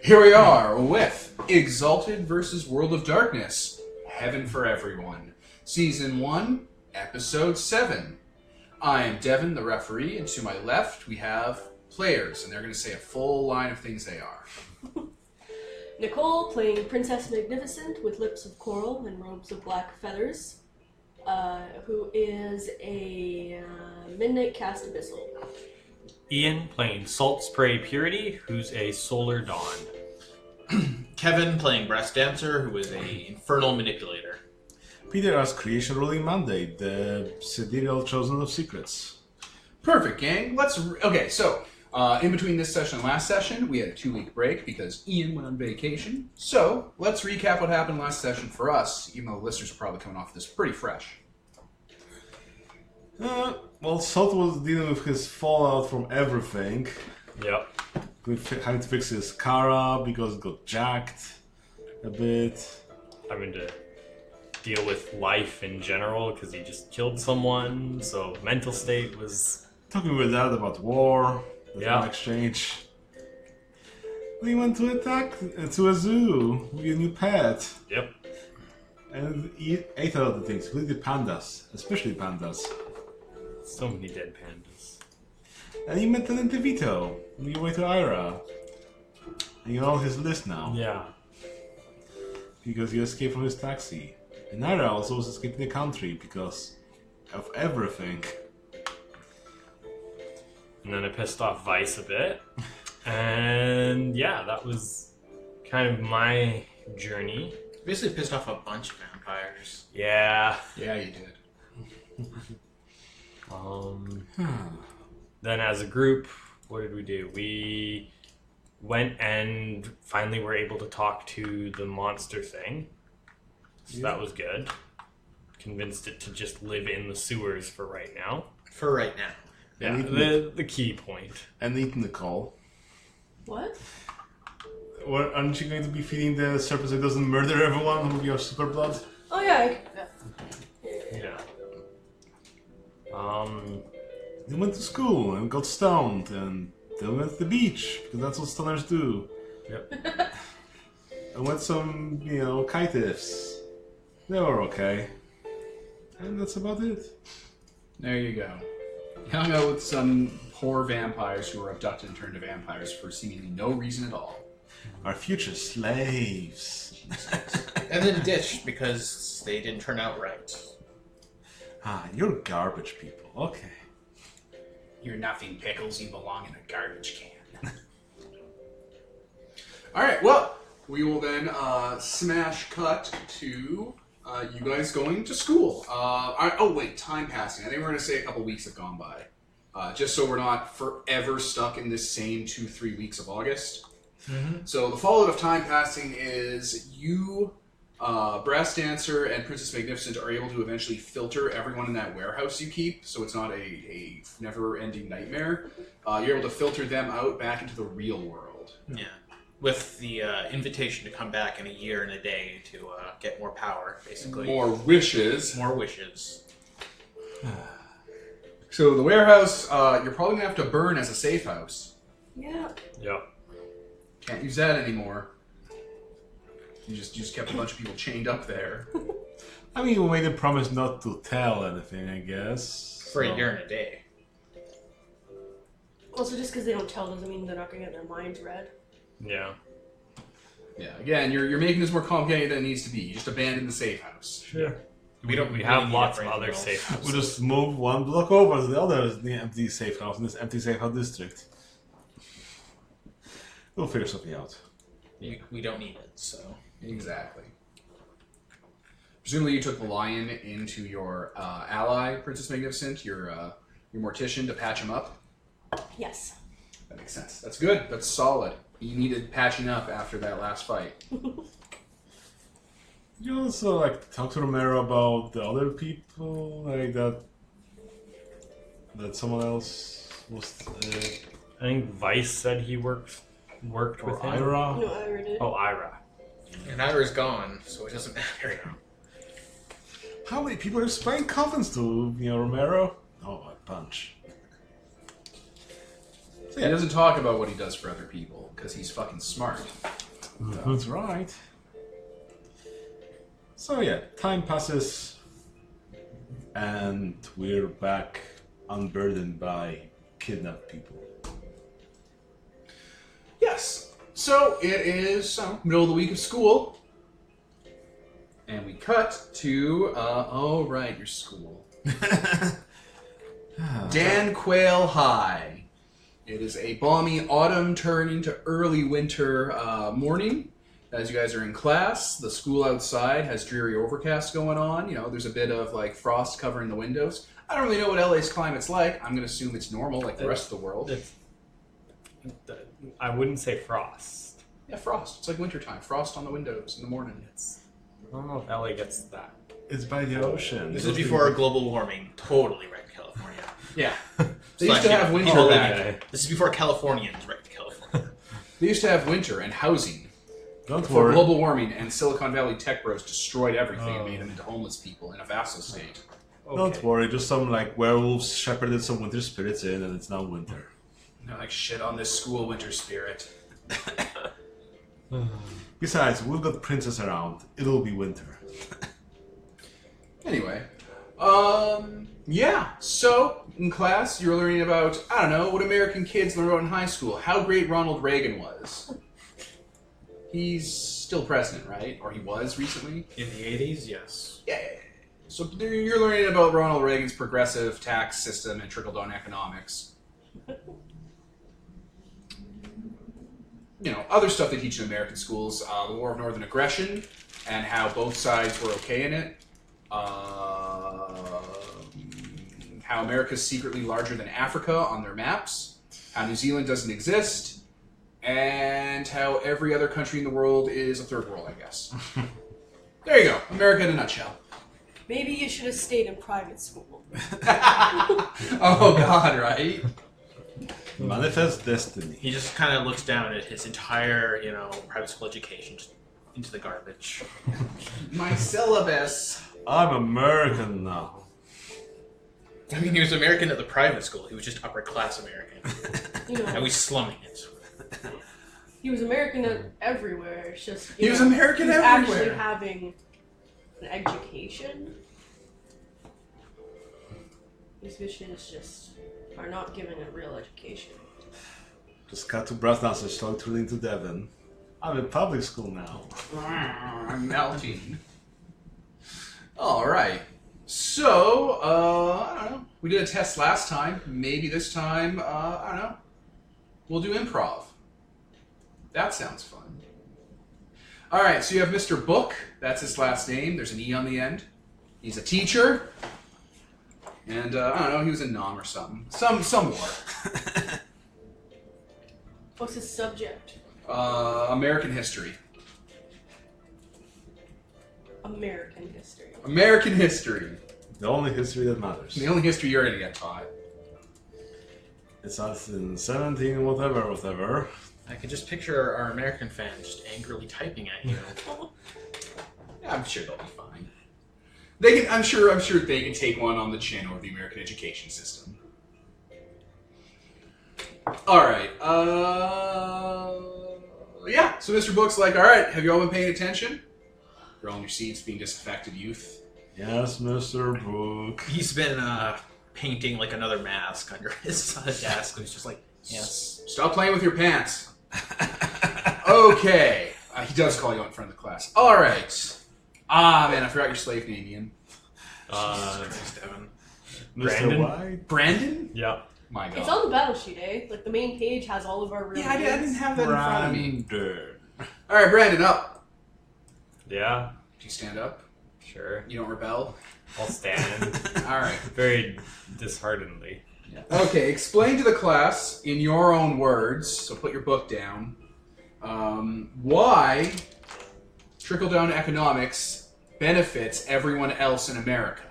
Here we are with Exalted versus World of Darkness, Heaven for Everyone, Season 1, Episode 7. I am Devin, the referee, and to my left we have players, and they're going to say a full line of things they are. Nicole playing Princess Magnificent with lips of coral and robes of black feathers, who is a midnight cast abyssal. Ian playing Salt Spray Purity, who's a Solar Dawn. Kevin playing Breast Dancer, who is a Infernal Manipulator. Peter as Creation Ruling Mandate, the Sidereal Chosen of Secrets. Perfect, gang. So in between this session and last session, we had a 2-week break because Ian went on vacation. So let's recap what happened last session for us, even though the listeners are probably coming off this pretty fresh. Well, Salt was dealing with his fallout from everything. Yep. Having to fix his Kara because it got jacked a bit. Having to deal with life in general because he just killed someone, so mental state was... Talking with Dad about war, Yeah. exchange. We went to to a zoo with a new pet. Yep. And he ate a lot of things, including pandas, especially pandas. So many dead pandas. And he met Tenant DeVito on your way to Ira. And you're on his list now. Yeah. Because he escaped from his taxi. And Ira also was escaping the country because of everything. And then I pissed off Vice a bit. And yeah, that was kind of my journey. Basically pissed off a bunch of vampires. Yeah. Yeah, you did. Then as a group, what did we do? We went and finally were able to talk to the monster thing. So that was good. Convinced it to just live in the sewers for right now. For right now. Yeah, the key point. And eat Nicole. What? Or aren't you going to be feeding the serpent so it doesn't murder everyone with your super blood? Oh yeah. Yeah. They went to school and got stoned and they went to the beach because that's what stoners do. Yep. And went some, kite-ifs. They were okay. And that's about it. There you go. Hung out with some poor vampires who were abducted and turned to vampires for seemingly no reason at all. Our future slaves. And then ditched because they didn't turn out right. You're garbage people. Okay. You're nothing, Pickles. You belong in a garbage can. Alright, well, we will then smash cut to you guys going to school. Time passing. I think we're going to say a couple weeks have gone by. Just so we're not forever stuck in this same 2-3 weeks of August. Mm-hmm. So the fallout of time passing is you, Brass Dancer, and Princess Magnificent are able to eventually filter everyone in that warehouse you keep, so it's not a never-ending nightmare. You're able to filter them out back into the real world. Yeah. With the invitation to come back in a year and a day to get more power, basically. More wishes. More wishes. So the warehouse, you're probably going to have to burn as a safe house. Yeah. Yep. Can't use that anymore. You just kept a bunch of people chained up there. I mean, we made a promise not to tell anything, I guess. For a year and a day. Also, just because they don't tell doesn't mean they're not going to get their minds read. Yeah. Yeah, again, you're making this more complicated than it needs to be. You just abandon the safe house. Sure. We have lots of other safe houses. We'll just move one block over to the other the empty safe house in this empty safe house district. We'll figure something out. We don't need it, so... Exactly. Presumably you took the lion into your ally, Princess Magnificent, your mortician, to patch him up? Yes. That makes sense. That's good. That's solid. You needed patching up after that last fight. You also talk to Romero about the other people, that someone else was. I think Vice said he worked with him. Ira. No, Ira did. Oh, Ira. And Ira's gone, so it doesn't matter. How many people are spraying coffins to Romero? Oh, a bunch. He doesn't talk about what he does for other people because he's fucking smart. That's right. So yeah, time passes, and we're back unburdened by kidnapped people. Yes. So it is middle of the week of school, and we cut to your school, Dan Quayle High. It is a balmy autumn turning to early winter morning. As you guys are in class, the school outside has dreary overcast going on. You know, there's a bit of like frost covering the windows. I don't really know what LA's climate's like. I'm going to assume it's normal like the rest of the world. I wouldn't say frost. Yeah, frost. It's like wintertime. Frost on the windows in the morning. I don't know if LA gets that. It's by the ocean. This is before global warming totally wrecked California. Yeah. They used to have winter back. This is before Californians wrecked California. They used to have winter and housing. Don't Before worry. global warming and Silicon Valley tech bros destroyed everything and made them into homeless people in a vassal state. Don't worry. Just some like werewolves shepherded some winter spirits in, and it's now winter. They're like, shit on this school winter spirit. Besides, we've got princess around. It'll be winter. Anyway, yeah. So in class, you're learning about what American kids learn about in high school. How great Ronald Reagan was. He's still president, right? Or he was recently. In the 80s, yes. Yeah. So you're learning about Ronald Reagan's progressive tax system and trickle-down economics. You know, other stuff they teach in American schools, the War of Northern Aggression, and how both sides were okay in it. How America's secretly larger than Africa on their maps. How New Zealand doesn't exist. And how every other country in the world is a third world, I guess. There you go. America in a nutshell. Maybe you should have stayed in private school. Oh, God, right? Manifest destiny. He just kind of looks down at his entire, private school education, just into the garbage. My syllabus. I'm American now. I mean, he was American at the private school. He was just upper class American. You know, Now he's slumming it. he was American everywhere. It's just He was American he's everywhere. actually having an education. These bitches just are not given a real education. Just cut to brass dancers slowly turning to Devon. I'm in public school now. I'm melting. Alright. So, I don't know. We did a test last time. Maybe this time, I don't know. We'll do improv. That sounds fun. Alright, so you have Mr. Book. That's his last name. There's an E on the end. He's a teacher. And, I don't know, he was in Nom or something. Some war. What's his subject? American history. American history. American history. The only history that matters. The only history you're gonna get taught. It's us in 17 whatever. I can just picture our American fans just angrily typing at you. Yeah, I'm sure they'll be fine. They can. I'm sure they can take one on the chin over the American education system. All right. Yeah. So Mr. Book's like, all right. Have you all been paying attention? You're all in your seats, being disaffected youth. Yes, Mr. Book. He's been painting like another mask under his desk. He's just like, yes. Stop playing with your pants. Okay. He does call you out in front of the class. All right. Ah, man, I forgot your slave name, Ian. Jesus Christ, Devin. Mr. Brandon? White? Brandon? Yeah. My God. It's on the battle sheet, eh? Like the main page has all of our real Yeah, I didn't have that in front of me. Brandon. All right, Brandon, up. Yeah. Do you stand up? Sure. You don't rebel? I'll stand. All right. Very disheartenedly. Okay, explain to the class in your own words, so put your book down, why trickle-down economics benefits everyone else in America.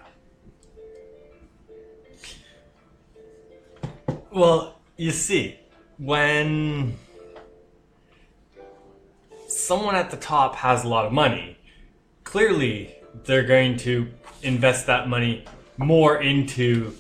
Well, you see, when someone at the top has a lot of money, clearly they're going to invest that money more into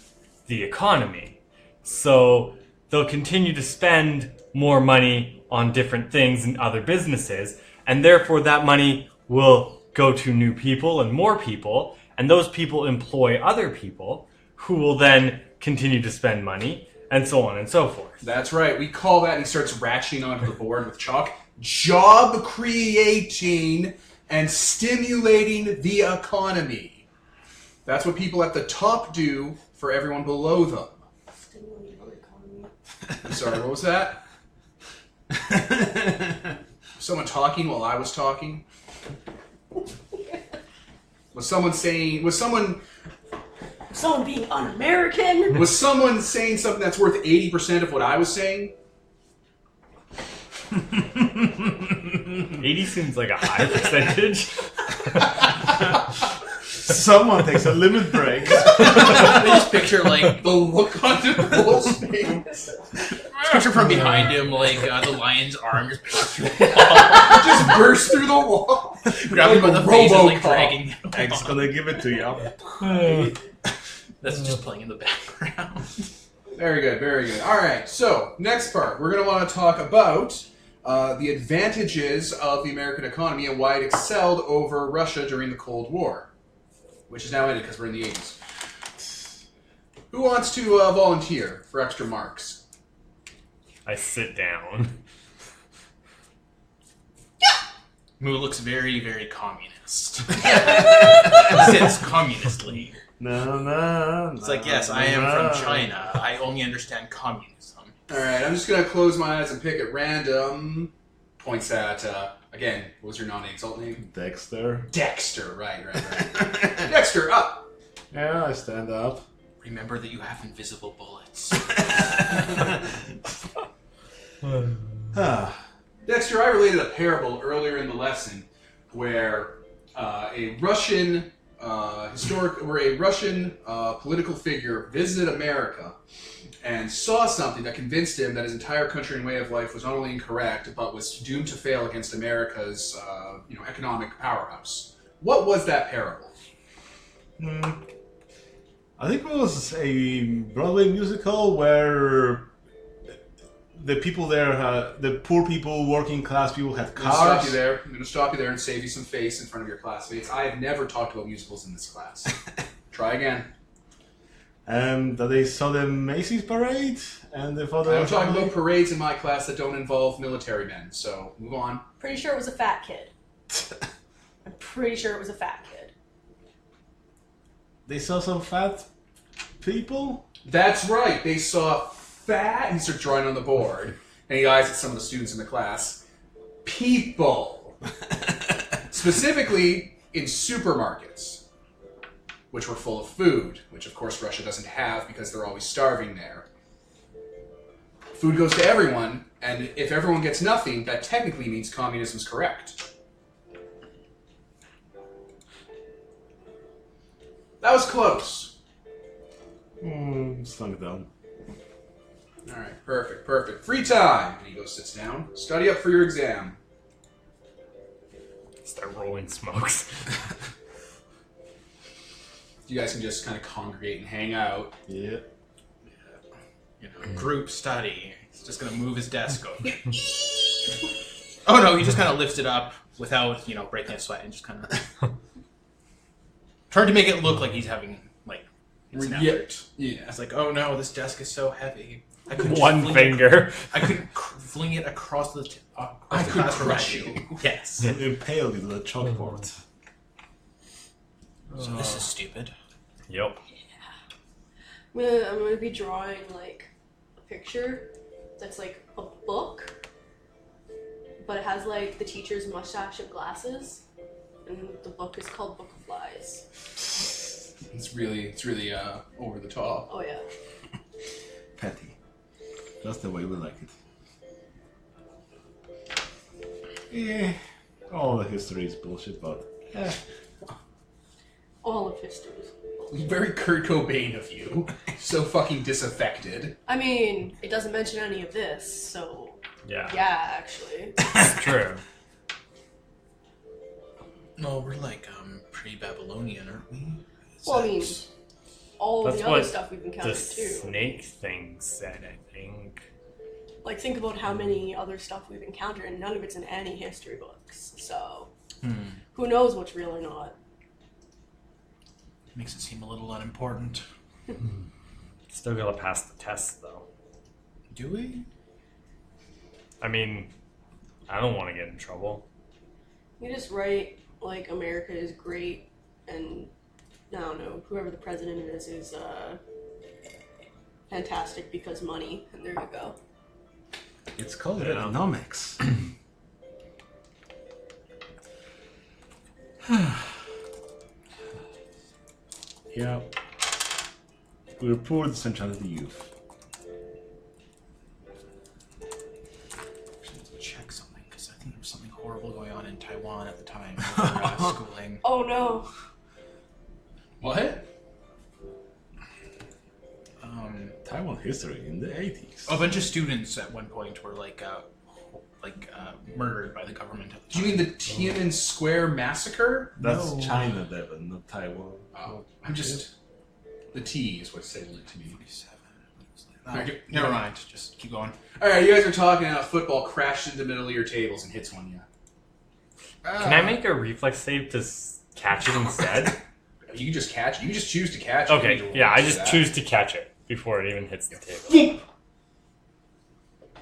the economy. So they'll continue to spend more money on different things and other businesses, and therefore that money will go to new people and more people, and those people employ other people who will then continue to spend money, and so on and so forth. That's right. We call that, and he starts ratcheting onto the board with chalk, job creating and stimulating the economy. That's what people at the top do for everyone below them. Stimulating our economy. I'm sorry, what was that? Was someone talking while I was talking? Was someone being un-American? Was someone saying something that's worth 80% of what I was saying? 80 seems like a high percentage. Someone takes a limit break. I just picture like The look on Nicole's face. picture from behind him, like the lion's arm just Just burst through the wall. grabbing him by the face and like RoboCop. dragging him. X gonna give it to you. That's just playing in the background. Very good, very good. All right, so next part. We're going to want to talk about the advantages of the American economy and why it excelled over Russia during the Cold War, which is now ended because we're in the 80s. Who wants to volunteer for extra marks? I sit down. Moo looks very, very communist. Sits communistly. No. It's like, yes, I am from China. I only understand communism. All right, I'm just going to close my eyes and pick at random. Points at, again, what was your non-exalt name? Dexter. Dexter, right. Dexter, up! Yeah, I stand up. Remember that you have invisible bullets. Dexter, I related a parable earlier in the lesson where a Russian political figure visited America and saw something that convinced him that his entire country and way of life was not only incorrect but was doomed to fail against America's economic powerhouse. What was that parable? I think it was a Broadway musical where the people there, the poor people, working class people, had I'm going to stop cars. you there. I'm going to stop you there and save you some face in front of your classmates. I have never talked about musicals in this class. Try again. That they saw the Macy's parade, and they thought I don't talk about parades in my class that don't involve military men, so move on. Pretty sure it was a fat kid. I'm pretty sure it was a fat kid. They saw some fat people. That's right. They saw fat. He starts drawing on the board, and he eyes at some of the students in the class. People, specifically in supermarkets, which were full of food, which of course Russia doesn't have because they're always starving there. Food goes to everyone, and if everyone gets nothing, that technically means communism's correct. That was close. Slung down. All right, perfect. Free time. And he goes, sits down. Study up for your exam. Start rolling smokes. You guys can just kind of congregate and hang out. Yeah. Group study. He's just gonna move his desk over. Oh no, he just kind of lifts it up without, breaking a sweat and just kind of trying to make it look like he's having it's an effort. Yeah. It's like, oh no, this desk is so heavy. I couldn't One fling finger. I couldn't fling it across the. I could classroom crush at you. Yes. Impaled with a chalkboard. So this is stupid. Yep. I'm gonna be drawing like a picture that's like a book, but it has like the teacher's mustache and glasses, and the book is called Book of Lies. It's really over the top. Oh yeah. Petty. That's the way we like it. Yeah. All the history is bullshit, but All of history. Very Kurt Cobain of you. So fucking disaffected. I mean, it doesn't mention any of this, so Yeah. yeah, actually. It's true. No, we're like pre-Babylonian, aren't we? Well, I mean, all That's the other what stuff we've The encountered too. snake thing said, I think. Like, think about how many other stuff we've encountered, and none of it's in any history books. So, who knows what's real or not? Makes it seem a little unimportant. Still gotta pass the test, though. Do we? I mean, I don't want to get in trouble. You just write, like, America is great, and, I don't know, whoever the president is fantastic because money, and there you go. It's called Yeah. economics. Yeah. We're poor disenchanted youth. Check something, because I think there was something horrible going on in Taiwan at the time for schooling. Oh no. What? Taiwan history in the 80s. A bunch of students at one point were murdered by the government at the Do time. you mean the Tiananmen Square massacre? That's No. China, Devin, not Taiwan. Oh, I'm just. The T is what's saying it to me. 47. No, never mind. Just keep going. Alright, you guys are talking how football crashed into the middle of your tables and hits one of you. Can I make a reflex save to catch it instead? You can just catch it. You can just choose to catch it. You Okay, can yeah, I do just that. choose to catch it before it even hits the table.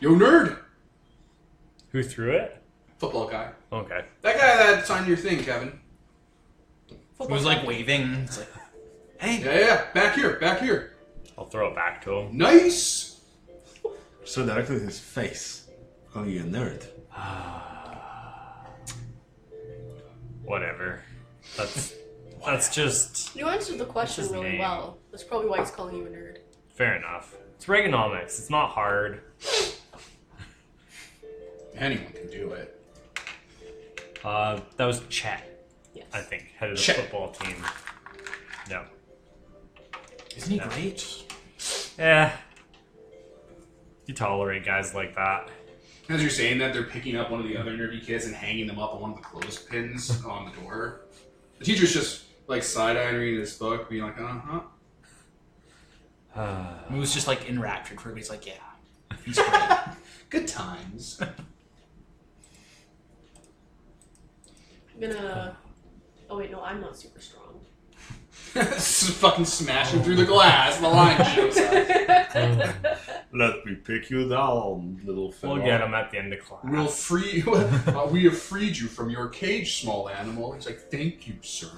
Yo, nerd! Who threw it? Football guy. Okay. That guy that's on your thing, Kevin. It was like waving. It's like, hey. Yeah. Back here, back here. I'll throw it back to him. Nice! So directly in his face, calling you a nerd. Whatever. That's just You answered the question his really name? well. That's probably why he's calling you a nerd. fair enough. It's Reaganomics. It's not hard. Anyone can do it. That was Chet, Yes. I think, head of the Chet. football team. No. Isn't he Yeah. great? Yeah. You tolerate guys like that. As you're saying that, they're picking up one of the other nerdy kids and hanging them up on one of the clothespins on the door. The teacher's just like side-eyeing reading his book, being like, uh-huh. It was just like enraptured for him. He's like, yeah, he's great. Good times. I'm gonna. Oh wait, no, I'm not super strong. Just fucking smash him through the glass. The line shows up. Let me pick you down, little fella. We'll get him at the end of class. We'll free you. We have freed you from your cage, small animal. He's like, thank you, sir.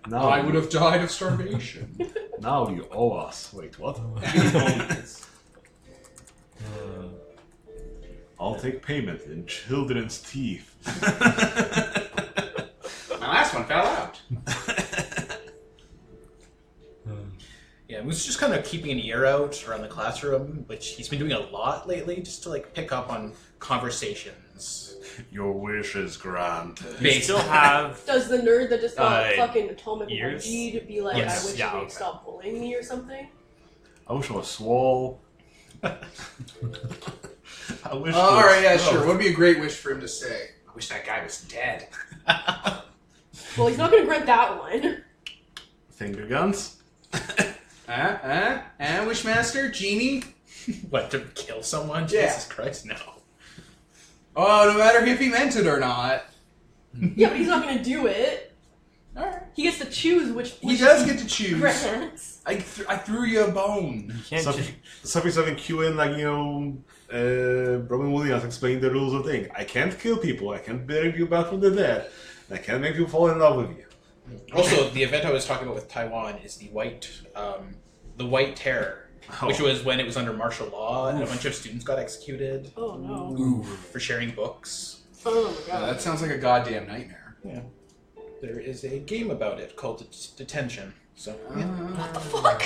Now, I would have died of starvation. now you owe us. Wait, what? I'll take payment in children's teeth. My last one fell out. Yeah, it was just kind of keeping an ear out around the classroom, which he's been doing a lot lately, just to like pick up on conversations. Your wish is granted. We still have... Does the nerd that just got fucking atomic ears? bullied be like, Yes, I wish yeah, you okay. would stop bullying me or something? I wish I was swole. I wish. Alright, yeah, sure. What would be a great wish for him to say? I wish that guy was dead. Well, he's not gonna grant that one. Finger guns. Wishmaster? Genie? What, to kill someone? Yeah. Jesus Christ, no. Oh, no matter if he meant it or not. Yeah, but he's not gonna do it. Alright. He gets to choose which. He does get to choose. grants. I threw you a bone. You can't Something Q in, like, Robin Williams explained the rules of the thing. I can't kill people, I can't bring you back from the dead, and I can't make you fall in love with you. Also, the event I was talking about with Taiwan is the White Terror, which was when it was under martial law and a bunch of students got executed Oh no. Ooh. for sharing books. Oh my Yeah, god. that sounds like a goddamn nightmare. Yeah. There is a game about it called Detention. So, yeah. What the fuck?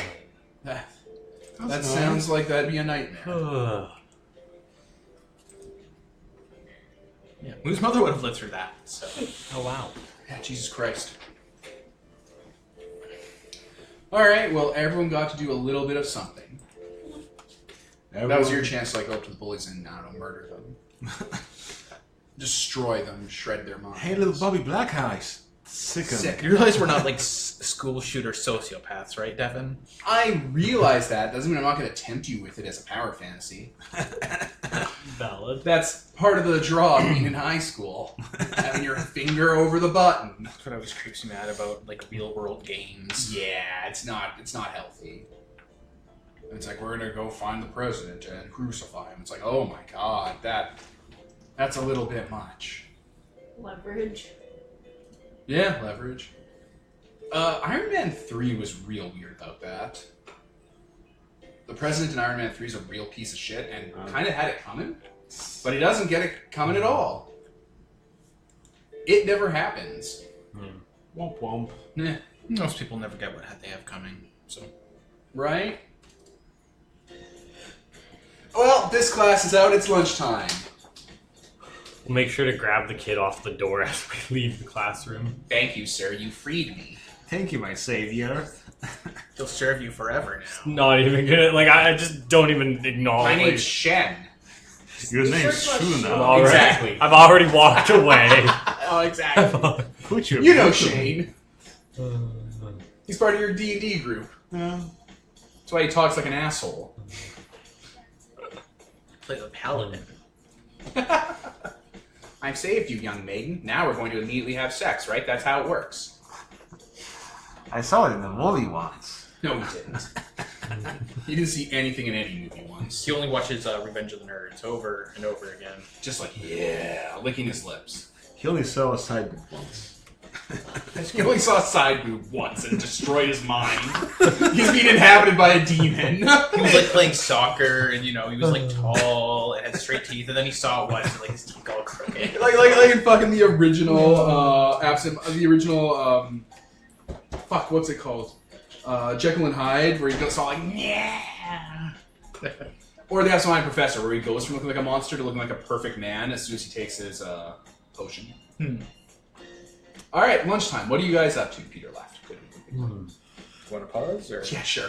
That sounds like that'd be a nightmare. Yeah. Whose mother would have lived through that? So. Oh, wow. Yeah, Jesus Christ. Alright, well, everyone got to do a little bit of something. That was your chance to like, go up to the bullies and, I don't know, murder them. Destroy them, shred their minds. Hey, little Bobby Black Eyes. Sick. You realize we're not like school shooter sociopaths, right, Devin? I realize that. Doesn't mean I'm not going to tempt you with it as a power fantasy. Valid. That's part of the draw of being in high school. Having your finger over the button. That's what always creeps me out about like real world games. Yeah, it's not healthy. It's like, we're going to go find the president and crucify him. It's like, oh my god, that's a little bit much. Leverage. Yeah, leverage. Iron Man 3 was real weird about that. The president in Iron Man 3 is a real piece of shit and kind of had it coming, but he doesn't get it coming at all. It never happens. Womp womp. Nah. Most people never get what they have coming, so. Right? Well, this class is out. It's lunchtime. We'll make sure to grab the kid off the door as we leave the classroom. Thank you, sir. You freed me. Thank you, my savior. He'll serve you forever now. Not even gonna, like, I just don't even acknowledge. My name's Shen. Your name's Sure, Shuna. Alright. Exactly. I've already walked away. Oh, exactly. Put your You know Shane. He's part of your D&D group. Yeah. That's why he talks like an asshole. Play the paladin. I've saved you, young maiden. Now we're going to immediately have sex, right? That's how it works. I saw it in the movie once. No, he didn't. He didn't see anything in any movie once. He only watches Revenge of the Nerds over and over again. Just like, yeah, licking his lips. He only saw a side boob once. He only saw a side boob once and destroyed his mind. He's being inhabited by a demon. He was like playing soccer, and he was like tall and had straight teeth, and then he saw it once, and like his teeth got all crooked. like in fucking the original, fuck, what's it called? Jekyll and Hyde, where he goes all like, yeah. Or the Absent Minded Professor, where he goes from looking like a monster to looking like a perfect man as soon as he takes his potion. All right, lunchtime. What are you guys up to? Peter left. Good. Want to pause? Or? Yeah, sure.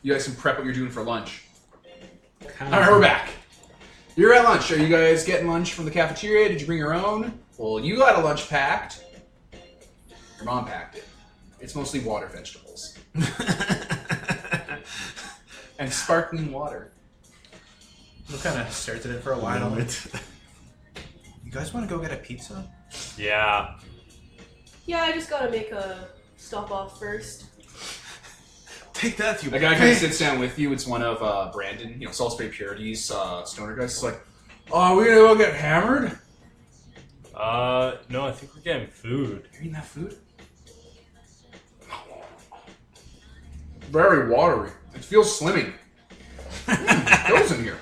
You guys can prep what you're doing for lunch. All right, we're back. You're at lunch. Are you guys getting lunch from the cafeteria? Did you bring your own? Well, you got a lunch packed. Your mom packed it. It's mostly water vegetables. And sparkling water. We kind of stared at it for a while. You guys want to go get a pizza? Yeah. Yeah, I just gotta make a stop off first. Take that, you. The guy kind of sits down with you. It's one of Brandon, Salisbury Purity's stoner guys. It's like, oh, are we gonna go get hammered? No, I think we're getting food. You're eating that food? Very watery. It feels slimming. Pills in here.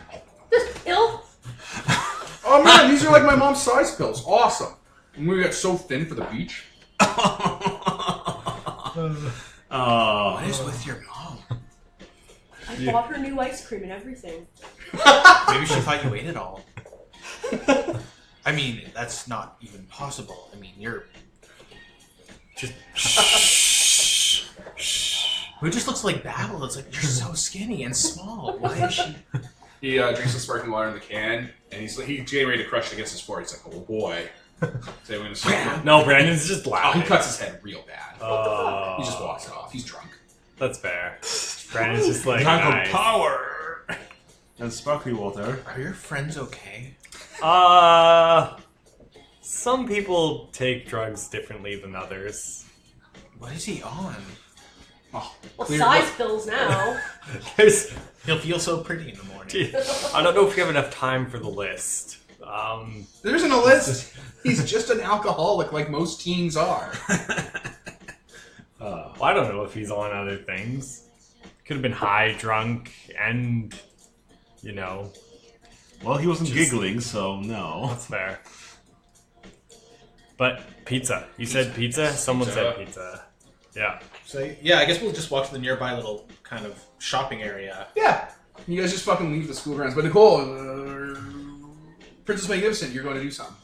This pill? Oh man, these are like my mom's size pills. Awesome. And we got so thin for the beach. What is with your mom? I bought her new ice cream and everything. Maybe she thought you ate it all. I mean, that's not even possible. I mean, you're just who just looks like Babel. It's like you're so skinny and small. Why is she? He drinks the sparkling water in the can, and he's getting ready to crush it against his forehead. He's like, oh boy. So we're gonna start. No, Brandon's just Oh, laughing. he cuts his head real bad. Oh, He just walks it off. He's drunk. That's fair. Brandon's just like, Drunk nice. of power and sparkly water. Are your friends okay? Some people take drugs differently than others. What is he on? Oh, Well, clear- size pills now. There's, He'll feel so pretty in the morning. I don't know if we have enough time for the list. There isn't a list. He's just an alcoholic like most teens are. Well, I don't know if he's on other things. Could have been high, drunk, and, Well, he wasn't Just- giggling, so no. that's fair. But pizza. You said pizza? Someone said pizza. Yeah. So yeah, I guess we'll just walk to the nearby little kind of shopping area. Yeah. You guys just fucking leave the school grounds. But Nicole, Princess Magnificent, you're going to do something.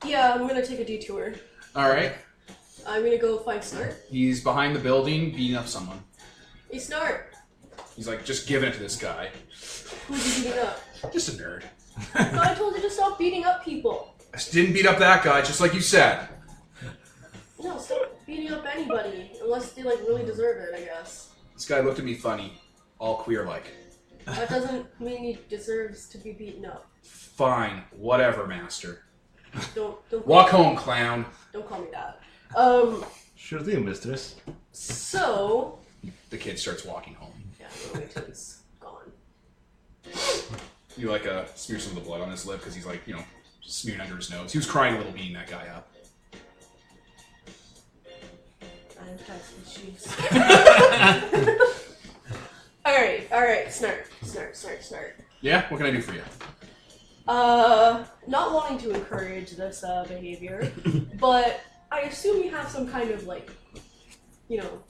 Yeah, I'm gonna take a detour. Alright. I'm gonna go find Snart. He's behind the building beating up someone. Hey, Snart! He's like, just giving it to this guy. Who's you beating up? Just a nerd. No, I told you to stop beating up people. I just didn't beat up that guy, just like you said. No, stop. beating up anybody unless they like really deserve it, I guess. This guy looked at me funny, all queer-like. That doesn't mean he deserves to be beaten up. Fine, whatever, master. Don't Walk home, clown. Don't call me that. Sure thing, mistress. So The kid starts walking home. yeah, we'll wait till he's gone. You like smear some of the blood on his lip because he's like, you know, just smeared under his nose. He was crying a little, beating that guy up. I'm Tyson Shoes. Alright, snart. Yeah, what can I do for you? Not wanting to encourage this behavior, but I assume you have some kind of like, you know,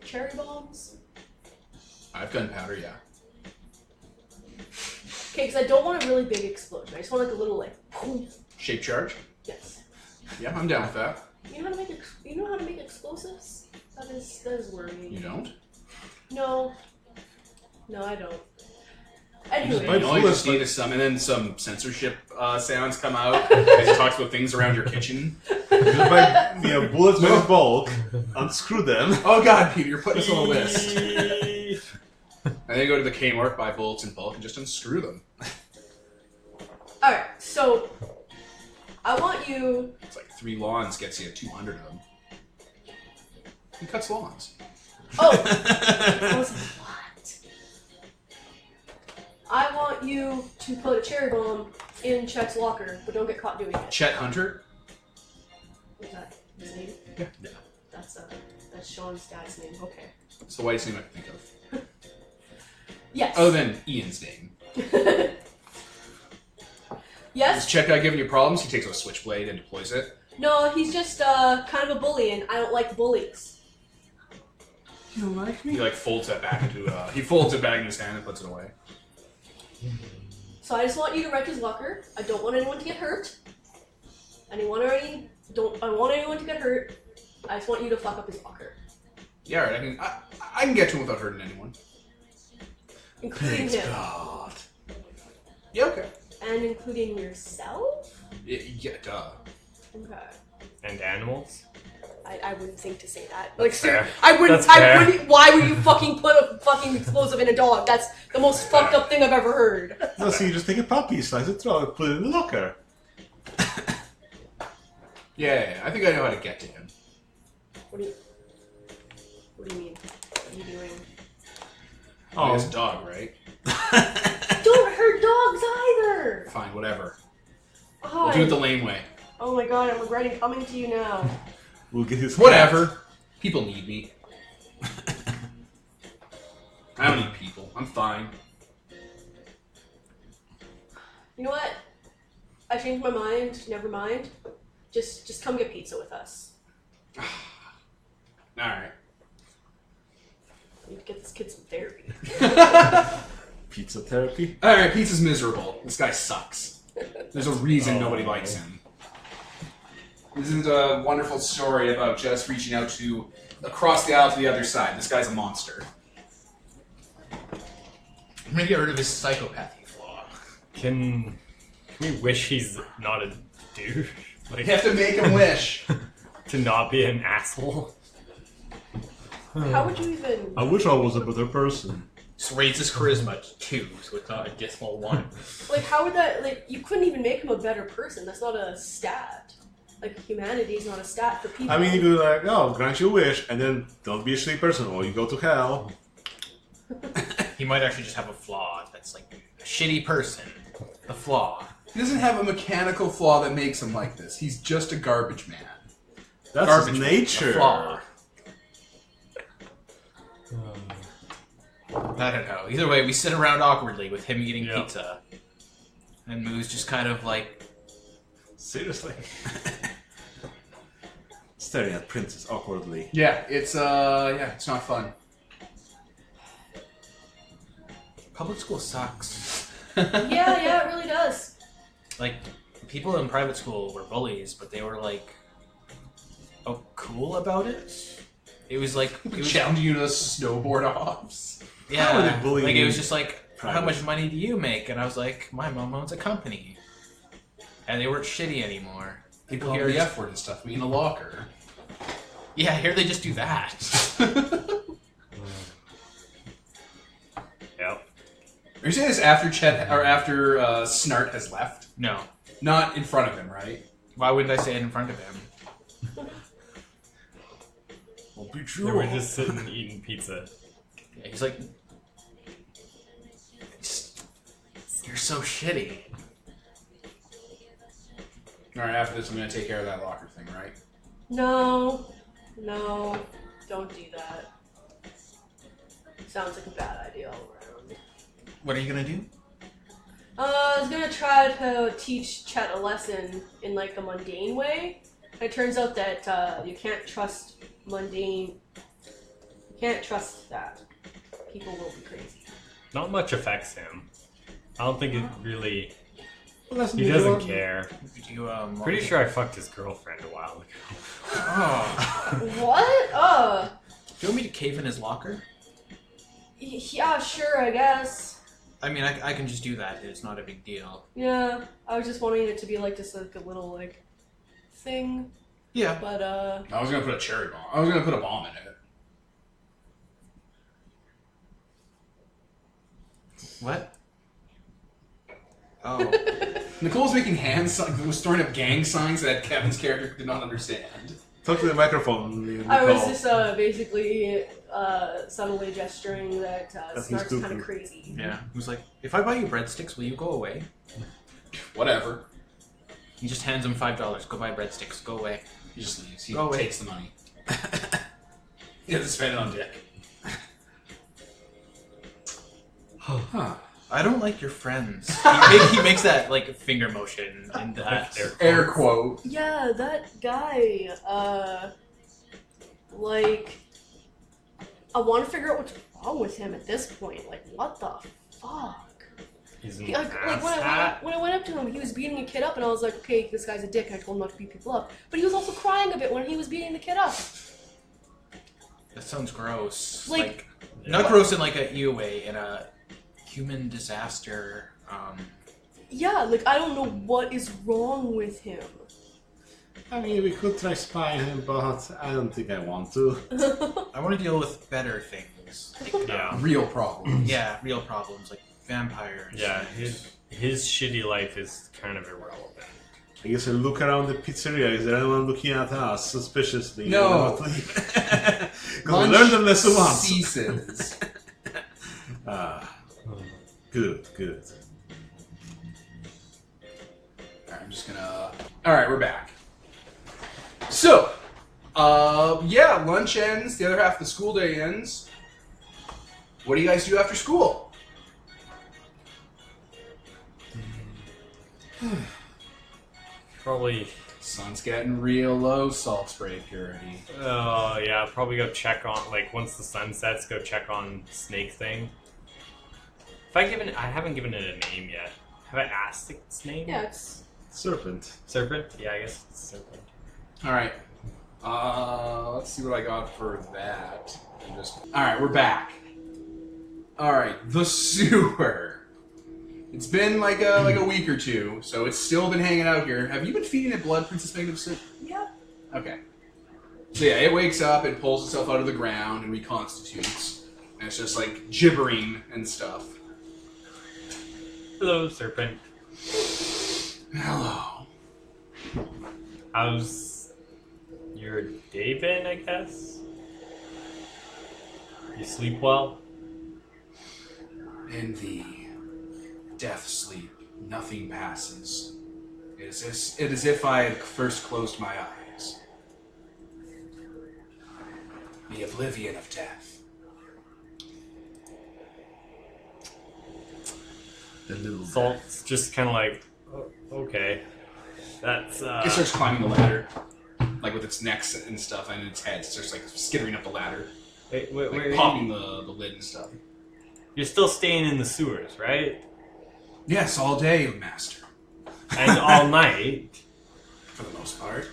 cherry bombs? I've gunpowder, yeah. Okay, because I don't want a really big explosion. I just want like a little like, poof. Shape charge? Yes. Yeah, I'm down with that. You know how to make explosives? That is worrying. You don't? No, I don't. Just Anyway, buy- All you just need is some, and then some censorship sounds come out as he talks about things around your kitchen. Just buy, bullets by the bulk, unscrew them. Oh god, Peter, you're putting us on a list. And then go to the Kmart, buy bullets in bulk, and just unscrew them. alright, so I want you. It's like 3 lawns gets you 200 of them. He cuts lawns. Oh! I was like, what? I want you to put a cherry bomb in Chet's locker, but don't get caught doing it. Chet Hunter? Is that his name? Yeah. That's Sean's dad's name. Okay. It's the whitest name I can think of. Yes. Other than Ian's name. Is Yes? Chet guy giving you problems? He takes out a switchblade and deploys it. No, he's just kind of a bully, and I don't like bullies. You don't like He like folds it back into he folds it back in his hand and puts it away. So I just want you to wreck his locker. I don't want anyone to get hurt. I want anyone to get hurt. I just want you to fuck up his locker. Yeah, alright, I can get to him without hurting anyone. Including him. God. Yeah, okay. And including yourself? Yeah, duh. Okay. And animals? I wouldn't think to say that. That's Like, fair. I wouldn't. That's fair. Why would you fucking put a fucking explosive in a dog? That's the most fucked up thing I've ever heard. No, so you just take a puppy, slice it through, and put it in the locker. Yeah, I think I know how to get to him. What do you mean? What are you doing? Oh, it's a dog, right? Don't hurt dogs either. Fine, whatever. Oh, We'll do it the lame way. oh my god, I'm regretting coming to you now. We'll get his Whatever. People need me. I don't need people. I'm fine. You know what? I changed my mind. Never mind. Just come get pizza with us. Alright. I need to get this kid some therapy. Pizza therapy. Alright, pizza's miserable. This guy sucks. There's a reason nobody likes him. This is a wonderful story about just reaching out to across the aisle to the other side. This guy's a monster. I'm gonna get rid of his psychopathy flaw. Can we wish he's not a douche? You Like, have to make him wish. to not be an asshole? How would you even? I wish I was a better person. Just raise his charisma to 2, so it's not a dismal 1. Like, how would that? Like, you couldn't even make him a better person. That's not a stat. Like, humanity is not a stat for people. I mean, you could like, oh, grant your wish, and then don't be a shitty person, or you go to hell. He might actually just have a flaw that's like a shitty person. The flaw. He doesn't have a mechanical flaw that makes him like this. He's just a garbage man. That's Garbage his man. nature. A flaw. I don't know. Either way, we sit around awkwardly with him eating Yeah. pizza. And Moo's just kind of like, Seriously. Staring at Princess awkwardly. Yeah, it's not fun. public school sucks. yeah, it really does. Like, people in private school were bullies, but they were like, oh, cool about it? It was like, it was, Challenging you to snowboard offs. yeah, How are they bullying like it you was just like, how private? much money do you make? And I was like, my mom owns a company. And they weren't shitty anymore. People People hear here the just, F word and stuff. We in a locker. Yeah, here they just do that. Yep. Are you saying this after Chet or after Snart has left? No. Not in front of him, right? Why wouldn't I say it in front of him? Well, be They were just sitting eating pizza. Yeah, he's like, you're so shitty. All right, after this, I'm gonna take care of that locker thing, right? No, don't do that. Sounds like a bad idea all around. What are you gonna do? I was gonna try to teach Chet a lesson in like a mundane way. It turns out that you can't trust mundane. You can't trust that. People will be crazy. Not much affects him. I don't think it really. Well, He doesn't care. Do you, Pretty sure I fucked his girlfriend a while ago. Oh. What? Do you want me to cave in his locker? Yeah, sure, I guess. I mean, I can just do that. It's not a big deal. Yeah, I was just wanting it to be like just like a little like thing, Yeah. but I was gonna put a cherry bomb. I was gonna put a bomb in it. What? Oh. Nicole's making was throwing up gang signs that Kevin's character did not understand. Talk to the microphone. I was Nicole. just basically subtly gesturing that That's Snark's his kind of goofy. crazy. Yeah. He was like, if I buy you breadsticks, will you go away? Whatever. He just hands him $5. Go buy breadsticks. Go away. He just leaves. He Go away. takes the money. He has to spend it on Dick. Huh. I don't like your friends. He makes that like finger motion and that. Air quote. Yeah, that guy. Like, I want to figure out what's wrong with him at this point. Like, what the fuck? He's an Like when I went up to him, he was beating a kid up, and I was like, okay, this guy's a dick. And I told him not to beat people up, but he was also crying a bit when he was beating the kid up. That sounds gross. Like- not gross in like a EO way, in a human disaster. Yeah, like I don't know what is wrong with him. I mean, we could try spying him, but I don't think I want to. I want to deal with better things. Like, Yeah. Real problem. yeah, real problems like vampires. Yeah, and- his shitty life is kind of irrelevant. I guess I look around the pizzeria. Is there anyone looking at us suspiciously? No. Because we Lunch learned the lesson once. ceases. Good, good. Alright, I'm just gonna... Alright, we're back. So, yeah, lunch ends, the other half of the school day ends. What do you guys do after school? Probably. Sun's getting real low, salt spray purity. Oh yeah, probably go check on like once the sun sets. Go check on Snake thing. I haven't given it a name yet. Have I asked its name? Yeah, it's Serpent. Serpent. Yeah, I guess it's Serpent. Alright. Let's see what I got for that. Alright, we're back. Alright, the sewer. It's been like a week or two, so it's still been hanging out here. Have you been feeding it blood, Princess Magnificent? yeah. Okay. So yeah, it wakes up, it pulls itself out of the ground and reconstitutes. And it's just like gibbering and stuff. Hello, Serpent. Hello. How's your day been? I guess. You sleep well? In the death sleep, nothing passes. It is if I had first closed my eyes. The oblivion of death. The little Salt's just kind of like, oh, okay. That's It starts climbing the ladder, like with its neck and stuff, and its head. It starts like skittering up the ladder, wait, like popping the lid and stuff. You're still staying in the sewers, right? Yes, all day, master. And all night. For the most part.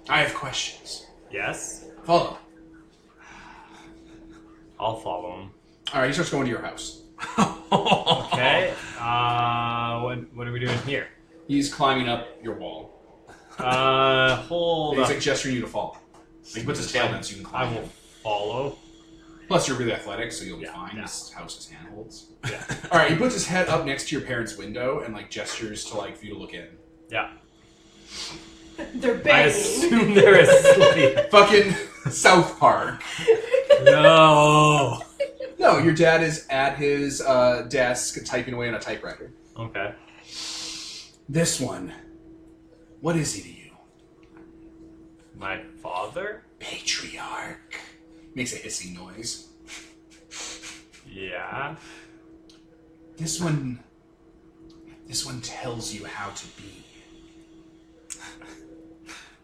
I have questions. Yes. Follow. I'll follow him. All right, he starts going to your house. Okay. What are we doing here? He's climbing up your wall. Hold He's up. like gesturing you to follow. He puts his tail down so you can I climb will him. follow. Plus, you're really athletic, so you'll be Yeah, fine. yeah. This house is handholds. Yeah. All right, he puts his head up next to your parents' window and like gestures to like for you to look in. Yeah. They're I banging. assume they're asleep. Fucking South Park. No. No, your dad is at his desk typing away on a typewriter. Okay. This one, what is he to you? My father? Patriarch. Makes a hissing noise. Yeah. This one tells you how to be.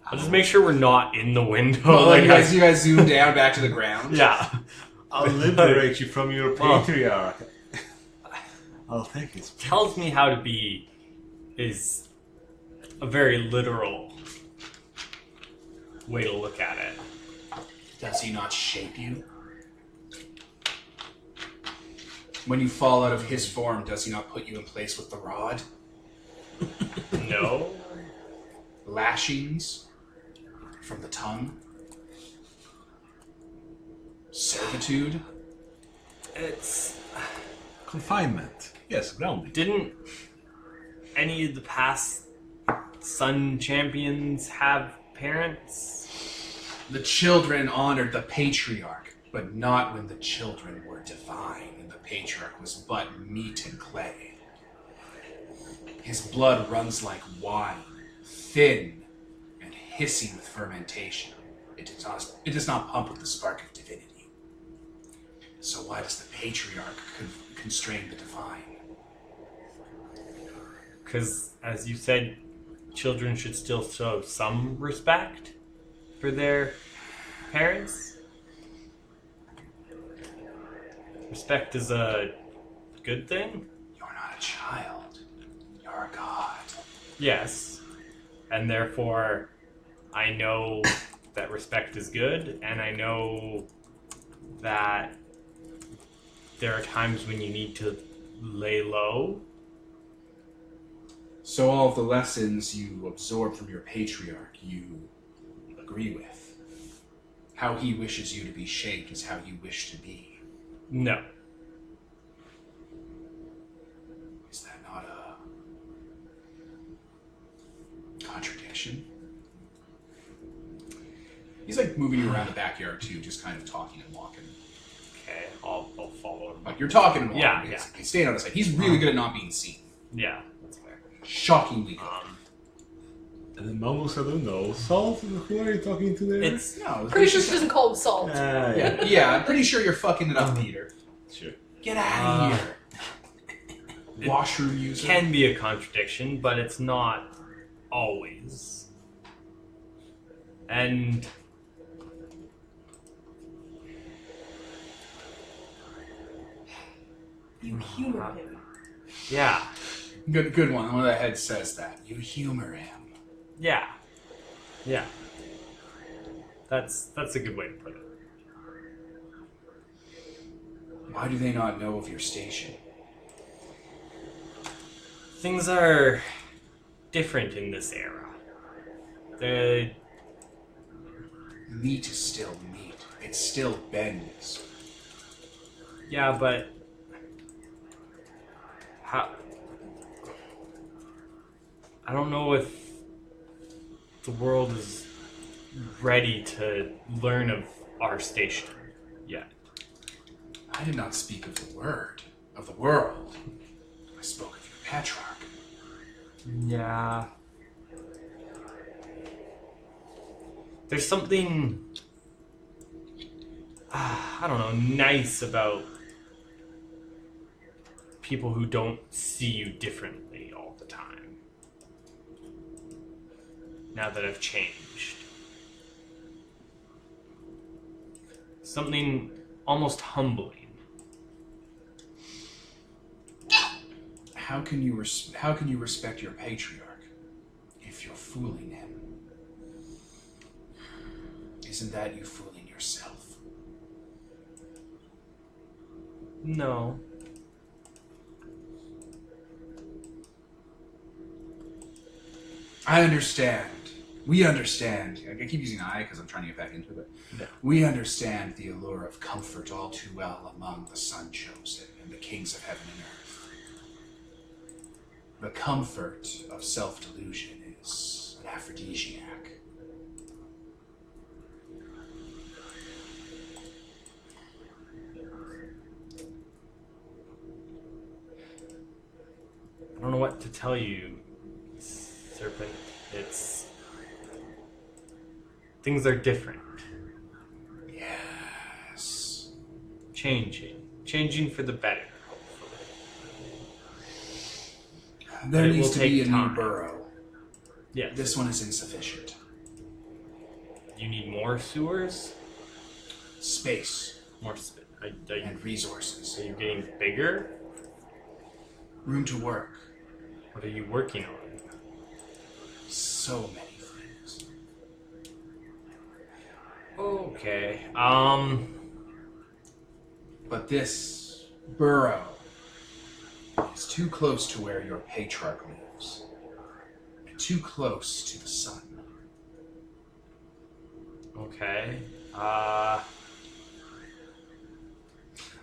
I'll just make sure we're not in the window. Well, like you guys zoom down back to the ground. yeah. I'll liberate you from your patriarch. I'll take it. Tells me how to be is a very literal way to look at it. Does he not shape you? When you fall out of his form, does he not put you in place with the rod? No. Lashings from the tongue? Servitude? It's Confinement. Yes, grounding. didn't any of the past Sun champions have parents? The children honored the patriarch, but not when the children were divine and the patriarch was but meat and clay. His blood runs like wine, thin and hissing with fermentation. It does not pump with the spark of divinity. So why does the patriarch constrain the divine? Because, as you said, children should still show some respect for their parents. Respect is a good thing? You're not a child. You're a god. Yes. And therefore, I know that respect is good, and I know that there are times when you need to lay low. So all of the lessons you absorb from your patriarch, you agree with. How he wishes you to be shaped is how you wish to be. No. Is that not a contradiction? He's like moving you around the backyard too, just kind of talking and walking. Okay, I'll follow him. Like you're talking and walking, Yeah, basically. Staying out of sight. He's really good at not being seen. Yeah, that's fair. Shockingly good. And then Mongo said, "Oh no, Salt. Who are you talking to there?" It's No, Pretty sure she doesn't call him salt. yeah, I'm pretty sure you're fucking it up, Peter. Sure. Get out of here. Washroom user. can be a contradiction, but it's not always. And You humor him. yeah, Good one. One of the heads says that. You humor him. yeah. That's a good way to put it. Why do they not know of your station? Things are different in this era. The Meat is still meat. It still bends. yeah, but how? I don't know if the world is ready to learn of our station yet. I did not speak of the word, of the world. I spoke of your patriarch. Yeah. There's something, I don't know, nice about people who don't see you differently all the time. Now that I've changed. Something almost humbling. How can you respect your patriarch if you're fooling him? Isn't that you fooling yourself? No. I understand We understand. I keep using I because I'm trying to get back into it. Yeah. We understand the allure of comfort all too well among the sun chosen and the kings of heaven and earth. The comfort of self-delusion is an aphrodisiac. I don't know what to tell you, Serpent. It's... Things are different. Yes. Changing for the better, hopefully. There It needs will to be a take new time. burrow. Yes. This one is insufficient. You need more sewers? Space More and resources. are you getting bigger? Room to work. What are you working on? So many things. Okay. But this burrow is too close to where your patriarch lives. And too close to the sun. Okay.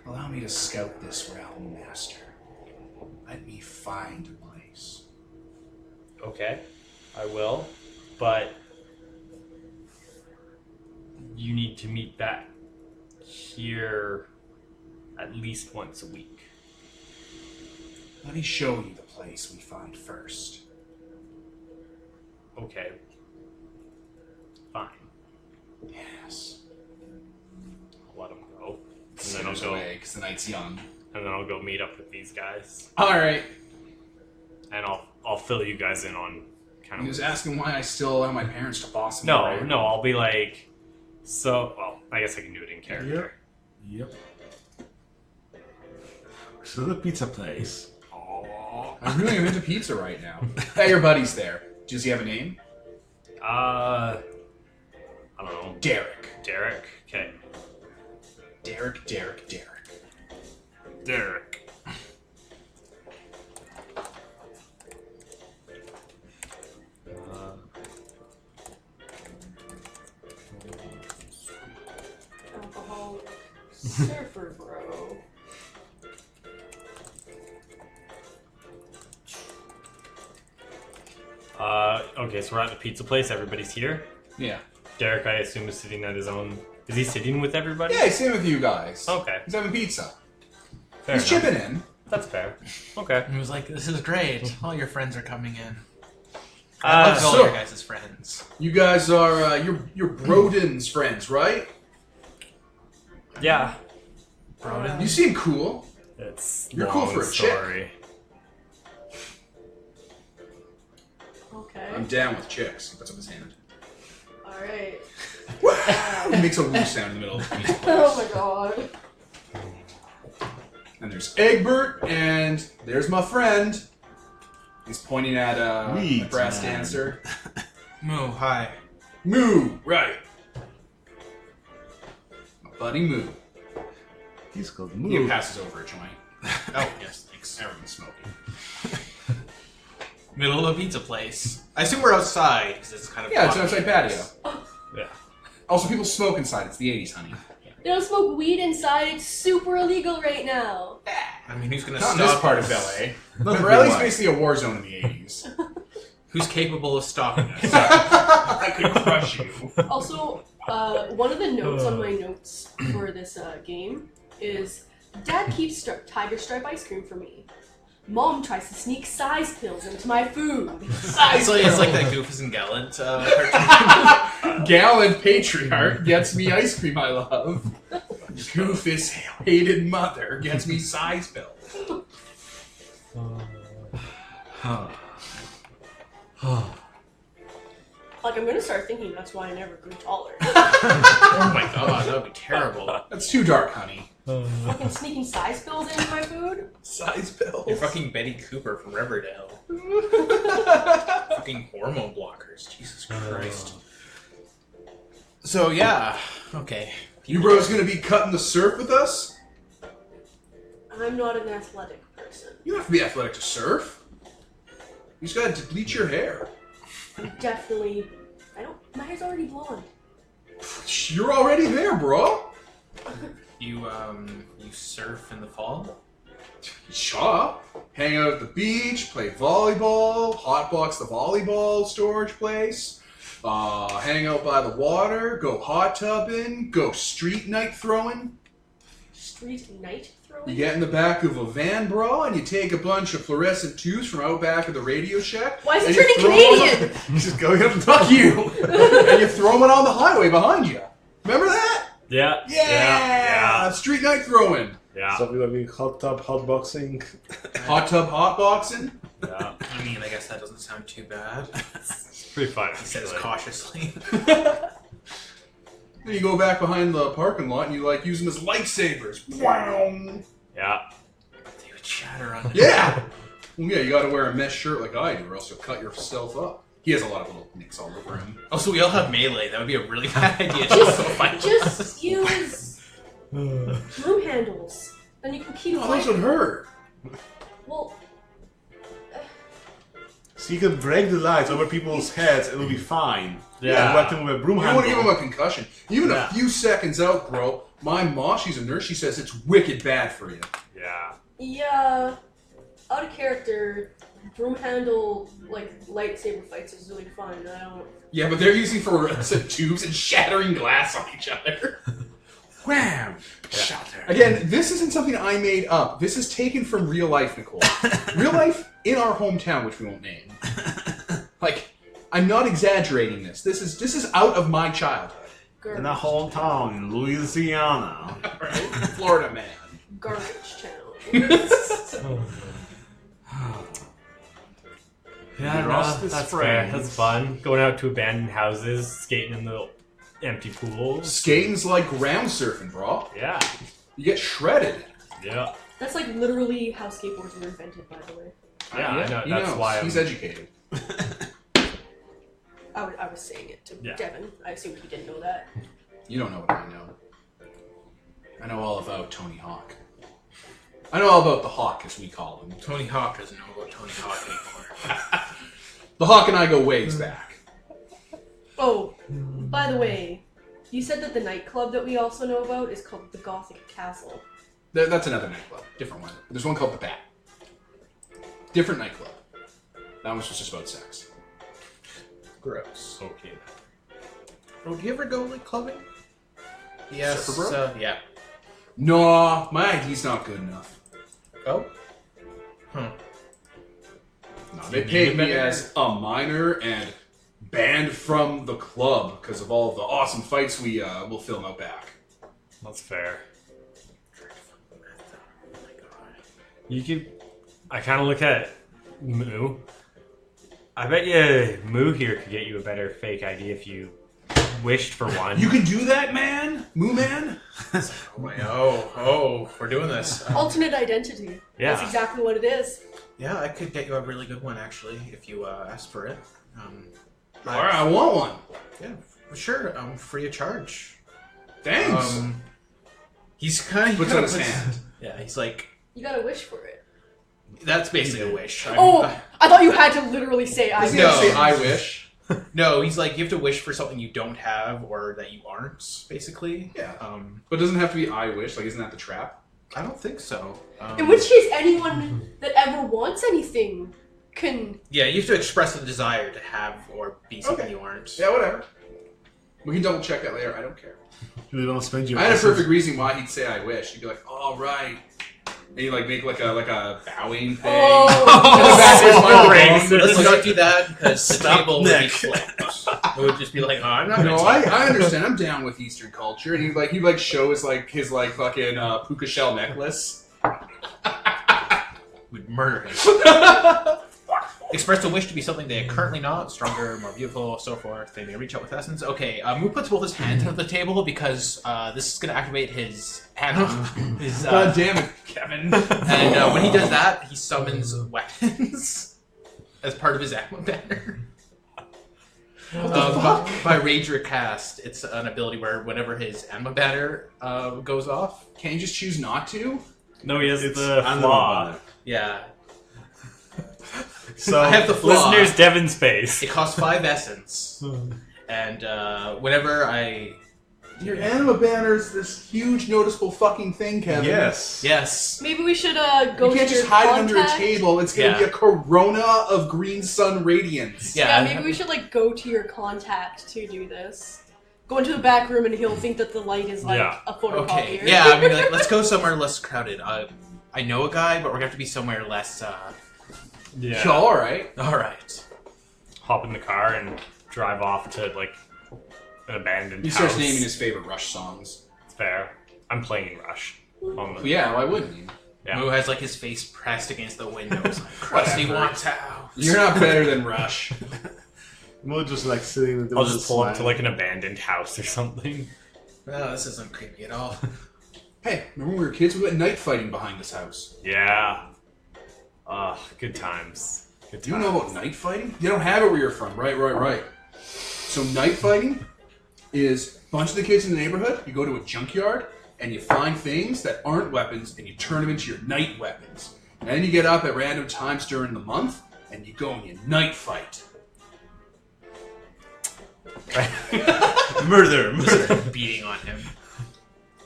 Allow me to scout this realm, Master. Let me find a place. Okay. I will. But you need to meet that here at least once a week. Let me show you the place we find first. Okay. Fine. Yes. I'll let him go. And then Scares I'll go. away because the night's young. And then I'll go meet up with these guys. Alright. And I'll fill you guys in on kind He of. was asking why I still allow my parents to boss me No, around. no. I'll be like. So, well, I guess I can do it in character. Yep. So the pizza place. Aw, I'm really into pizza right now. Hey, your buddy's there. Does he have a name? I don't know. Derek. Derek. Okay. Derek. Derek. Alcoholic surfer bro. Okay, so we're at the pizza place. Everybody's here. Yeah. Derek, I assume, is sitting at his own. Is he sitting with everybody? Yeah, he's sitting with you guys. Okay. He's having pizza. Fair He's enough. chipping in. That's fair. Okay. And he was like, "This is great. All your friends are coming in. Uh, I love all so- your guys' friends." You guys are, you're Broden's friends, right? Yeah. Broden? You seem cool. It's You're long cool for a chick. story. Okay. I'm down with chicks. He puts up his hand. Alright. He makes a woo sound in the middle of the pizza place. Oh my god. And there's Egbert, and there's my friend. He's pointing at a Weeds, brass man. dancer. Moo, hi. Moo, right. My buddy Moo. He's called He Move. passes over a joint. Oh, yes, thanks. Everyone's smoking. Middle of a pizza place. I assume we're outside because it's kind of Yeah, it's an foggy. outside patio. Yeah. Also, people smoke inside. It's the 80s, honey. They don't smoke weed inside. It's super illegal right now. I mean, who's gonna Not in stop this part of us? LA. Not But Raleig's everyone. basically a war zone in the 80s. Who's capable of stopping us? I could crush you. Also, one of the notes on my notes for this game is Dad keeps tiger stripe ice cream for me. Mom tries to sneak size pills into my food. It's like that Goofus and Gallant cartoon. Gallant patriarch gets me ice cream I love. Goofus hated mother gets me size pills. Like, I'm gonna start thinking that's why I never grew taller. Oh my god, that would be terrible. That's too dark, honey. Fucking sneaking size pills into my food? Size pills. You're fucking Betty Cooper from Riverdale. Fucking hormone blockers. Jesus Christ. So yeah, okay. You bros gonna be cutting the surf with us? I'm not an athletic person. You don't have to be athletic to surf. You just gotta bleach your hair. I'm definitely I don't. My hair's already blonde. You're already there, bro. You surf in the fall? Sure. Hang out at the beach, play volleyball, hotbox the volleyball storage place, hang out by the water, go hot tubbing, go street night throwing. Street night throwing? You get in the back of a van, bro, and you take a bunch of fluorescent tubes from out back of the Radio Shack. Why is and he turning you throw 'em on Canadian? He's just going up. Fuck you! And you throw them on the highway behind you. Remember that? Yeah. Yeah! Street night throwing. Yeah. Something like hot tub, hot boxing. Hot tub hotboxing. Yeah. I mean, I guess that doesn't sound too bad. It's pretty fun. He says actually. cautiously. Then you go back behind the parking lot and you like use them as lightsabers. Wow. Yeah. They would shatter on Yeah! Well, yeah, you gotta wear a mesh shirt like I do, or else you'll cut yourself up. He has a lot of little nicks all over him. Also, we all have melee. That would be a really bad idea. Just use broom handles. Then you can keep Oh, those would fighting. hurt. Well, So you can break the lights over people's heads and it'll be fine. Yeah. And whack them with a broom You handle. want to give him a concussion. Even Yeah. a few seconds out, bro. My mom, she's a nurse, she says it's wicked bad for you. Yeah. yeah. Out of character, broom handle, like, lightsaber fights is really fun. I don't... Yeah, but they're using fluorescent tubes and shattering glass on each other. Wham! Shatter. Again, this isn't something I made up. This is taken from real life, Nicole. Real life in our hometown, which we won't name. Like, I'm not exaggerating this. This is out of my childhood. In a hometown in Louisiana. Right? Florida man. Garbage town. Yeah, Lost no, his that's fair. friends. That's fun. Going out to abandoned houses, skating in the empty pools. Skating's like ground surfing, bro. Yeah. You get shredded. Yeah. That's like literally how skateboards were invented, by the way. Yeah, I know. He That's knows. why He's educated. I was saying it to Yeah. Devin. I assumed he didn't know that. You don't know what I know. I know all about Tony Hawk. I know all about the Hawk, as we call him. Tony Hawk doesn't know about Tony Hawk anymore. The Hawk and I go ways back. Oh, by the way, you said that the nightclub that we also know about is called the Gothic Castle. That's another nightclub. Different one. There's one called the Bat. Different nightclub. That one was just about sex. Gross. Okay. Oh, do you ever go like clubbing? Yes. Surfer bro? Yeah. No, my ID's not good enough. Oh. Huh. No, Do they you need paid a me better- as a minor and banned from the club because of all of the awesome fights we will film out back. That's fair. You could. I kind of look at Moo. I bet you Moo here could get you a better fake ID if you wished for one. You can do that, man? Moo Man? Oh, we're doing this. Alternate identity. Yeah. That's exactly what it is. Yeah, I could get you a really good one actually if you asked for it. Alright, I want one. Yeah, sure. Free of charge. Thanks. He's kind of Puts out his hand. Yeah, he's like You gotta wish for it. that's basically a wish. Oh, I thought you had to literally say I Does he wish. have to say I wish? No, he's like you have to wish for something you don't have or that you aren't. Basically. Yeah. But But it doesn't have to be I wish. Like, isn't that the trap? I don't think so. In which case, anyone that ever wants anything can. Yeah, you have to express a desire to have or be something Okay. you aren't. Yeah, whatever. We can double check that later. I don't care. You don't spend your I had a essence- perfect reason why he'd say I wish. He'd be like, all right. And he'd like make like a bowing thing. Oh, Let's not do that because the Stop table would be neck. flipped. It would just be like, oh, I'm not. No, gonna take I understand. I'm down with Eastern culture, and he'd show his fucking puka shell necklace. Would murder him. Express a wish to be something they are currently not, stronger, more beautiful, so forth. They may reach out with essence. Okay, Moo puts both his hands on the table because this is going to activate his his. God damn it, Kevin! And when he does that, he summons weapons as part of his ammo banner. What the fuck? By Rage Recast, it's an ability where whenever his ammo banner goes off, Can't you just choose not to? No, he has It's the animal flaw. banner. yeah, So I have the flaw. Listeners, Devin's face. It costs 5 essence, And whenever I... Your anima banner's this huge, noticeable fucking thing, Kevin. Yes. Yes. Maybe we should You go can't to just your hide it under a contact. table. It's gonna be a corona of green sun radiance. Yeah, maybe we should like go to your contact to do this. Go into the back room and he'll think that the light is like Yeah. a photocopier. Okay. Yeah, I mean, like, let's go somewhere less crowded. I know a guy, but we're gonna have to be somewhere less. Yeah. Yeah, all right. All right. Hop in the car and drive off to like an abandoned He house. starts naming his favorite Rush songs. It's fair. I'm playing Rush. On Well, the, yeah, why wouldn't you? Yeah. Moo has like his face pressed against the windows. Crusty Whatever. wants out. You're not better than Rush. More just like sitting in the I'll just pull up to like an abandoned house or something. Oh, this isn't creepy at all. Hey, remember when we were kids? We went night fighting behind this house. Yeah. Good times. Good times. Do you know about night fighting? You don't have it where you're from. Right. So night fighting is a bunch of the kids in the neighborhood. You go to a junkyard and you find things that aren't weapons and you turn them into your night weapons. And then you get up at random times during the month and you go and you night fight. murder. Beating on him.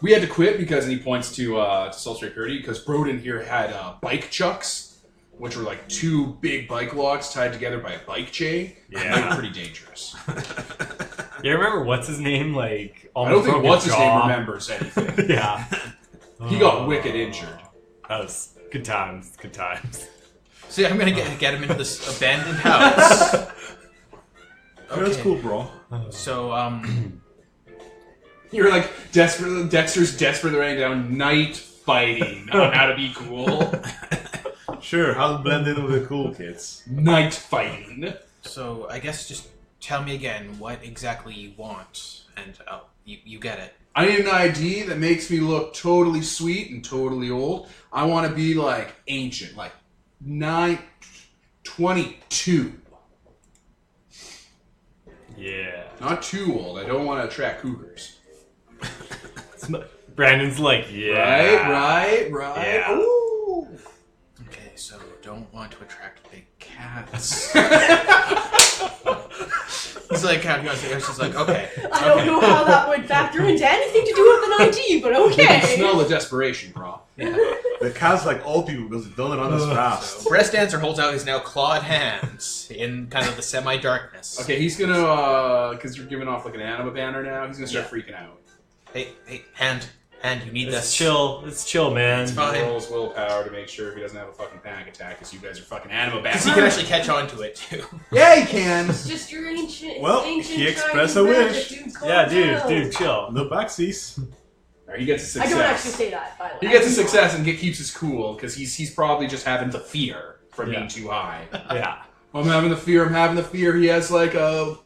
We had to quit because, and he points to Sultry Curdy, because Broden here had bike chucks, which were like two big bike logs tied together by a bike chain. Yeah. They were pretty dangerous. You remember what's his name? Like I almost don't think broke what's his name jaw. remembers anything. Yeah. He got wicked injured. That was good times. Good times. See, I'm gonna get him into this abandoned house. That's cool, bro. So, You're like desperate. Dexter's desperately writing down night fighting on how to be cool. Sure, I'll blend in with the cool kids. Night fighting. so I guess just tell me again what exactly you want, and you get it. I need an ID that makes me look totally sweet and totally old. I want to be like ancient, like 22. Yeah. Not too old. I don't want to attract cougars. Brandon's like, yeah. Right. Yeah. Ooh. Okay, so don't want to attract big cats. He's like counting on his She's like, okay. I don't know how that would factor into anything to do with an ID, but You can okay. smell the desperation, bro. Yeah. The cat's like old people because they don't run as fast. So Breast Dancer holds out his now clawed hands in kind of the semi-darkness. Okay, he's gonna, because you're giving off like an anima banner now, he's gonna start freaking out. Hey, hand, you need It's this. chill. It's chill, man. It's fine. He rolls willpower to make sure he doesn't have a fucking panic attack, because you guys are fucking anima Because he banners. can actually catch on to it, too. Yeah, he can! It's just your ancient. Well, ancient he expressed Chinese a magic, wish. dude. Calm Yeah, down. dude, chill. No backsies. Alright, he gets a I success. don't actually say that, by the way. He gets a success and keeps his cool, because he's probably just having the fear from Yeah. being too high. Yeah. I'm having the fear, he has like a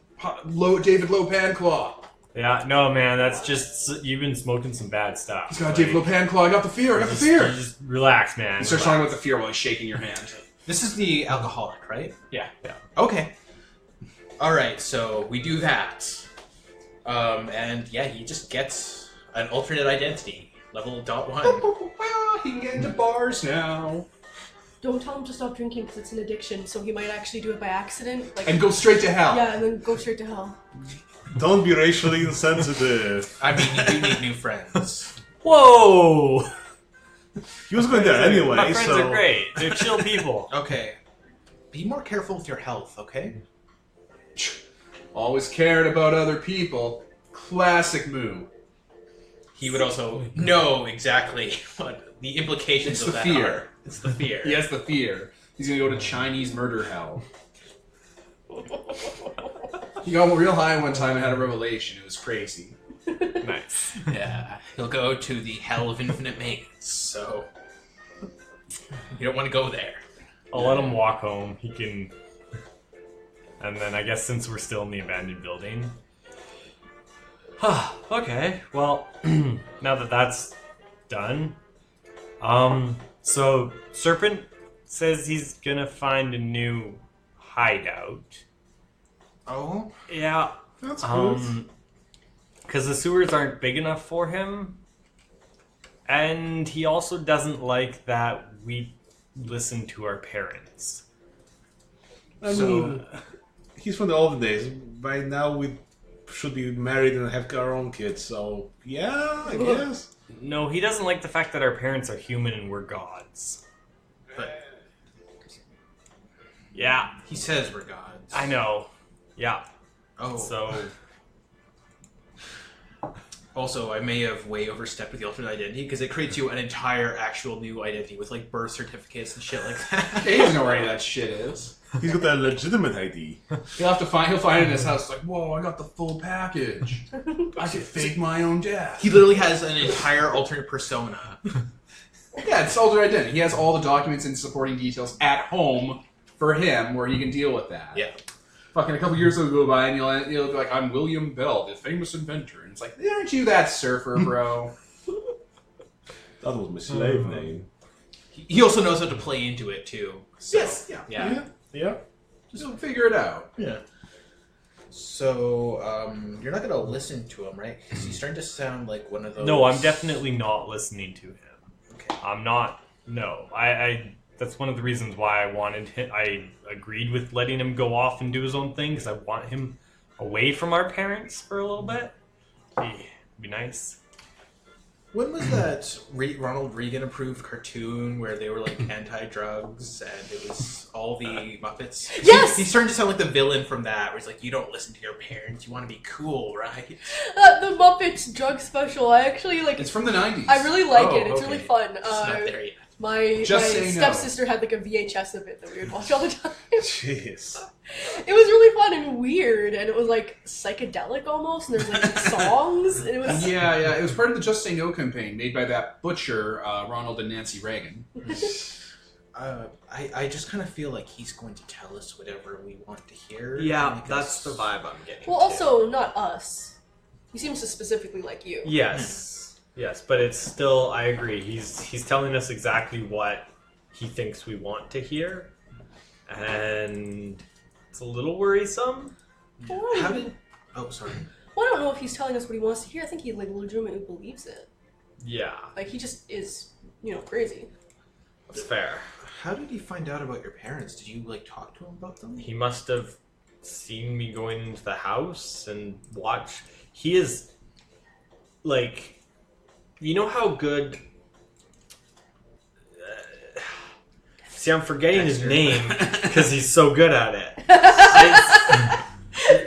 David Lopan claw. Yeah, no, man, that's just, you've been smoking some bad stuff. He's got a David Lopan claw, I got the fear. Just relax, man. He starts talking about the fear while he's shaking your hand. This is the alcoholic, right? Yeah. Okay. Alright, so we do that. And yeah, he just gets an alternate identity. Level .1. He can get into bars now. Don't tell him to stop drinking because it's an addiction, so he might actually do it by accident. Like, And go straight to hell. yeah, and then go straight to hell. Don't be racially insensitive. I mean, you do need new friends. Whoa! He was going there anyway, My friends so are great. They're chill people. Okay. Be more careful with your health, okay? Always cared about other people. Classic Moo. He would also know exactly what the implications It's of the that fear. are. It's the fear. He has the fear. He's gonna go to Chinese murder hell. He got real high one time and had a revelation. It was crazy. Nice. Yeah. He'll go to the hell of infinite maze, so you don't want to go there. I'll let him walk home. He can... And then I guess since we're still in the abandoned building... okay, well, now that that's done... so Serpent says he's gonna find a new hideout. Oh? Yeah. that's cool. Because the sewers aren't big enough for him. And he also doesn't like that we listen to our parents. I So- mean, he's from the olden days. By now, we should be married and have our own kids. So yeah, I guess. No, he doesn't like the fact that our parents are human and we're gods. But Yeah, he says we're gods. I know. Yeah. Oh. So Also, I may have way overstepped with the alternate identity because it creates you an entire actual new identity with like birth certificates and shit like that. He doesn't know where any of that shit is. He's got a legitimate ID. He'll find it in his house. Like, whoa, I got the full package. I could fake my own death. He literally has an entire alternate persona. Yeah, it's alternate identity. He has all the documents and supporting details at home for him, where he can deal with that. Yeah. Fucking a couple years will go by, and you'll be like, "I'm William Bell, the famous inventor," and it's like, "Aren't you that surfer, bro?" That was my slave name. He also knows how to play into it too. So, Yes, yeah. Yeah. Just figure it out. Yeah. So, you're not gonna listen to him, right? Because he's starting to sound like one of those. no, I'm definitely not listening to him. Okay. I'm not. No, I that's one of the reasons why I wanted him. I agreed with letting him go off and do his own thing because I want him away from our parents for a little bit. Be nice. When was that Ronald Reagan approved cartoon where they were like anti-drugs and it was all the Muppets? Yes! He's starting to sound like the villain from that, where he's like, you don't listen to your parents, you want to be cool, right? The Muppets drug special. I actually like. It's from the 90s. I really like Oh, it. It's okay. really fun. It's not there yet. My Just say no. stepsister had like a VHS of it that we would watch all the time. Jeez. It was really fun and weird, and it was like psychedelic almost. And there's like songs, and it was. Yeah. It was part of the Just Say No campaign made by that butcher, Ronald and Nancy Reagan. I just kind of feel like he's going to tell us whatever we want to hear. Yeah, because- that's the vibe I'm getting. Well, also not us. He seems to specifically like you. Yes, yes, but it's still. I agree. He's telling us exactly what he thinks we want to hear, and it's a little worrisome. Well, How did... Oh, sorry. Well, I don't know if he's telling us what he wants to hear. I think he like legitimately believes it. Yeah, Like he just is, crazy. that's fair. How did he find out about your parents? Did you, like, talk to him about them? He must have seen me going into the house and watch. He is like, you know how good. See, I'm forgetting his Dexter. name because he's so good at it.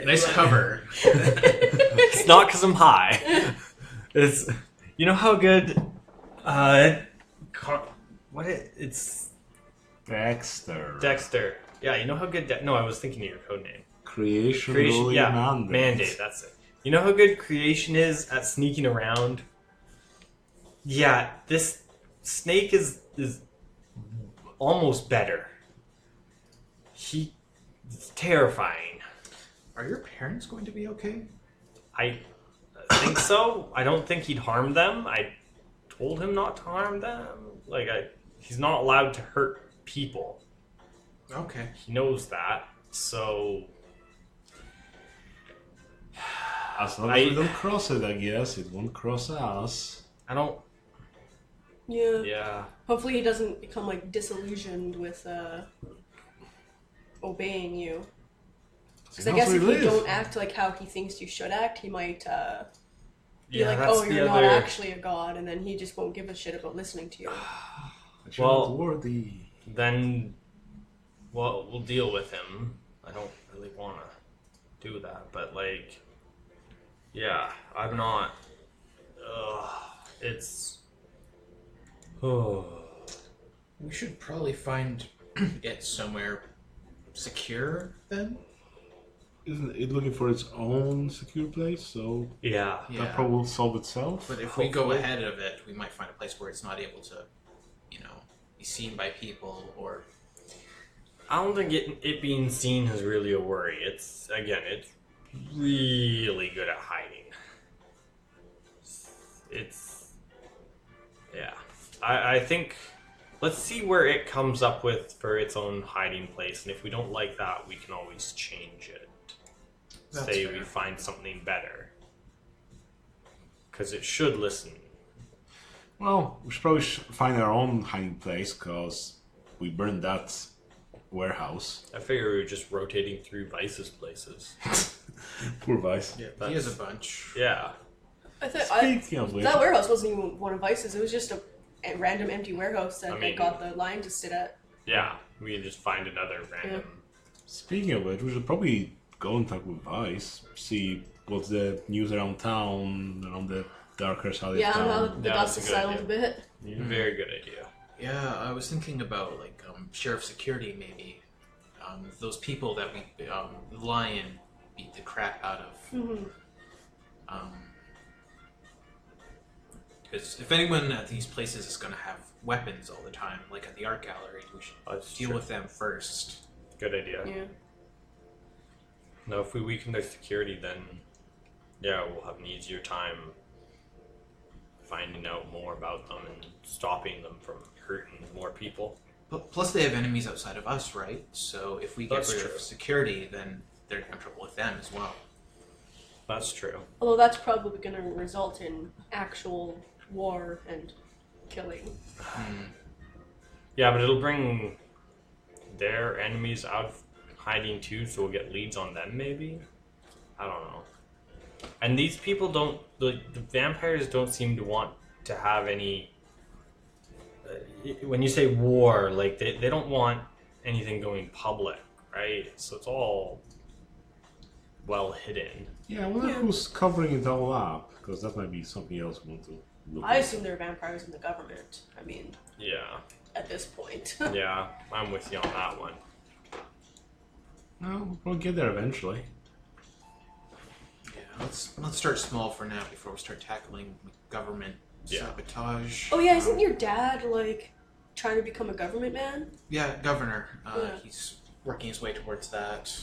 Nice cover. It's not because I'm high. It's, you know how good. It's Dexter. Dexter. Yeah, you know how good. No, I was thinking of your code name. Creation Yeah, Mandate. Mandate. That's it. You know how good creation is at sneaking around. Yeah, this snake is almost better. It's terrifying. Are your parents going to be okay? I think so. I don't think he'd harm them. I told him not to harm them. He's not allowed to hurt people. Okay. He knows that. So As long as we don't cross it, I guess. It won't cross us. I don't. Yeah. Yeah. Hopefully he doesn't become like disillusioned with obeying you. Because I guess if you don't act like how he thinks you should act, he might be like, that's "Oh, the you're not other- actually a god," and then he just won't give a shit about listening to you. Well- worthy. Then, well, we'll deal with him. I don't really want to do that, but yeah, I'm not. It's. Oh. We should probably find it somewhere secure then. Isn't it looking for its own secure place? So Yeah. that probably will solve itself. But if we go Hopefully. ahead of it, we might find a place where it's not able to, be seen by people or... I don't think it being seen is really a worry. It's really good at hiding. Yeah. I think, let's see where it comes up with for its own hiding place, and if we don't like that, we can always change it. That's Say fair. we find something better. Because it should listen. Well, we should probably find our own hiding place because we burned that warehouse. I figure we were just rotating through Vice's places. Poor Vice. Yeah, he has a bunch. Yeah. I think Speaking of which, that warehouse wasn't even one of Vice's. It was just a random empty warehouse that I they mean- got the lion to sit at. Yeah. We can just find another random. speaking of which, we should probably go and talk with Vice, see what's the news around town, around the darker side Yeah, of now town. the Yeah, dust that's has a good settled a bit. Very good idea. Yeah, I was thinking about like sheriff security maybe. Those people that we the lion beat the crap out of. Mm-hmm. Because if anyone at these places is going to have weapons all the time, like at the art gallery, we should That's deal true. with them first. Good idea. Yeah. Now, if we weaken their security, then yeah, we'll have an easier time finding out more about them and stopping them from hurting more people. Plus, they have enemies outside of us, right? So if we get That's rid true. of security, then they're in trouble with them as well. That's true. Although that's probably going to result in actual war and killing. Yeah, but it'll bring their enemies out of hiding too, so we'll get leads on them maybe? I don't know. And these people don't, the vampires don't seem to want to have any, when you say war, like they don't want anything going public, right? So it's all well hidden. Yeah, I wonder who's covering it all up, because that might be something else we want to look I at. assume they're vampires in the government. I mean, Yeah, at this point. yeah, I'm with you on that one. No, we'll get there eventually. Yeah, let's start small for now before we start tackling government Yeah. sabotage. Oh yeah, isn't your dad like trying to become a government man? Yeah, governor. Yeah. He's working his way towards that.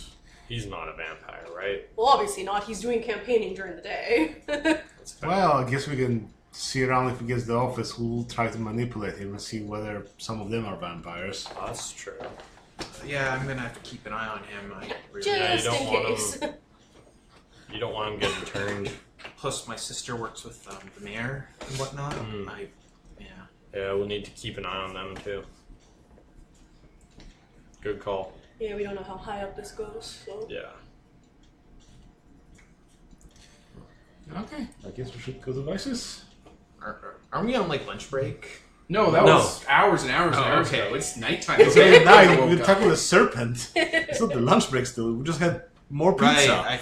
He's not a vampire, right? Well, obviously not. He's doing campaigning during the day. That's fair. Well, I guess we can see around if he gets the office who'll try to manipulate him and see whether some of them are vampires. That's true. Yeah, I'm gonna have to keep an eye on him. I really, Just don't in want case. You don't want him getting turned. Plus, my sister works with the mayor and whatnot. Yeah. Yeah, we'll need to keep an eye on them too. Good call. Yeah, we don't know how high up this goes. So. Yeah. Okay, I guess we should go to Vices. Are we on like lunch break? No, that No. was hours and hours and Oh, hours okay. ago. It's nighttime. It's late at night, Woke we're up. talking with a serpent. It's not the lunch break still, we just had more pizza. Right.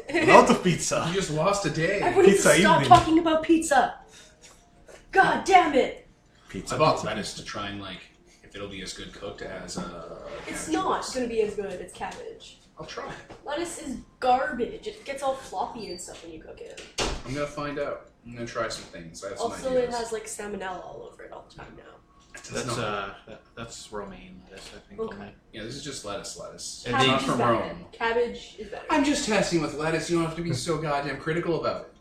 A lot of pizza. You just lost a day. Everyone needs to Pizza stop evening. talking about pizza. God damn it! Pizza. I bought pizza. lettuce to try and like if it'll be as good cooked as It's cabbage not was. gonna be as good. It's cabbage. I'll try. Lettuce is garbage. It gets all floppy and stuff when you cook it. I'm gonna find out. I'm gonna try some things. I have some Also, ideas. it has like salmonella all over it all the time now. It does That's not. that's romaine lettuce, I think. Okay. Yeah, this is just lettuce. And It's they- not Cabbage is from better. Rome. Cabbage is better. I'm just testing with lettuce. You don't have to be so goddamn critical about it.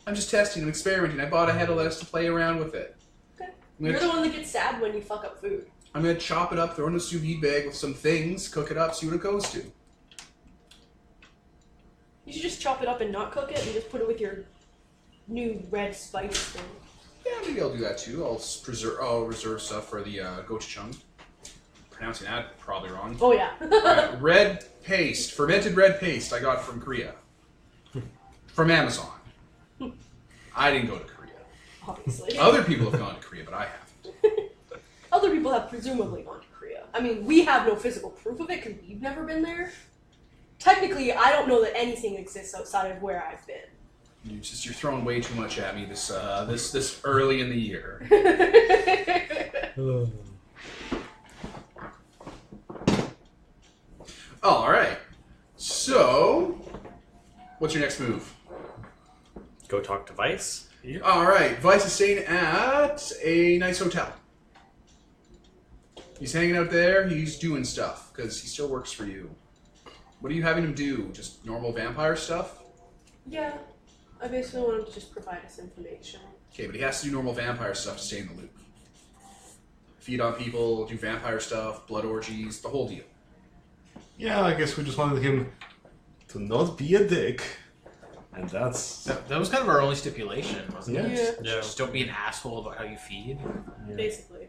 I'm just testing. I'm experimenting. I bought a head of lettuce to play around with it. Okay. I'm You're gonna, the one that gets sad when you fuck up food. I'm gonna chop it up, throw it in a sous vide bag with some things, cook it up, see what it goes to. You should just chop it up and not cook it and just put it with your new red spice thing. Yeah, maybe I'll do that too. I'll reserve stuff for the gochujang. Pronouncing that probably wrong. Oh yeah. Red paste, fermented red paste. I got from Korea, from Amazon. I didn't go to Korea. Obviously. Other people have gone to Korea, but I haven't. Other people have presumably gone to Korea. I mean, we have no physical proof of it because we've never been there. Technically, I don't know that anything exists outside of where I've been. You're throwing way too much at me this early in the year. All right. So, what's your next move? Go talk to Vice. All right. Vice is staying at a nice hotel. He's hanging out there. He's doing stuff because he still works for you. What are you having him do? Just normal vampire stuff? Yeah. I basically want him to just provide us information. Okay, but he has to do normal vampire stuff to stay in the loop. Feed on people, do vampire stuff, blood orgies, the whole deal. Yeah, I guess we just wanted him to not be a dick. And that's... That was kind of our only stipulation, wasn't Yeah. it? Yeah. Yeah. Just don't be an asshole about how you feed. Basically.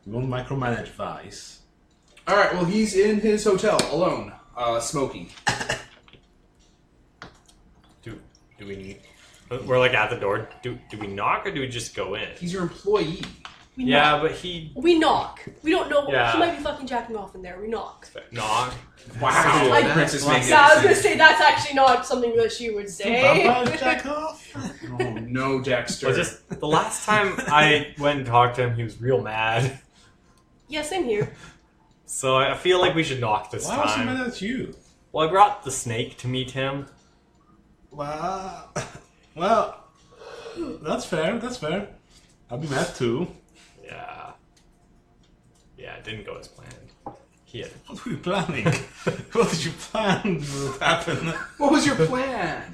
We won't micromanage Vice. All right, well, he's in his hotel alone, smoking. Do we? We're like at the door. Do we knock or do we just go in? He's your employee. We Yeah, knock. but he We knock. We don't know. Yeah. He might be fucking jacking off in there. We knock. knock. Wow. I- Princess Wow. makes Yeah, I was gonna sense. say that's actually not something that she would say. Vampires jack off? Oh no, Dexter. Well, just the last time I went and talked to him, he was real mad. Yeah, same here. So I feel like we should knock this Why was he time. mad at you? Well, I brought the snake to meet him. Well, that's fair. That's fair. I'll be mad too. Yeah. Yeah, it didn't go as planned. He had. What were you planning? What did you plan would happen? What was your plan?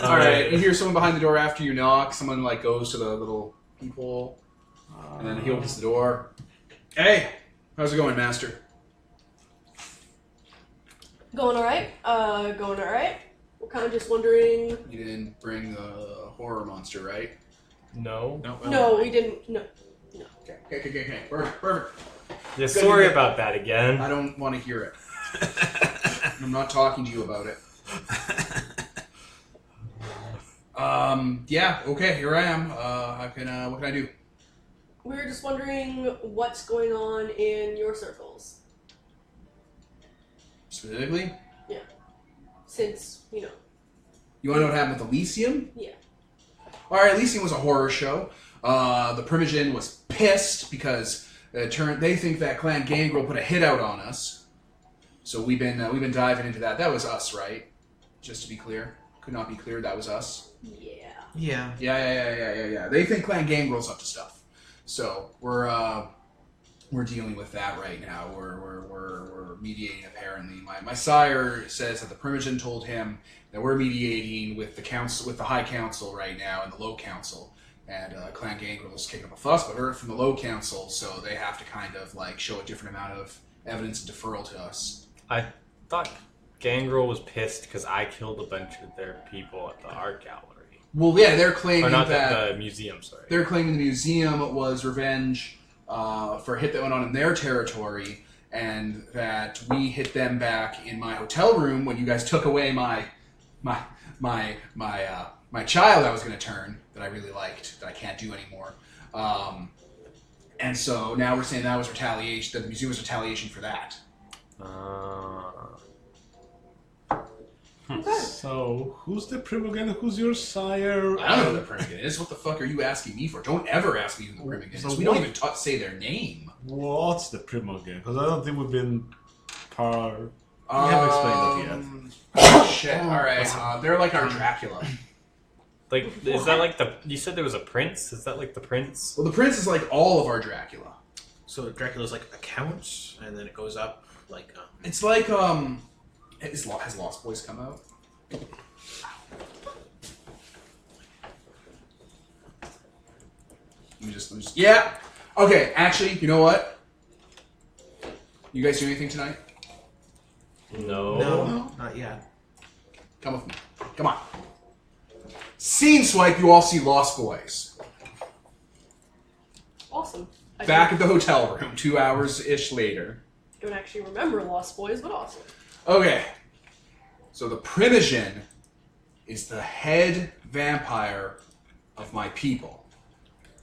All right, you hear someone behind the door after you knock. Someone like goes to the little peephole, and then he opens the door. Hey, how's it going, Master? Going alright? Going alright? We're kind of just wondering. You didn't bring the horror monster, right? No. No, we didn't. No. Okay. Perfect. Yeah, Good sorry to know. about that again. I don't want to hear it. I'm not talking to you about it. Yeah. Okay. Here I am. What can I do? We were just wondering what's going on in your circles. Specifically, Since, you want to know what happened with Elysium? Yeah. All right. Elysium was a horror show. The Primogen was pissed because they think that Clan Gangrel put a hit out on us. So we've been diving into that. That was us, right? Just to be clear, could not be clear. That was us. Yeah. Yeah. Yeah. They think Clan Gangrel's up to stuff. So we're dealing with that right now. We're mediating apparently. My sire says that the Primogen told him that we're mediating with the council, with the High Council right now and the Low Council. And Clan Gangrel is kicking up a fuss, but we're from the Low Council, so they have to kind of like show a different amount of evidence and deferral to us. I thought Gangrel was pissed because I killed a bunch of their people at the art gallery. Well, yeah, they're Or claiming not that the museum, sorry. they're claiming the museum was revenge for a hit that went on in their territory, and that we hit them back in my hotel room when you guys took away my child I was going to turn that I really liked that I can't do anymore. And so now we're saying that was retaliation. That the museum was retaliation for that. Okay. So, who's the Primogen? Who's your sire? I don't know who the Primogen is. What the fuck are you asking me for? Don't ever ask me who the Primogen is. So We don't what- even say their name. What's the Primogen? Because I don't think we've been par. You haven't explained that yet. Shit. All right. They're like our Dracula. Like, is that like the... You said there was a prince? Is that like the prince? Well, the prince is like all of our Dracula. So Dracula's like a count, and then it goes up like. It's like has Lost Boys come out? Let me just yeah. Okay, actually, you know what? You guys do anything tonight? No. No, not yet. Come with me. Come on. Scene swipe. You all see Lost Boys Awesome. I back at the hotel room. 2 hours ish later. don't actually remember Lost Boys, but awesome. Okay. So the Primogen is the head vampire of my people.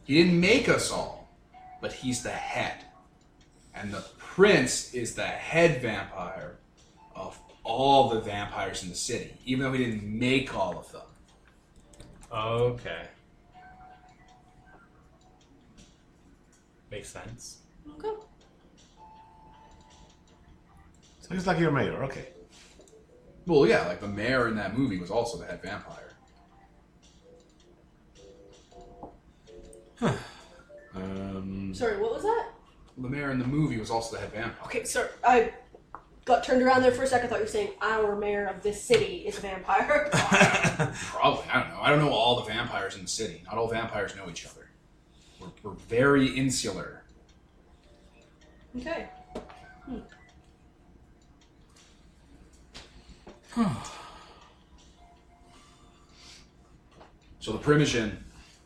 He didn't make us all, but he's the head. And the prince is the head vampire of all the vampires in the city, even though he didn't make all of them. Okay. Makes sense. Okay. So he's like your mayor, okay. Well, yeah, like the mayor in that movie was also the head vampire. Sorry, what was that? The mayor in the movie was also the head vampire. Okay, sorry. I got turned around there for a second. I thought you were saying our mayor of this city is a vampire. Probably, I don't know. I don't know all the vampires in the city. Not all vampires know each other. We're very insular. Okay. So the Primogen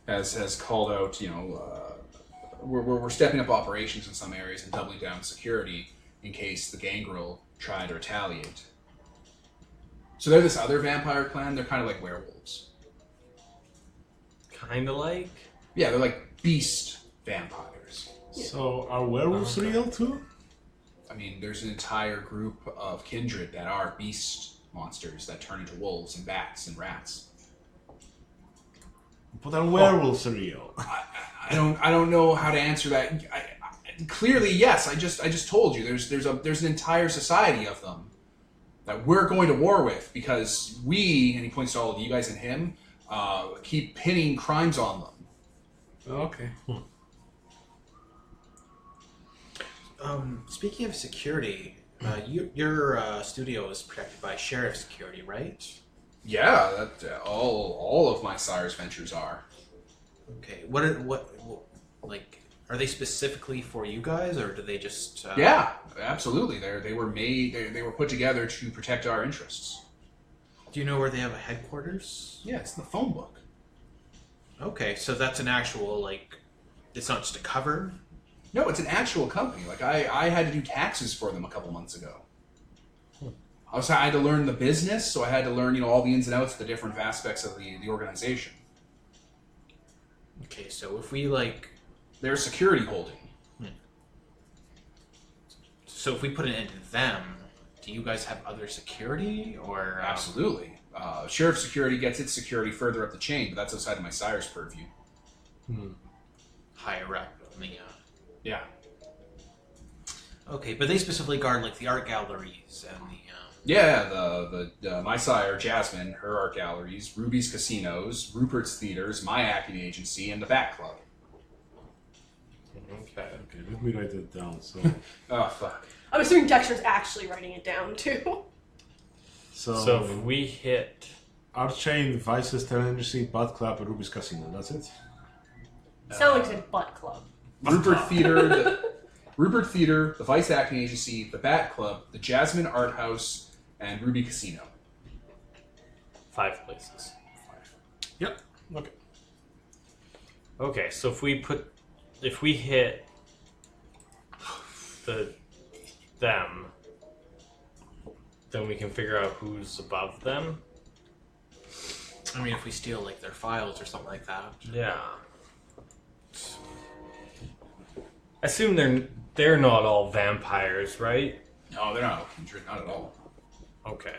has called out, we're stepping up operations in some areas and doubling down security in case the Gangrel try to retaliate. So they're this other vampire clan. They're kind of like werewolves. kind of like. Yeah, they're like beast vampires. So are werewolves Okay. real too? I mean, there's an entire group of kindred that are beast monsters that turn into wolves and bats and rats. But are werewolves real? I don't know how to answer that. Clearly, yes. I just told you there's an entire society of them that we're going to war with because we, and he points to all of you guys and him, keep pinning crimes on them. Okay. Speaking of security, your studio is protected by sheriff security, right? Yeah, that all of my sire's ventures are. Okay. Like, are they specifically for you guys, or do they just? Yeah, absolutely. They were made. They were put together to protect our interests. Do you know where they have a headquarters? Yeah, it's in the phone book. Okay, so that's an actual like. It's not just a cover. No, it's an actual company. Like I had to do taxes for them a couple months ago. I had to learn the business, so I had to learn all the ins and outs of the different aspects of the organization. Okay, so if we like, They're a security holding. so if we put an end to them, do you guys have other security or? Absolutely. Sheriff security gets its security further up the chain, but that's outside of my sire's purview. Higher up in the. Yeah. Okay, but they specifically guard like the art galleries and the. Yeah, the my sire, Jasmine, her art galleries, Ruby's casinos, Rupert's theaters, my acting agency, and the Bat Club. Okay. Okay, let me write that down. So, Oh, fuck. I'm assuming Dexter's actually writing it down too. So if we hit. Art Chain, Vices, Talent Agency, Bat Club, and Ruby's Casino. That's it. Sound like said butt club. Rupert Theater, the Vice Acting Agency, the Bat Club, the Jasmine Art House, and Ruby Casino. 5 places. Yep. Okay. Okay, so if we hit them, then we can figure out who's above them. I mean, if we steal like their files or something like that. Yeah. I assume they're not all vampires, right? No, they're not kindred, not at all. Okay.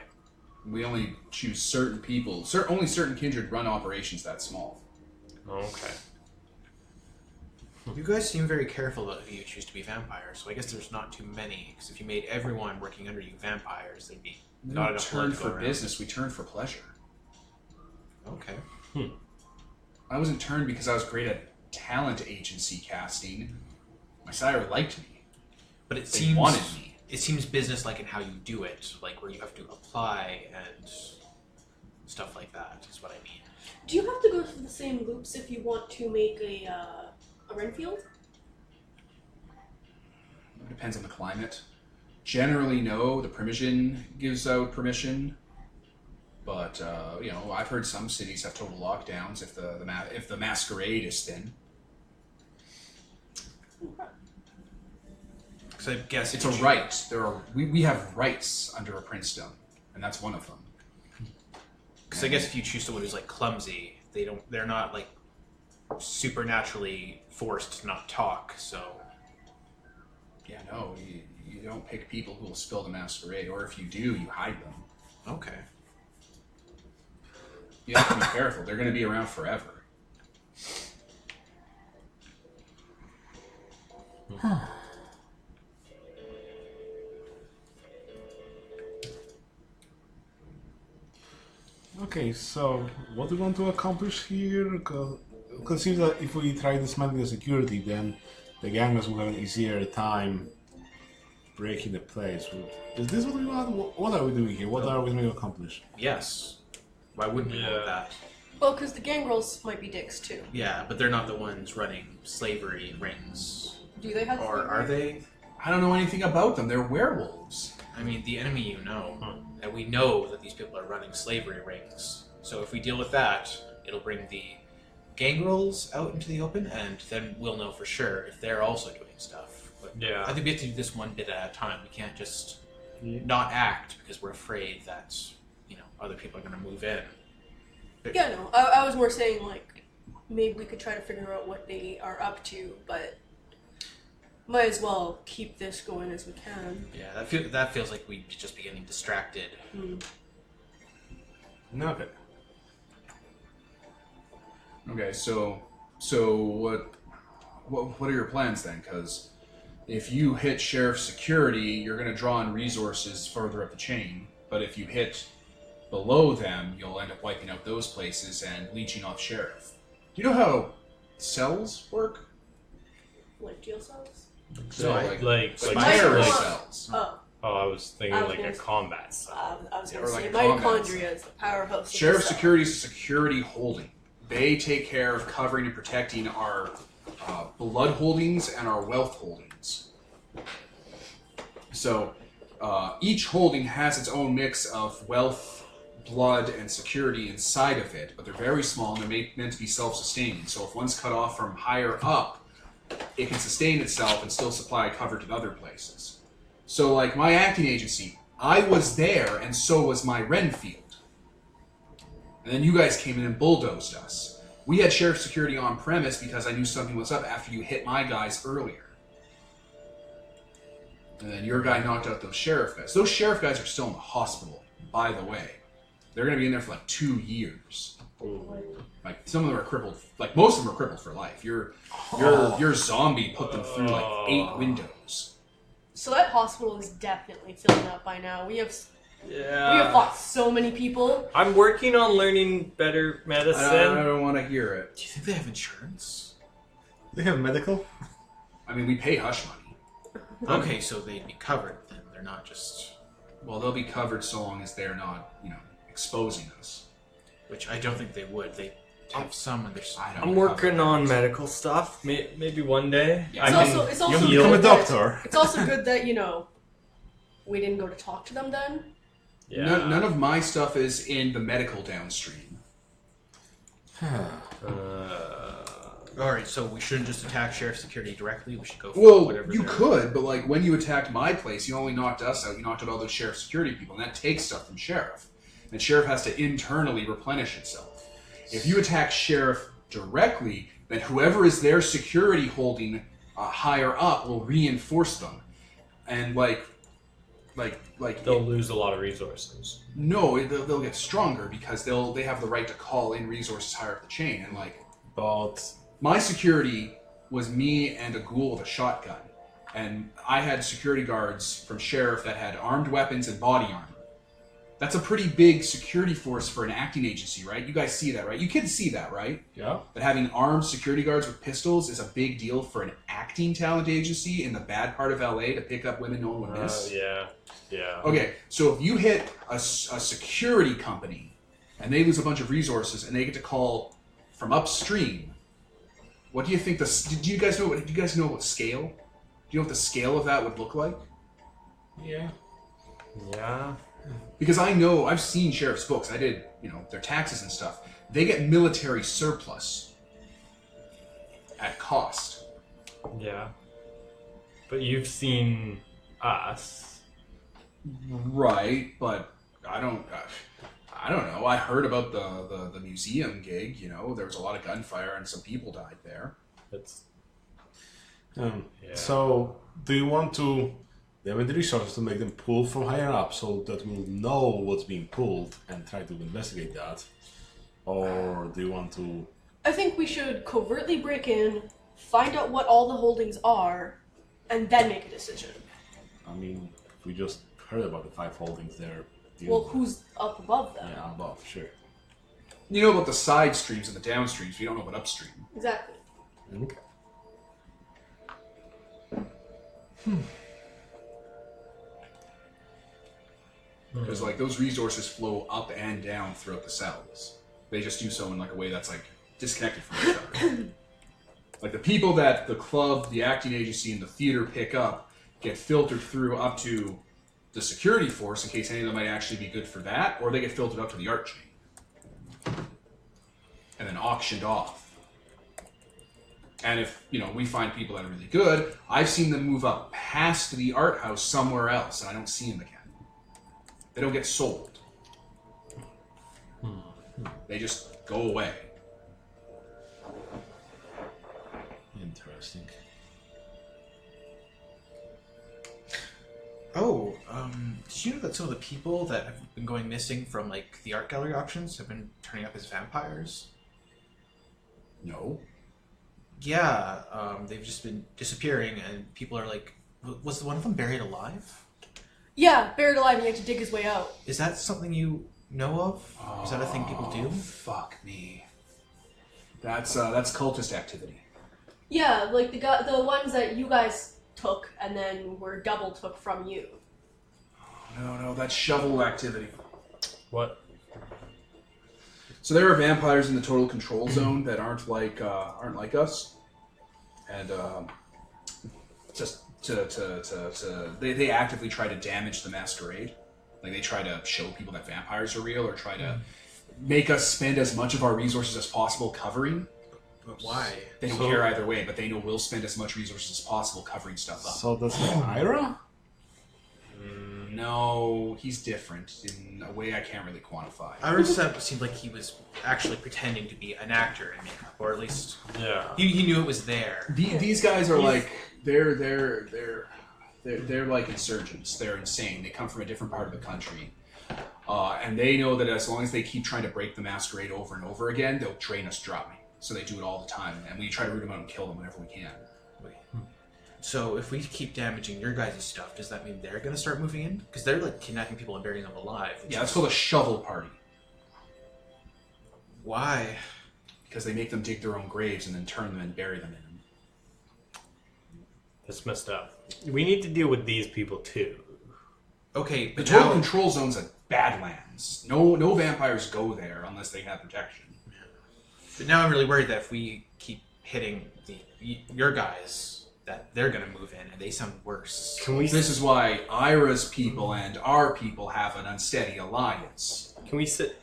We only choose certain people. Only certain kindred run operations that small. Okay. You guys seem very careful about who you choose to be vampires, so I guess there's not too many. Because if you made everyone working under you vampires, there'd be We not don't enough turn blood to for go around. business, we turn for pleasure. Okay. I wasn't turned because I was great at talent agency casting. My sire liked me. But it They seems wanted me. It seems business-like in how you do it, like where you have to apply and stuff like that. Is what I mean. Do you have to go through the same loops if you want to make a Renfield? It depends on the climate. Generally, no. The Primogen gives out permission. But, I've heard some cities have total lockdowns if the masquerade is thin. Because I guess It's a right. We have rights under a princedom, and that's one of them. Because I guess if you choose someone who's like clumsy, they're not like supernaturally forced to not talk. So Yeah, no, you don't pick people who will spill the masquerade, or if you do, you hide them. okay. You have to be careful. They're going to be around forever. Okay, so what we want to accomplish here? Because seems that if we try dismantling the security, then the gangers will have an easier time breaking the place. Is this what we want? What are we doing here? What are we going to accomplish? Yes. Why wouldn't we want that? Well, because the gangrels might be dicks too. Yeah, but they're not the ones running slavery rings. Do they have? Or are they? I don't know anything about them. They're werewolves. I mean, the enemy you know. And we know that these people are running slavery rings. So if we deal with that, it'll bring the gangrels out into the open, and then we'll know for sure if they're also doing stuff. But Yeah. I think we have to do this one bit at a time. We can't just not act because we're afraid that, other people are going to move in. Yeah, no. I was more saying like, maybe we could try to figure out what they are up to, but might as well keep this going as we can. Yeah, that feels like we'd just be getting distracted. Okay. Okay, so what are your plans then? Because if you hit sheriff security, you're going to draw on resources further up the chain. But if you hit below them, you'll end up wiping out those places and leeching off sheriff. Do you know how cells work? Like jail cells? So, like terrorist Mitochondria. cells. Oh, Oh, I was thinking I was like a gonna- combat cell. I was Yeah, going to or say like a combat mitochondria is the powerhouse. of the Sheriff cell. security is a security holding. They take care of covering and protecting our blood holdings and our wealth holdings. So each holding has its own mix of wealth, blood, and security inside of it, but they're very small and they're meant to be self-sustaining. So if one's cut off from higher up, it can sustain itself and still supply cover to other places. So like my acting agency, I was there and so was my Renfield. And then you guys came in and bulldozed us. We had sheriff security on premise because I knew something was up after you hit my guys earlier. And then your guy knocked out those sheriff guys. Those sheriff guys are still in the hospital, by the way. They're going to be in there for like 2 years. Like some of them are crippled. Like most of them are crippled for life. Your zombie put them through like 8 windows. So that hospital is definitely filling up by now. We have Yeah. fought so many people. I'm working on learning better medicine. I don't want to hear it. Do you think they have insurance? They have medical? I mean, we pay hush money. Okay, so they'd be covered then. They're not just... Well, they'll be covered so long as they're not, exposing us. Which I don't think they would. They have some and there's... I don't I'm know working how on that is. medical stuff. Maybe one day. Yeah. It's also You good become a that- doctor. It's also good that, we didn't go to talk to them then. Yeah. None of my stuff is in the medical downstream. Alright, so we shouldn't just attack Sheriff Security directly. We should go for Well, whatever you they're- could, but like when you attacked my place, you only knocked us out. You knocked out all those sheriff security people, and that takes stuff from sheriff. And sheriff has to internally replenish itself. If you attack sheriff directly, then whoever is their security holding higher up will reinforce them, and They'll lose a lot of resources. no, they'll get stronger because they have the right to call in resources higher up the chain, and But my security was me and a ghoul with a shotgun. And I had security guards from sheriff that had armed weapons and body armor. That's a pretty big security force for an acting agency, right? You guys see that, right? You kids see that, right? yeah. That having armed security guards with pistols is a big deal for an acting talent agency in the bad part of LA to pick up women no one would miss. Yeah. Okay, so if you hit a security company and they lose a bunch of resources and they get to call from upstream, what do you think do you guys know what scale? Do you know what the scale of that would look like? Yeah. Yeah. Because I've seen sheriff's books. I did, their taxes and stuff. They get military surplus at cost. Yeah. But you've seen us. Right, but I don't know. I heard about the museum gig. There was a lot of gunfire and some people died there. It's Yeah. So, do you want to have the resources to make them pull from higher up so that we'll know what's being pulled and try to investigate that? Or do you want to... I think we should covertly break in, find out what all the holdings are, and then make a decision. I mean, we just heard about the 5 holdings there. Well, who's up above them? Yeah, above, sure. You know about the side streams and the downstreams, but you don't know about upstream. Exactly. Okay. Because those resources flow up and down throughout the cells. They just do so in a way that's disconnected from each other. The people that the club, the acting agency, and the theater pick up get filtered through up to the security force in case any of them might actually be good for that, or they get filtered up to the art chain. And then auctioned off. And if, we find people that are really good, I've seen them move up past the art house somewhere else, and I don't see them again. They don't get sold. They just go away. Interesting. Oh, did you know that some of the people that have been going missing from like the art gallery auctions have been turning up as vampires? No. Yeah, they've just been disappearing, and people are like, was one of them buried alive? Yeah, buried alive and you have to dig his way out. Is that something you know of? Is that a thing people do? Fuck me. That's cultist activity. Yeah, like the ones that you guys took and then were double took from you. No, that's shovel activity. What? So there are vampires in the total control zone that aren't like us, and just they actively try to damage the masquerade. Like they try to show people that vampires are real, or try to make us spend as much of our resources as possible covering. But why? They don't care either way, but they know we'll spend as much resources as possible covering stuff up. So that's Ira? No, he's different in a way I can't really quantify. Iris seemed like he was actually pretending to be an actor in makeup, or at least Yeah. he knew it was there. These guys are like they're like insurgents. They're insane. They come from a different part of the country, and they know that as long as they keep trying to break the masquerade over and over again, they'll drain us dry. So they do it all the time, and we try to root them out and kill them whenever we can. So if we keep damaging your guys' stuff, does that mean they're going to start moving in? Because they're like kidnapping people and burying them alive. Yeah, that's called a shovel party. Why? Because they make them dig their own graves and then turn them and bury them in them. That's messed up. We need to deal with these people too. Okay, The but total now... control zone's a Badlands. No vampires go there unless they have protection. But now I'm really worried that if we keep hitting your guys, that they're going to move in, and they sound worse. Can we? This is why Ira's people and our people have an unsteady alliance. Can we stick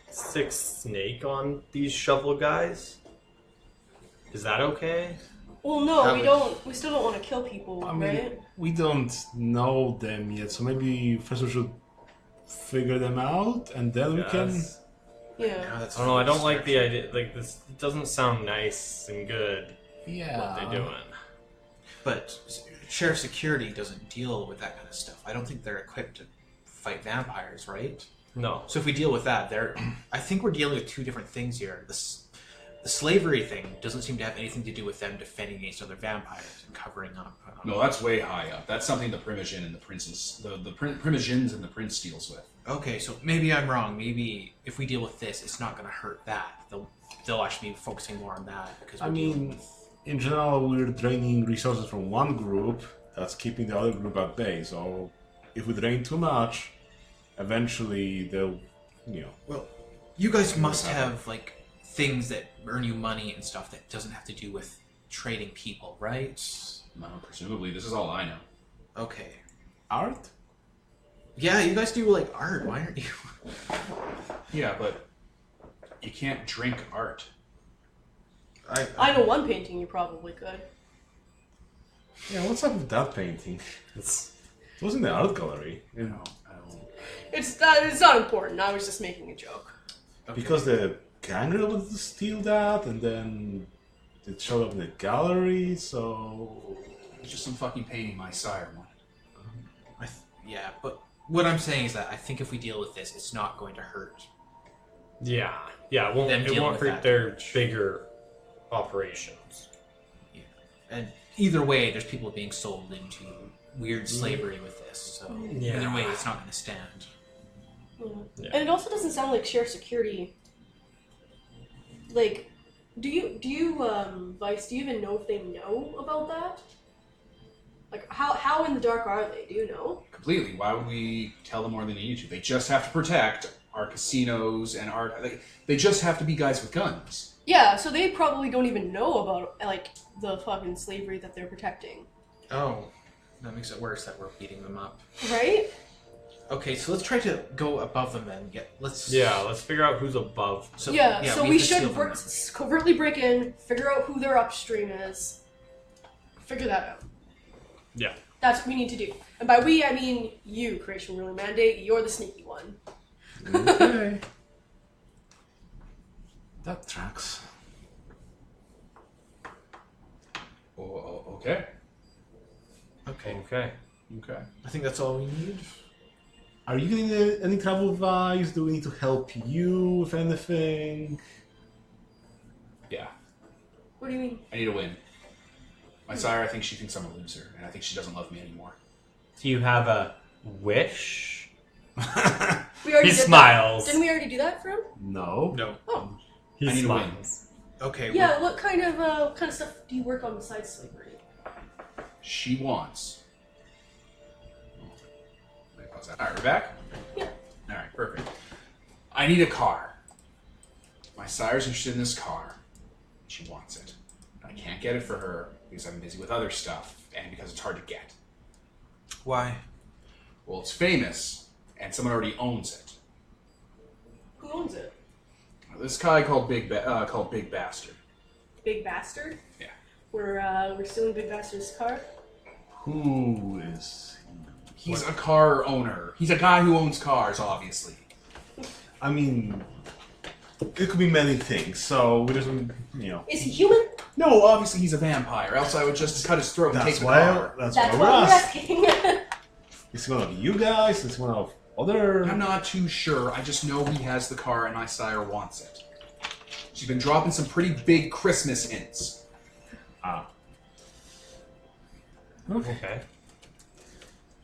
Snake on these shovel guys? Is that okay? Well, no, How we would- don't. We still don't want to kill people, I mean, right? we don't know them yet, so maybe first we should figure them out, and then we can... Yes. Yeah. Now that's I don't know. I don't like the idea. Like this it doesn't sound nice and good. Yeah. What they're doing. But Sheriff Security doesn't deal with that kind of stuff. I don't think they're equipped to fight vampires, right? No. So if we deal with that, I think we're dealing with two different things here. The slavery thing doesn't seem to have anything to do with them defending against other vampires and covering up. No, that's way high up. That's something the Primogen and the Princes, the Primogens and the Prince deals with. Okay, so maybe I'm wrong. Maybe if we deal with this, it's not going to hurt that. They'll actually be focusing more on that because we're dealing with... in general, we're draining resources from one group that's keeping the other group at bay. So if we drain too much, eventually they'll, Well, you guys must have like things that earn you money and stuff that doesn't have to do with trading people, right? Well, presumably, this is all I know. Okay. art. Yeah, you guys do like art. Why aren't you? Yeah, but you can't drink art. I know one painting you probably could. Yeah, what's up with that painting? It was in the art gallery. I don't. It's not important. I was just making a joke. Okay. Because the ganger wanted to steal that, and then it showed up in the gallery, so... It's just some fucking painting my sire wanted. Yeah, but what I'm saying is that I think if we deal with this, it's not going to hurt. Yeah. Yeah. It won't. Them It dealing won't with hurt that their much. bigger operations. Yeah. And either way, there's people being sold into weird slavery with this. So Yeah. either way, it's not going to stand. Yeah. And it also doesn't sound like Sheriff Security. Like, do you Vice? Do you even know if they know about that? Like, how in the dark are they? Do you know? Completely. Why would we tell them more than they need to? They just have to protect our casinos and our... They just have to be guys with guns. Yeah, so they probably don't even know about like the fucking slavery that they're protecting, Oh, that makes it worse that we're beating them up. right? Okay, so let's try to go above them then. Let's figure out who's above. So, So we have to steal should from them. covertly break in, figure out who their upstream is, figure that out. Yeah. That's what we need to do. And by we, I mean you, Creation Ruling Mandate. You're the sneaky one. Okay. That tracks. Oh, Okay. Okay. Okay. Okay. I think that's all we need. Are you getting any travel advice? Do we need to help you with anything? Yeah. What do you mean? I need to win. My sire, I think she thinks I'm a loser, and I think she doesn't love me anymore. Do you have a wish? We already He did smiles. That. Didn't we already do that for him? No. No. Oh. He I need to win. smiles. Okay. Yeah. What kind of stuff do you work on besides slavery? She wants. Let me pause that. All right, we're back? Yeah. All right, perfect. I need a car. My sire's interested in this car. She wants it. I can't get it for her because I'm busy with other stuff and because it's hard to get. Why? Well, it's famous, and someone already owns it. Who owns it? This guy called Big Bastard. Big Bastard? Yeah. We're stealing Big Bastard's car? Who is? He's a car owner. He's a guy who owns cars, obviously. I mean, it could be many things. So we just, Is he human? No, obviously he's a vampire. Else I would just cut his throat and take That's the why. car. That's That's why what we're we're asking. asking. It's one of you guys. It's one of other. I'm not too sure. I just know he has the car and my sire wants it. She's been dropping some pretty big Christmas hints. Ah. Okay.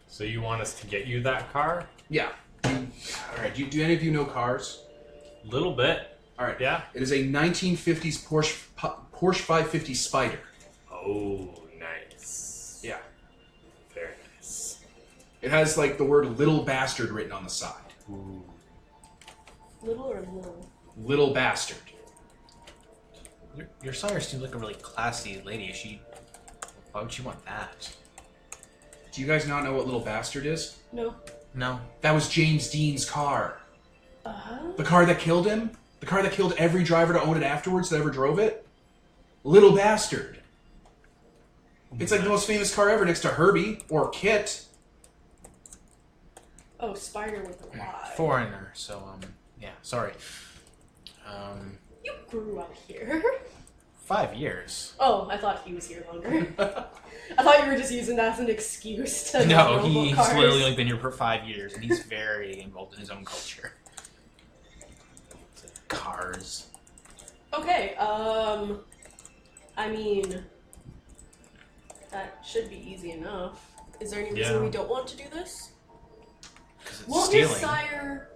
So you want us to get you that car? Yeah. Alright, do any of you know cars? Little bit. Alright. Yeah. It is a 1950s Porsche 550 Spider. Oh, nice. Yeah. Very nice. It has like the word little bastard written on the side. Ooh. Little or little? Little bastard. Your sire seems like a really classy lady. Is she? Why would she want that? Do you guys not know what little bastard is? No. No. That was James Dean's car. Uh-huh. The car that killed him? The car that killed every driver to own it afterwards that ever drove it? Little bastard. It's like the most famous car ever next to Herbie or Kit. Oh, Spider with a Y. Foreigner. So yeah. Sorry. You grew up here. 5 years. Oh, I thought he was here longer. I thought you were just using that as an excuse to No, not know he's about cars. literally only been here for 5 years, and he's very involved in his own culture. Cars. Okay, I mean, that should be easy enough. Is there any reason Yeah. we don't want to do this? Because it's Won't his stealing. sire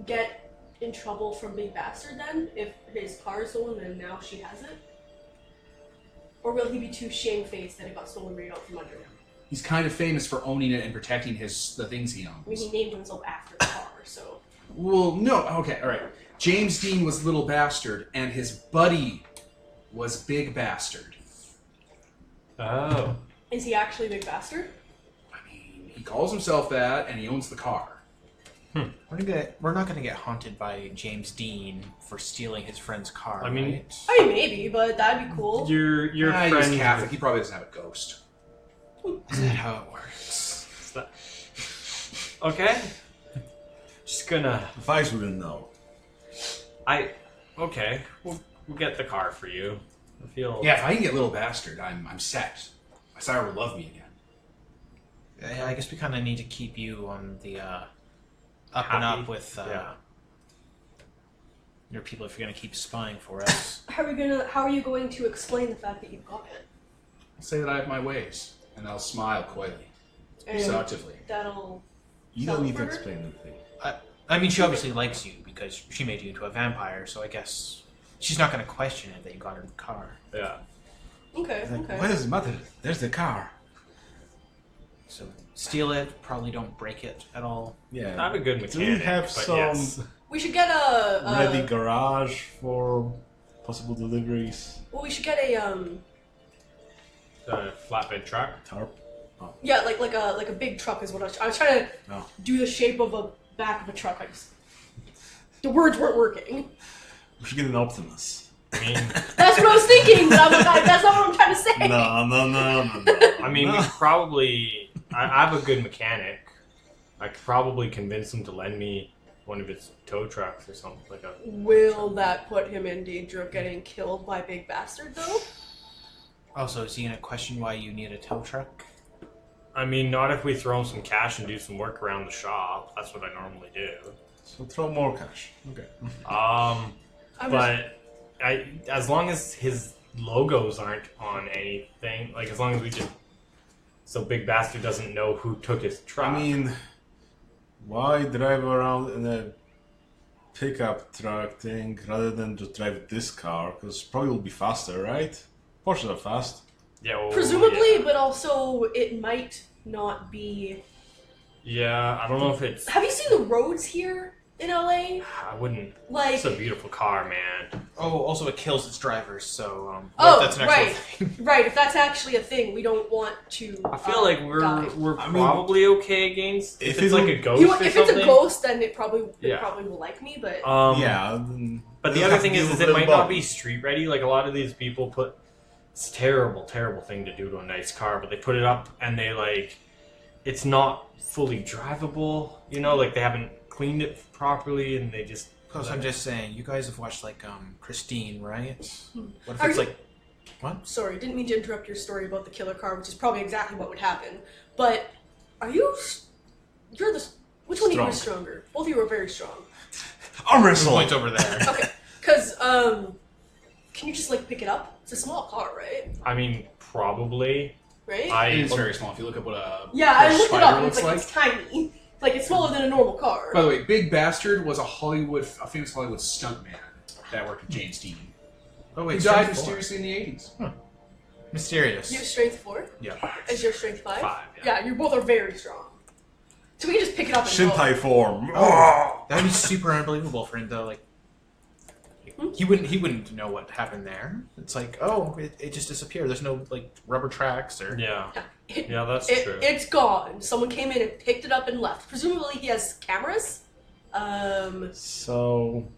get in trouble from Big Bastard then, if his car is stolen and now she has it? Or will he be too shamefaced that it got stolen right out from under him? He's kind of famous for owning it and protecting the things he I mean, owns. he named himself after the car, so... Well, no, okay, alright. James Dean was Little Bastard, and his buddy was Big Bastard. Oh. Is he actually Big Bastard? I mean, he calls himself that, and he owns the car. We're not gonna get haunted by James Dean for stealing his friend's car. I mean- right? I mean, maybe, but that'd be cool. Your He's friend. Catholic. He probably doesn't have a ghost. Is that how it works? Is that- Okay. Just gonna. Vice wouldn't know. Okay. We'll get the car for you. I feel. Yeah, if I can get Little Bastard, I'm set. My sire will love me again. I guess we kind of need to keep you on the up Happy. and up with Yeah. your people if you're gonna keep spying for us. How are you going to explain the fact that you've got it? I'll say that I have my ways, and I'll smile coyly, And seductively. that'll... You don't need to Self-murder? explain anything. I mean, she obviously likes you because she made you into a vampire. So I guess she's not gonna question it that you got her in the car. Yeah. Okay, Like, okay. why does it matter? There's the car. So steal it. Probably don't break it at all. Yeah. Not a good Do mechanic. we have but some yes. We should get a... ready garage for possible deliveries? Well, we should get a, The flatbed truck. Tarp? Yeah, like a big truck is what I was trying to No. do the shape of a back of a truck. The words weren't working. We should get an Optimus. I mean, That's what I was thinking, but that's not what I'm trying to say. No. I mean, we could probably. I have a good mechanic. I could probably convince him to lend me one of his tow trucks or something like a. Will that put him in danger of getting killed by Big Bastard, though? Also, is he gonna question why you need a tow truck? I mean, not if we throw him some cash and do some work around the shop. That's what I normally do. So throw more cash. Okay. I'm But as long as his logos aren't on anything, like as long as we just so Big Bastard doesn't know who took his truck. I mean, why drive around in a pickup truck thing rather than just drive this car? Because probably will be faster, right? Porsches are fast. yeah, well, presumably, yeah. but also it might not be. Yeah, I don't know if it's. Have you seen the roads here in LA? I wouldn't. Like, It's a beautiful car, man. Oh, also it kills its drivers, so Oh, that's an actual right. thing. right? If that's actually a thing, we don't want to. I feel like we're die. I mean, probably okay against if if it's it like will- a ghost You, or if something. it's a ghost, then it probably Yeah. will like me. But Yeah. But the You'll other have thing to is deal it with might little not Bobby. be street ready. Like a lot of these people put. It's a terrible, terrible thing to do to a nice car, but they put it up and they like. It's not fully drivable. You know, like they haven't cleaned it properly and they just. Because I'm just saying, you guys have watched like Christine, right? What if Are it's you- like, what? sorry, didn't mean to interrupt your story about the killer car, which is probably exactly what would happen. But are you? You're the. Which one of you are Strong. stronger? Both of you are very strong. Arm Some wrestle. points over there. Okay, because can you just like pick it up? It's a small car, right? I mean, probably. Right? It is very small. If you look at what a Yeah, I Porsche looked it Spider up. And looks it's like it's tiny. Like it's smaller than a normal car. By the way, Big Bastard was a famous Hollywood stuntman that worked with James Deen. Oh He wait, died strength 4. mysteriously in the 80s. Mysterious. You have strength 4. Yeah. Is your strength 5? 5, Yeah, you both are very strong. So we can just pick it up and Shintai form. Oh, that would be super unbelievable for him though. Like, Hmm? he wouldn't know what happened there. It's like, oh, it just disappeared. There's no like rubber tracks or. Yeah. go. Yeah, that's true. It's gone. Someone came in and picked it up and left. Presumably he has cameras. So,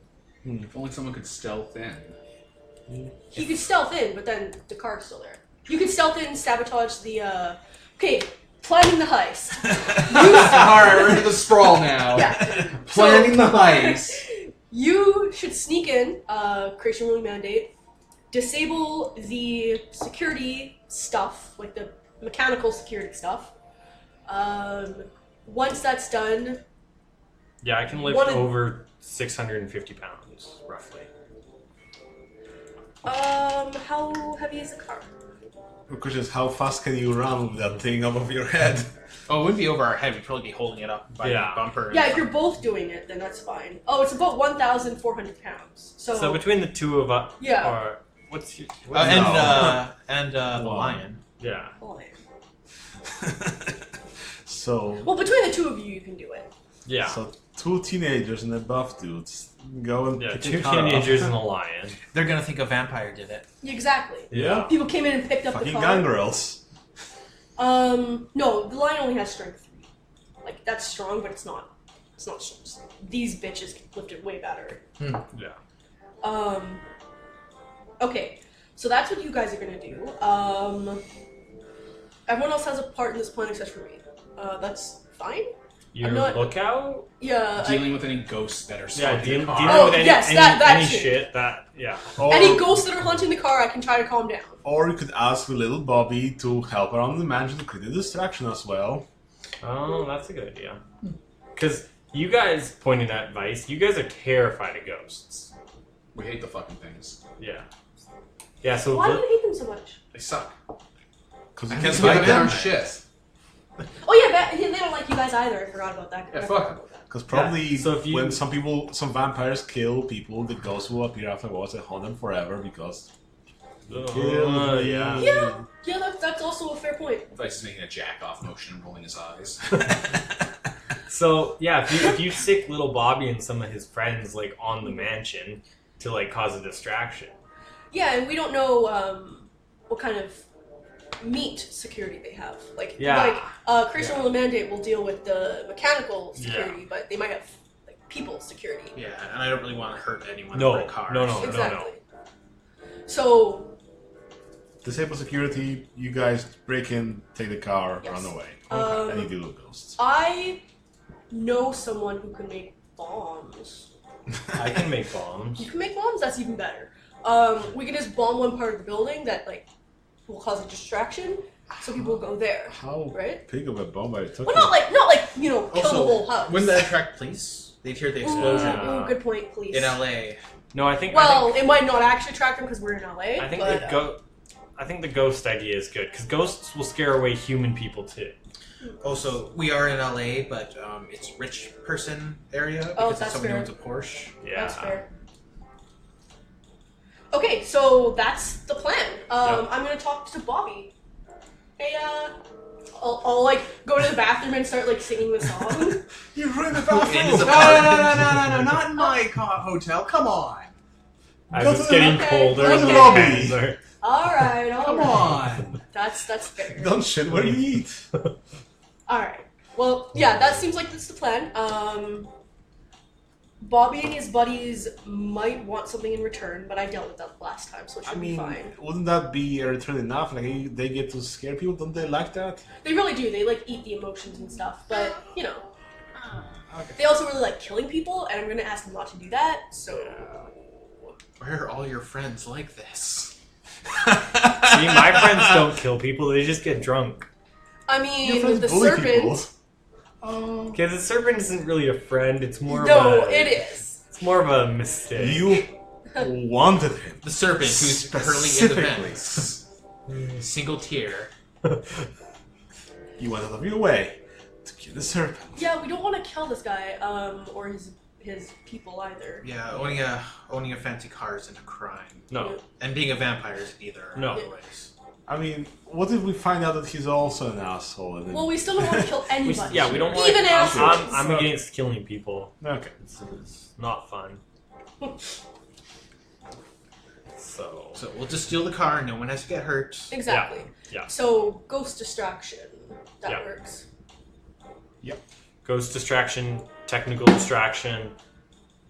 If only someone could stealth in. He could stealth in, but then the car's still there. You could stealth in, sabotage the. Okay, planning the heist. Alright, we're into the sprawl now. Yeah. Planning the heist. You should sneak in, creation ruling mandate, disable the security stuff, like the mechanical security stuff. Once that's done, Yeah, I can lift One of- over 650 pounds, roughly. how heavy is the car? the question is, how fast can you run with that thing above your head? Oh, it wouldn't be over our head. We'd probably be holding it up by Yeah. the bumper. Yeah, if you're both doing it, then that's fine. Oh, it's about 1,400 pounds. So between the two of us, Yeah. or what's your, And the Wow. lion. yeah. Oh, yeah. So, Well, between the two of you, you can do it. Yeah. so two teenagers and a buff dudes go and Yeah, pick two a car up. teenagers and a lion. They're gonna think a vampire did it. Exactly. Yeah. People came in and picked up Fucking the car. gangrels. No, the lion only has strength 3. Like, that's strong, but it's not. It's not strong. These bitches can lift it way better. Yeah. Okay, so that's what you guys are gonna do. Everyone else has a part in this plan except for me. That's fine. Your not- lookout? Yeah. Dealing with any ghosts that are Yeah, spawning dealing in the car. Oh, with any, yes, any, that any shit. shit that, yeah. Or, Any ghosts that are haunting the car, I can try to calm down. or you could ask the little Bobby to help around the mansion to create a distraction as well. Oh, that's a good idea. Because you guys pointed at Vice, you guys are terrified of ghosts. We hate the fucking things. Yeah. Yeah, so Why do you hate them so much? They suck. Because you I can't think fight they're them. shit. Oh yeah, they don't like you guys either. I forgot about that. Yeah, fuck 'em. Because probably Yeah, so if you- when some vampires kill people, the ghosts will appear afterwards and haunt them forever because yeah. Yeah, that's also a fair point. Vice is making a jack-off motion and rolling his eyes. So yeah, if you stick little Bobby and some of his friends like on the mansion to like cause a distraction. Yeah, and we don't know what kind of meat security they have. Like, Yeah. Creation Rule and Mandate will deal with the mechanical security, but they might have like people security. Yeah, and I don't really want to hurt anyone No, in a car. no. Exactly. So disable security, you guys break in, take the car, Yes. run away. Um, And you deal with ghosts. I know someone who can make bombs. I can make bombs. You can make bombs? That's even better. We can just bomb one part of the building that, like, will cause a distraction, so people will go there. How Right? big of a bomb are you talking Well, not like kill the whole house. Wouldn't that attract police? They'd hear the explosion Ooh, good point, please. in LA. No, I think. Well, it might not actually attract them because we're in LA. I think but, I think the ghost idea is good because ghosts will scare away human people too. Also, we are in LA, but it's rich person area because Oh, it's that's someone who fair. owns a Porsche. Yeah. That's fair. Okay, so that's the plan. I'm gonna talk to Bobby. Hey, I'll like go to the bathroom and start like singing the song. You ruined the In bathroom! his No, apartment. not in my hotel. Come on. As Go it's to the- getting okay, colder, go to the the lobby. hands are- Alright, Come alright. on. That's fair. Don't shit where you eat. Alright. Well, yeah, that seems like that's the plan. Bobby and his buddies might want something in return, but I dealt with that last time, so it I should be mean, fine. wouldn't that be a return enough? Like, they get to scare people, don't they like that? They really do. They like eat the emotions and stuff, but you know. Okay. They also really like killing people, and I'm gonna ask them not to do that, so. Why are all your friends like this? See, my friends don't kill people; they just get drunk. I mean, Your friends the bully serpent. people. Okay, the serpent isn't really a friend; it's more No, of a. it is. It's more of a mistake. You wanted him. The serpent who's hurling in the Specifically. vents. Single tear. You went out of your way to kill the serpent. Yeah, we don't want to kill this guy, or his people either. Yeah, owning a fancy car isn't a crime. No, And being a vampire isn't either. No. Otherwise. I mean, what if we find out that he's also an asshole? And then... Well, we still don't want to kill we, anybody. yeah, we don't want. Even assholes. I'm against killing people. Okay. It's not fun. So So we'll just steal the car. No one has to get hurt. Exactly. yeah. So ghost distraction. That Yeah. works. Ghost distraction, technical distraction,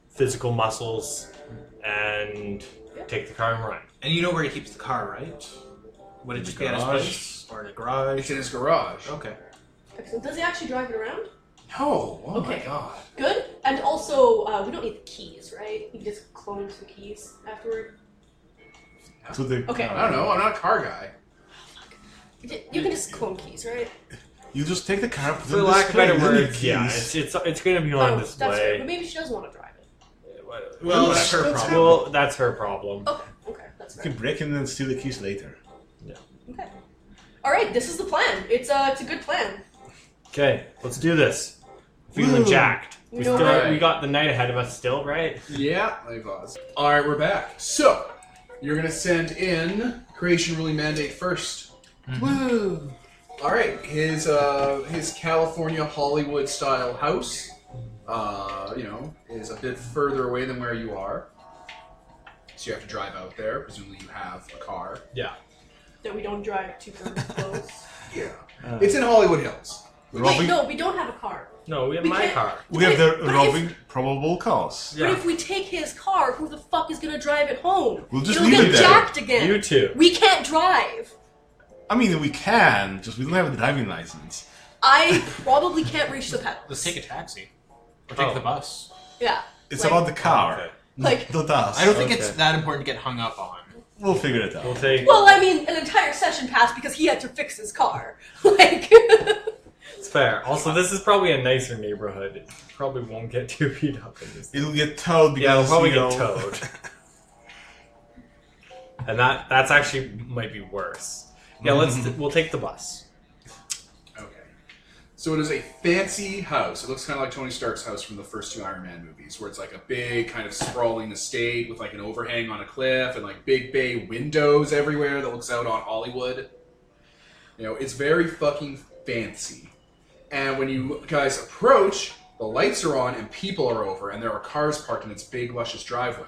physical muscles, and Yeah. take the car and run. And you know where he keeps the car, right? Would it just be at his Garage. place or in a garage? It's in his garage. Okay. Excellent. Does he actually drive it around? No. Oh my Okay. god. Good. And also, we don't need the keys, right? You can just clone some keys afterward. To the Okay. I don't know. I'm not a car guy. You can just clone keys, right? You just take the car, put it For in lack of display, better then you words, yeah, keys. it's going to be on That's fair. But display. maybe she doesn't want to drive it. Well, that's her That's problem. Well, that's her problem. Okay, that's You fair. can break in and steal the keys later. Okay. All right, this is the plan. It's a good plan. Okay, let's do this. Feeling Woo. jacked. You know what? We got the night ahead of us still, right? Yeah. Let me pause. All right, we're back. So you're gonna send in creation ruling mandate first. Woo! All right, his California Hollywood style house, is a bit further away than where you are, so you have to drive out there. Presumably, you have a car. Yeah. That we don't drive super close. Yeah, it's in Hollywood Hills. Wait, Robbing. no, we don't have a car. No, we have We my can't- car. We have the But if- robbing probable cause. Yeah. But if we take his car, who the fuck is gonna drive it home? We'll just It'll leave get it there. jacked again. You too. We can't drive. I mean, we can, just we don't have a driving license. I probably can't reach the pedals. Let's take a taxi. Or take Oh. the bus. Yeah. It's Like- about the car, Okay. Like- not us. I don't think Okay. it's that important to get hung up on. We'll figure it out. We'll take. Well, I mean, an entire session passed because he had to fix his car. Like, It's fair. Also, this is probably a nicer neighborhood. It probably won't get too beat up in this. It'll get towed because Yeah, it'll probably you get know, towed. And that's actually might be worse. Yeah, we'll take the bus. Okay. So it is a fancy house. It looks kind of like Tony Stark's house from the first two Iron Man movies, where it's like a big kind of sprawling estate with like an overhang on a cliff and like big bay windows everywhere that looks out on Hollywood. It's very fucking fancy. And when you guys approach, the lights are on and people are over, and there are cars parked in its big, luscious driveway.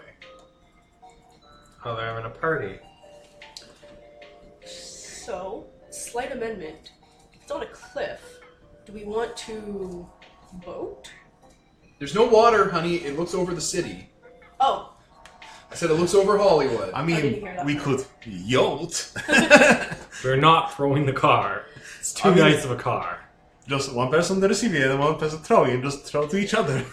Oh, they're having a party. so, slight amendment. It's on a cliff. Do we want to boat? There's no water, honey. It looks over the city. Oh, I said it looks over Hollywood. I I mean, didn't hear that we part. could yacht. We're not throwing the car. It's too I mean- nice of a car. Just one person on the receiving and one person throwing, and just throw to each other.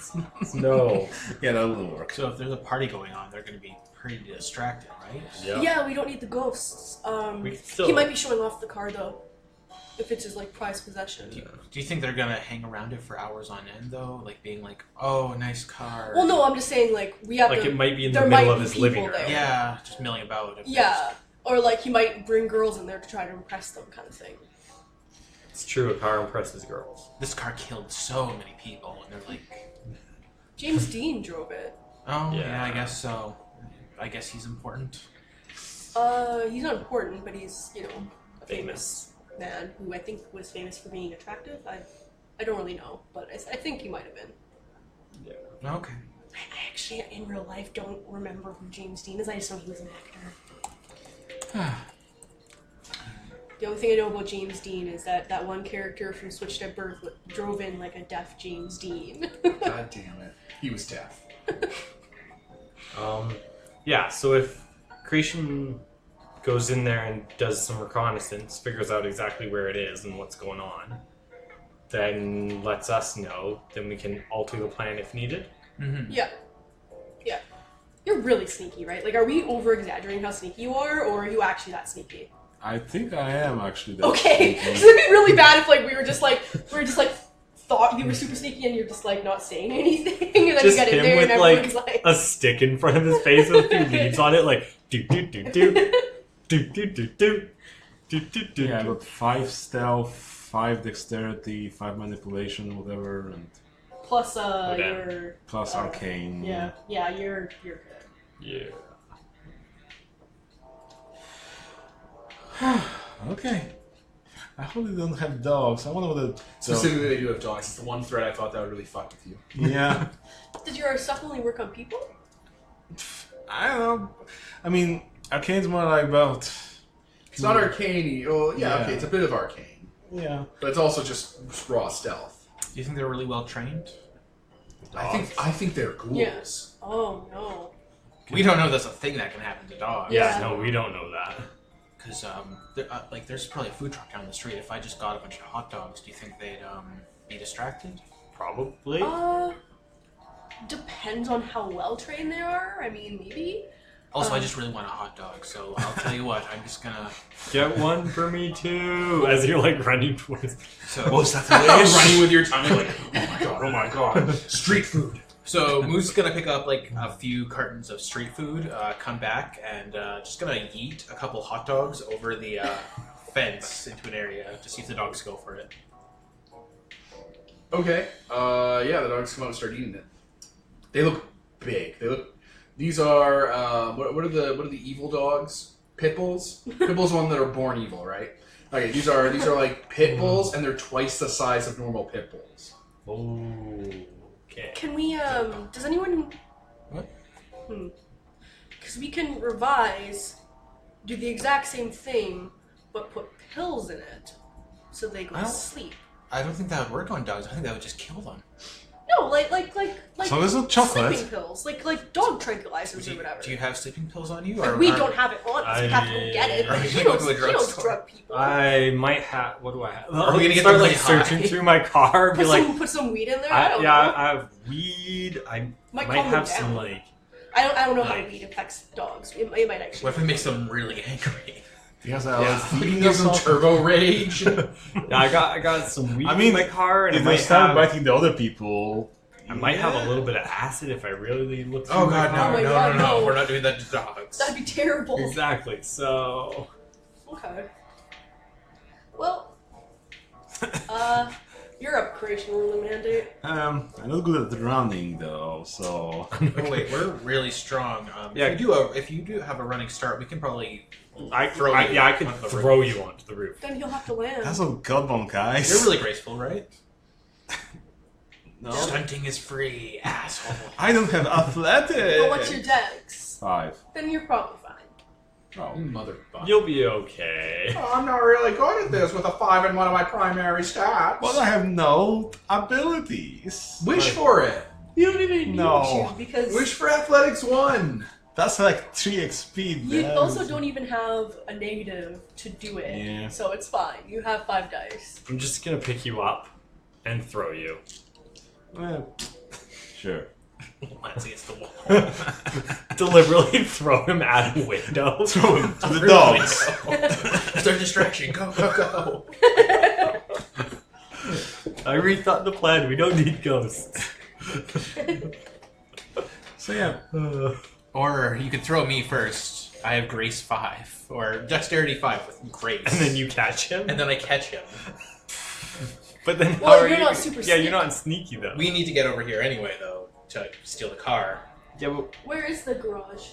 No. Yeah, that wouldn't work. So if there's a party going on, they're going to be pretty distracted, right? right? Yeah. Yeah, we don't need the ghosts. We can still. He might be showing off the car though, if it's his like prized possession. Do you think they're gonna hang around it for hours on end though? Like being like, oh, nice car. Well, no, I'm just saying like we have Like to. it might be in there the might middle of be his people living room. there. Yeah, just milling about. If Yeah, or like he might bring girls in there to try to impress them, kind of thing. It's true. A car impresses girls. this car killed so many people, and they're like, James Deen drove it. oh Yeah. yeah, I guess so. I guess he's important. He's not important, but he's a famous man who I think was famous for being attractive. I don't really know, but I think he might have been. Yeah. Okay. I actually, in real life, don't remember who James Deen is. I just know he was an actor. The only thing I know about James Deen is that one character from Switched at Birth drove in like a deaf James Deen. God damn it. He was deaf. Yeah. So if Creation goes in there and does some reconnaissance, figures out exactly where it is and what's going on, then lets us know. Then we can alter the plan if needed. Mm-hmm. Yeah. You're really sneaky, right? Like, are we over-exaggerating how sneaky you are, or are you actually that sneaky? I think I am actually. That Okay, sneaky. so it'd be really bad if like we were just like thought you were super sneaky and you're just like not saying anything, and then Just you get in him there with, and everyone's like, A stick in front of his face with a few leads on it, like do do do do do do do do do do do. Yeah, I got 5 stealth, 5 dexterity, 5 manipulation, whatever, and plus Okay. your plus arcane. yeah you're good. Yeah. Okay. I hope they don't have dogs. I wonder what the Specifically, they do have dogs. It's the one thread I thought that would really fuck with you. Yeah. Did your stuff only work on people? I don't know. I mean, arcane's more like about. It's not arcane. Well, yeah, Yeah. okay, it's a bit of arcane. Yeah. But it's also just raw stealth. Do you think they're really well trained? I think they're ghouls. Yeah. Oh no. We don't know that's a thing that can happen to dogs. Yeah. Yeah. No, we don't know that. Because there's probably a food truck down the street. If I just got a bunch of hot dogs, do you think they'd be distracted? Probably. Depends on how well trained they are. I mean, maybe. Also, I just really want a hot dog, so I'll tell you what. I'm just gonna. Get one for me too. As you're like running towards. So Was that the Running with your tongue like, oh my god, street food. So Moose is gonna pick up like a few cartons of street food, come back, and just gonna yeet a couple hot dogs over the fence into an area to see if the dogs go for it. Okay. Yeah, the dogs come out and start eating it. They look big. These are what are the evil dogs? Pit bulls. Pit bulls are one that are born evil, right? Okay, these are like pit bulls, and they're twice the size of normal pit bulls. Okay. Can we does anyone What? Because we can revise, do the exact same thing, but put pills in it, so they go I to don't- sleep. I don't think that would work on dogs. I think that would just kill them. No, like So there's no chocolate. sleeping pills, like dog tranquilizers Do or you, whatever. do you have sleeping pills on you? Like, Or we are- don't have it on us. We have to go get it. Are Like, we he gonna go knows, to a he knows drugstore? drug people. I might have. What do I have? Are we gonna get start them like really high? searching through my car? Be like, Put some weed in there. I don't know. I have weed. I Might might calm them have some down. like. I don't know how Like- weed affects dogs. It might actually. What if it makes them really angry? Because You can give them turbo rage. Yeah, I got some weed I mean, in my car, and if I they might start have. biting the other people. I might have a little bit of acid if I really look through Oh my god, car. my no, God, no. We're not doing that to dogs. That'd be terrible. Exactly. So. Okay. Well, you're up, creation ruling mandate. I'm not good at running though, so. Oh wait, we're really strong. Yeah. If you do have a running start, we can probably. I Throw you I could onto the throw you onto the roof. Then you'll have to land. That's a godbomb, guys. You're really graceful, right? No. Stunting is free, asshole. I don't have athletics. But what's your dex? 5. Then you're probably fine. Oh. Motherfucker. You'll be okay. Oh, I'm not really good at this with a 5 in one of my primary stats. Well, I have no abilities. Wish for it. You don't even need No. to because Wish for athletics 1. That's like 3 XP. you man. also don't even have a negative to do it. Yeah. So it's fine. You have 5 dice. I'm just gonna pick you up and throw you. Well, sure. Lands against the wall. Deliberately throw him out a window. Throw him to the Through dogs. It's their distraction. Go, go, go. I rethought the plan. We don't need ghosts. So yeah, Or you could throw me first. I have Grace 5. Or Dexterity 5 with Grace. And then you catch him. And then I catch him. But then Well, how are you're you? not super Yeah, you're sneaky. not sneaky though. We need to get over here anyway, though, to steal the car. Yeah, but Where is the garage?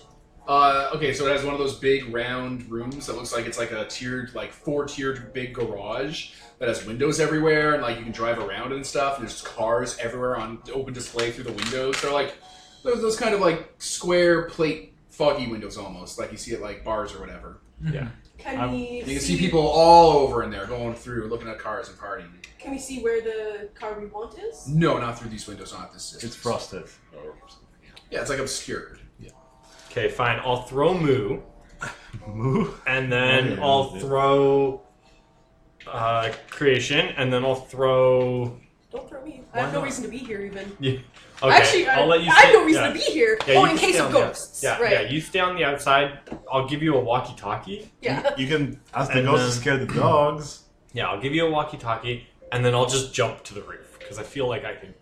Okay, so it has one of those big round rooms that looks like it's like a tiered, like 4-tiered big garage that has windows everywhere, and like you can drive around and stuff. And there's cars everywhere on open display through the windows. They're like those kind of like square plate foggy windows almost, like you see at like bars or whatever. yeah. Can we You can see people all over in there going through, looking at cars and partying. Can we see where the car we want is? No, not through these windows, not this distance. it's frosted. Yeah, it's like obscured. Okay, fine. I'll throw Moo, Moo. and then Yeah, I'll yeah. throw Creation, and then I'll throw. Don't throw me. I Why have no not? reason to be here even. Yeah. Okay, Actually, I'll let you. I have stay- no reason yeah. to be here. Yeah, oh, you in can case stay of on the ghosts. Yeah, right. yeah. You stay on the outside. I'll give you a walkie-talkie. Yeah. You can ask the And ghost to then- scare the dogs. Yeah, I'll give you a walkie-talkie, and then I'll just jump to the roof because I feel like I can.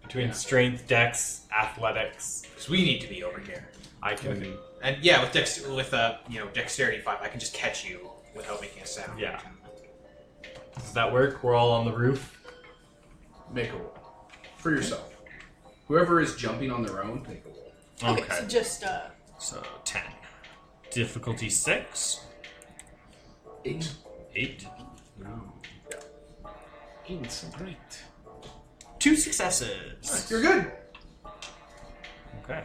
Between Yeah. strength, dex, athletics, Because we need to be over here. I can. Okay. And yeah, with Dexterity 5, I can just catch you without making a sound. Yeah. Does that work? We're all on the roof. Make a roll. For yourself. Whoever is jumping on their own, make a roll. Okay, so just So 10. Difficulty 6. 8. 8. It's great. 2 successes. You're good. Okay.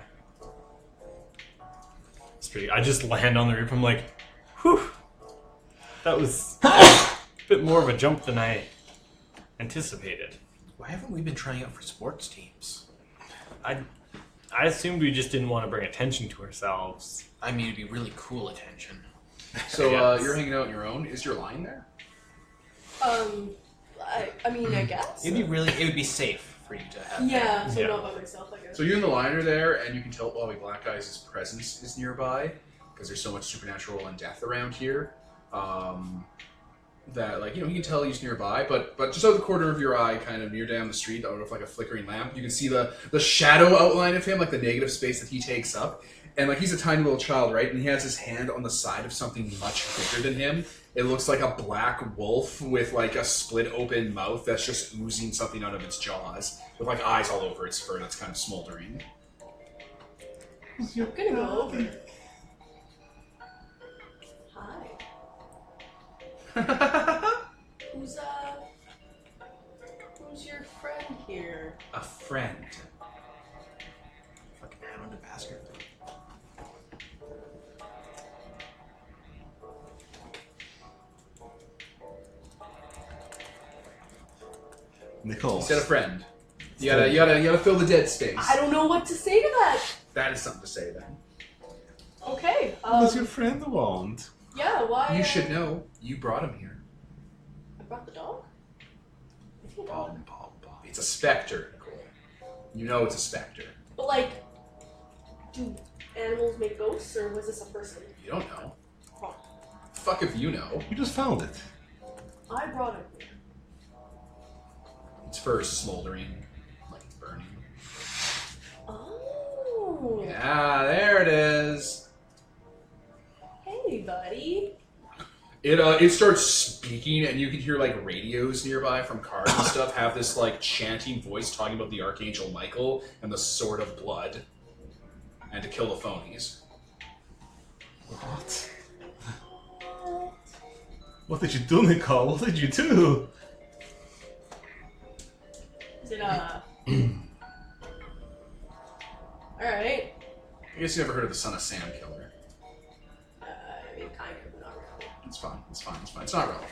It's pretty. I just land on the roof. I'm like, whew. That was a bit more of a jump than I anticipated. Why haven't we been trying out for sports teams? I assumed we just didn't want to bring attention to ourselves. I mean, it'd be really cool attention. So Yes. you're hanging out on your own. Is your line there? I mean, I guess. It would be safe for you to have. Yeah, so Yeah. not by myself, I guess. So you and the line are there, and you can tell Bobby Black Eyes' presence is nearby because there's so much supernatural and death around here. That like you can tell he's nearby, but just out of the corner of your eye, kind of near down the street, out of like a flickering lamp, you can see the shadow outline of him, like the negative space that he takes up, and like he's a tiny little child, right? And he has his hand on the side of something much bigger than him. It looks like a black wolf with like a split open mouth that's just oozing something out of its jaws, with like eyes all over its fur that's kind of smoldering. I'm gonna go over. Hi. Who's your friend here? A friend. Fucking hound of bastard. Nicole. He said a friend. You gotta fill the dead space. I don't know what to say to that. That is something to say then. Okay. What does your friend want? Yeah. Why? You should know. You brought him here. I brought the dog. I think a dog. It's a specter, Nicole. You know it's a specter. But like, do animals make ghosts, or was this a person? You don't know. Oh, Fuck if you know. You just found it. I brought him here. Its fur is smoldering, like it's burning. Oh. Yeah, there it is. Hey, buddy. It starts speaking, and you can hear like radios nearby from cars and stuff have this like chanting voice talking about the Archangel Michael and the Sword of Blood, and to kill the phonies. What? What did you do, Nicole? What did you do? Is it Alright. I guess you never heard of the Son of Sam killer. I mean, kind of, not really. It's fine. It's fine. It's fine. It's not relevant.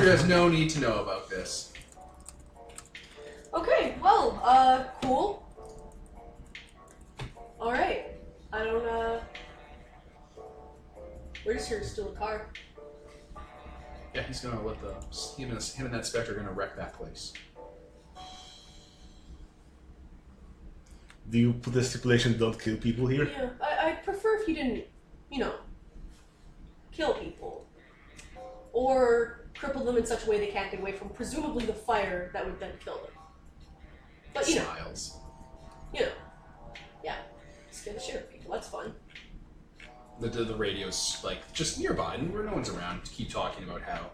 There's no need to know about this. Okay, well, cool. Alright. I don't, we're just here to steal a car. Yeah, he's gonna let him and that specter are gonna wreck that place. Do you put the stipulation don't kill people here? Yeah, I'd prefer if you didn't, kill people. Or cripple them in such a way they can't get away from, presumably the fire that would then kill them. But, Smiles. Yeah. Scare the shit out of people, that's fun. The radio's like just nearby, and where no one's around, to keep talking about how,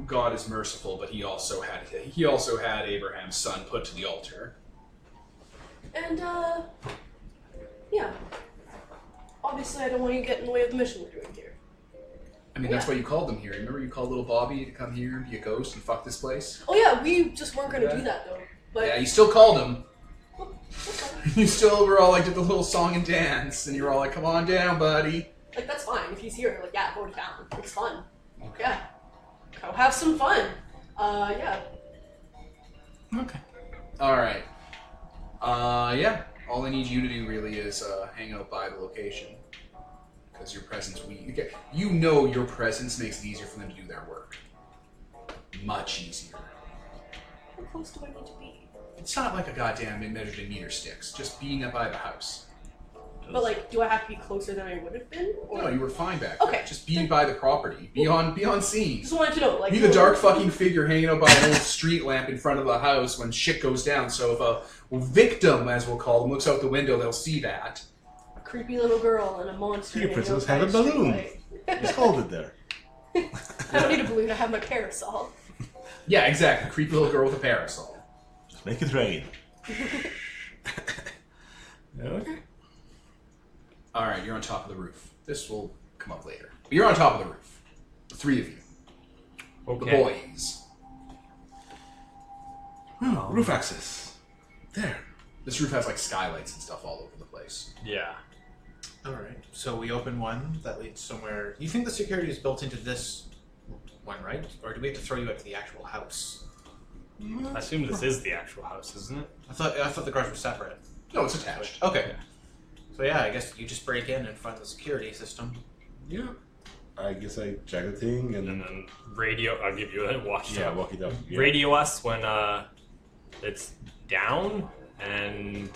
God is merciful, but he also had Abraham's son put to the altar. And, yeah. Obviously, I don't want you to get in the way of the mission we're doing here. I mean, that's why you called them here. Remember you called little Bobby to come here and be a ghost and fuck this place? Oh yeah, we just weren't gonna do that though. But Yeah, you still called him. Well, that's fine. You still were all like, did the little song and dance, and you were all like, come on down, buddy. Like, that's fine. If he's here, like, yeah, go to town. It's fun. Yeah. Go have some fun. Yeah. Okay. Alright. Yeah. All I need you to do really is hang out by the location. Because your presence, your presence makes it easier for them to do their work. Much easier. How close do I need to be? It's not like a goddamn measured in meter sticks. Just being up by the house. But, like, do I have to be closer than I would have been? Or... No, you were fine back Okay. there. Just be by the property. Be on scene. Just wanted to know, like... Be the dark fucking figure hanging out by an old street lamp in front of the house when shit goes down. So if a victim, as we'll call them, looks out the window, they'll see that. A creepy little girl and a monster... Your hanging princess out by had a street balloon. light. Just hold it there. I don't need a balloon, I have my parasol. Yeah, exactly. Creepy little girl with a parasol. Just make it rain. Okay. Alright, you're on top of the roof. This will come up later. But you're on top of the roof. The three of you. Okay. The boys. Roof access. There. This roof has like skylights and stuff all over the place. Yeah. Alright, so we open one that leads somewhere. You think the security is built into this one, right? Or do we have to throw you out to the actual house? I assume this is the actual house, isn't it? I thought the guards were separate. No, it's attached. Okay. So yeah, I guess you just break in and find the security system. Yeah. I guess I check the thing and And then radio. I'll give you a walk. walk it up. Yeah. Radio us when it's down, and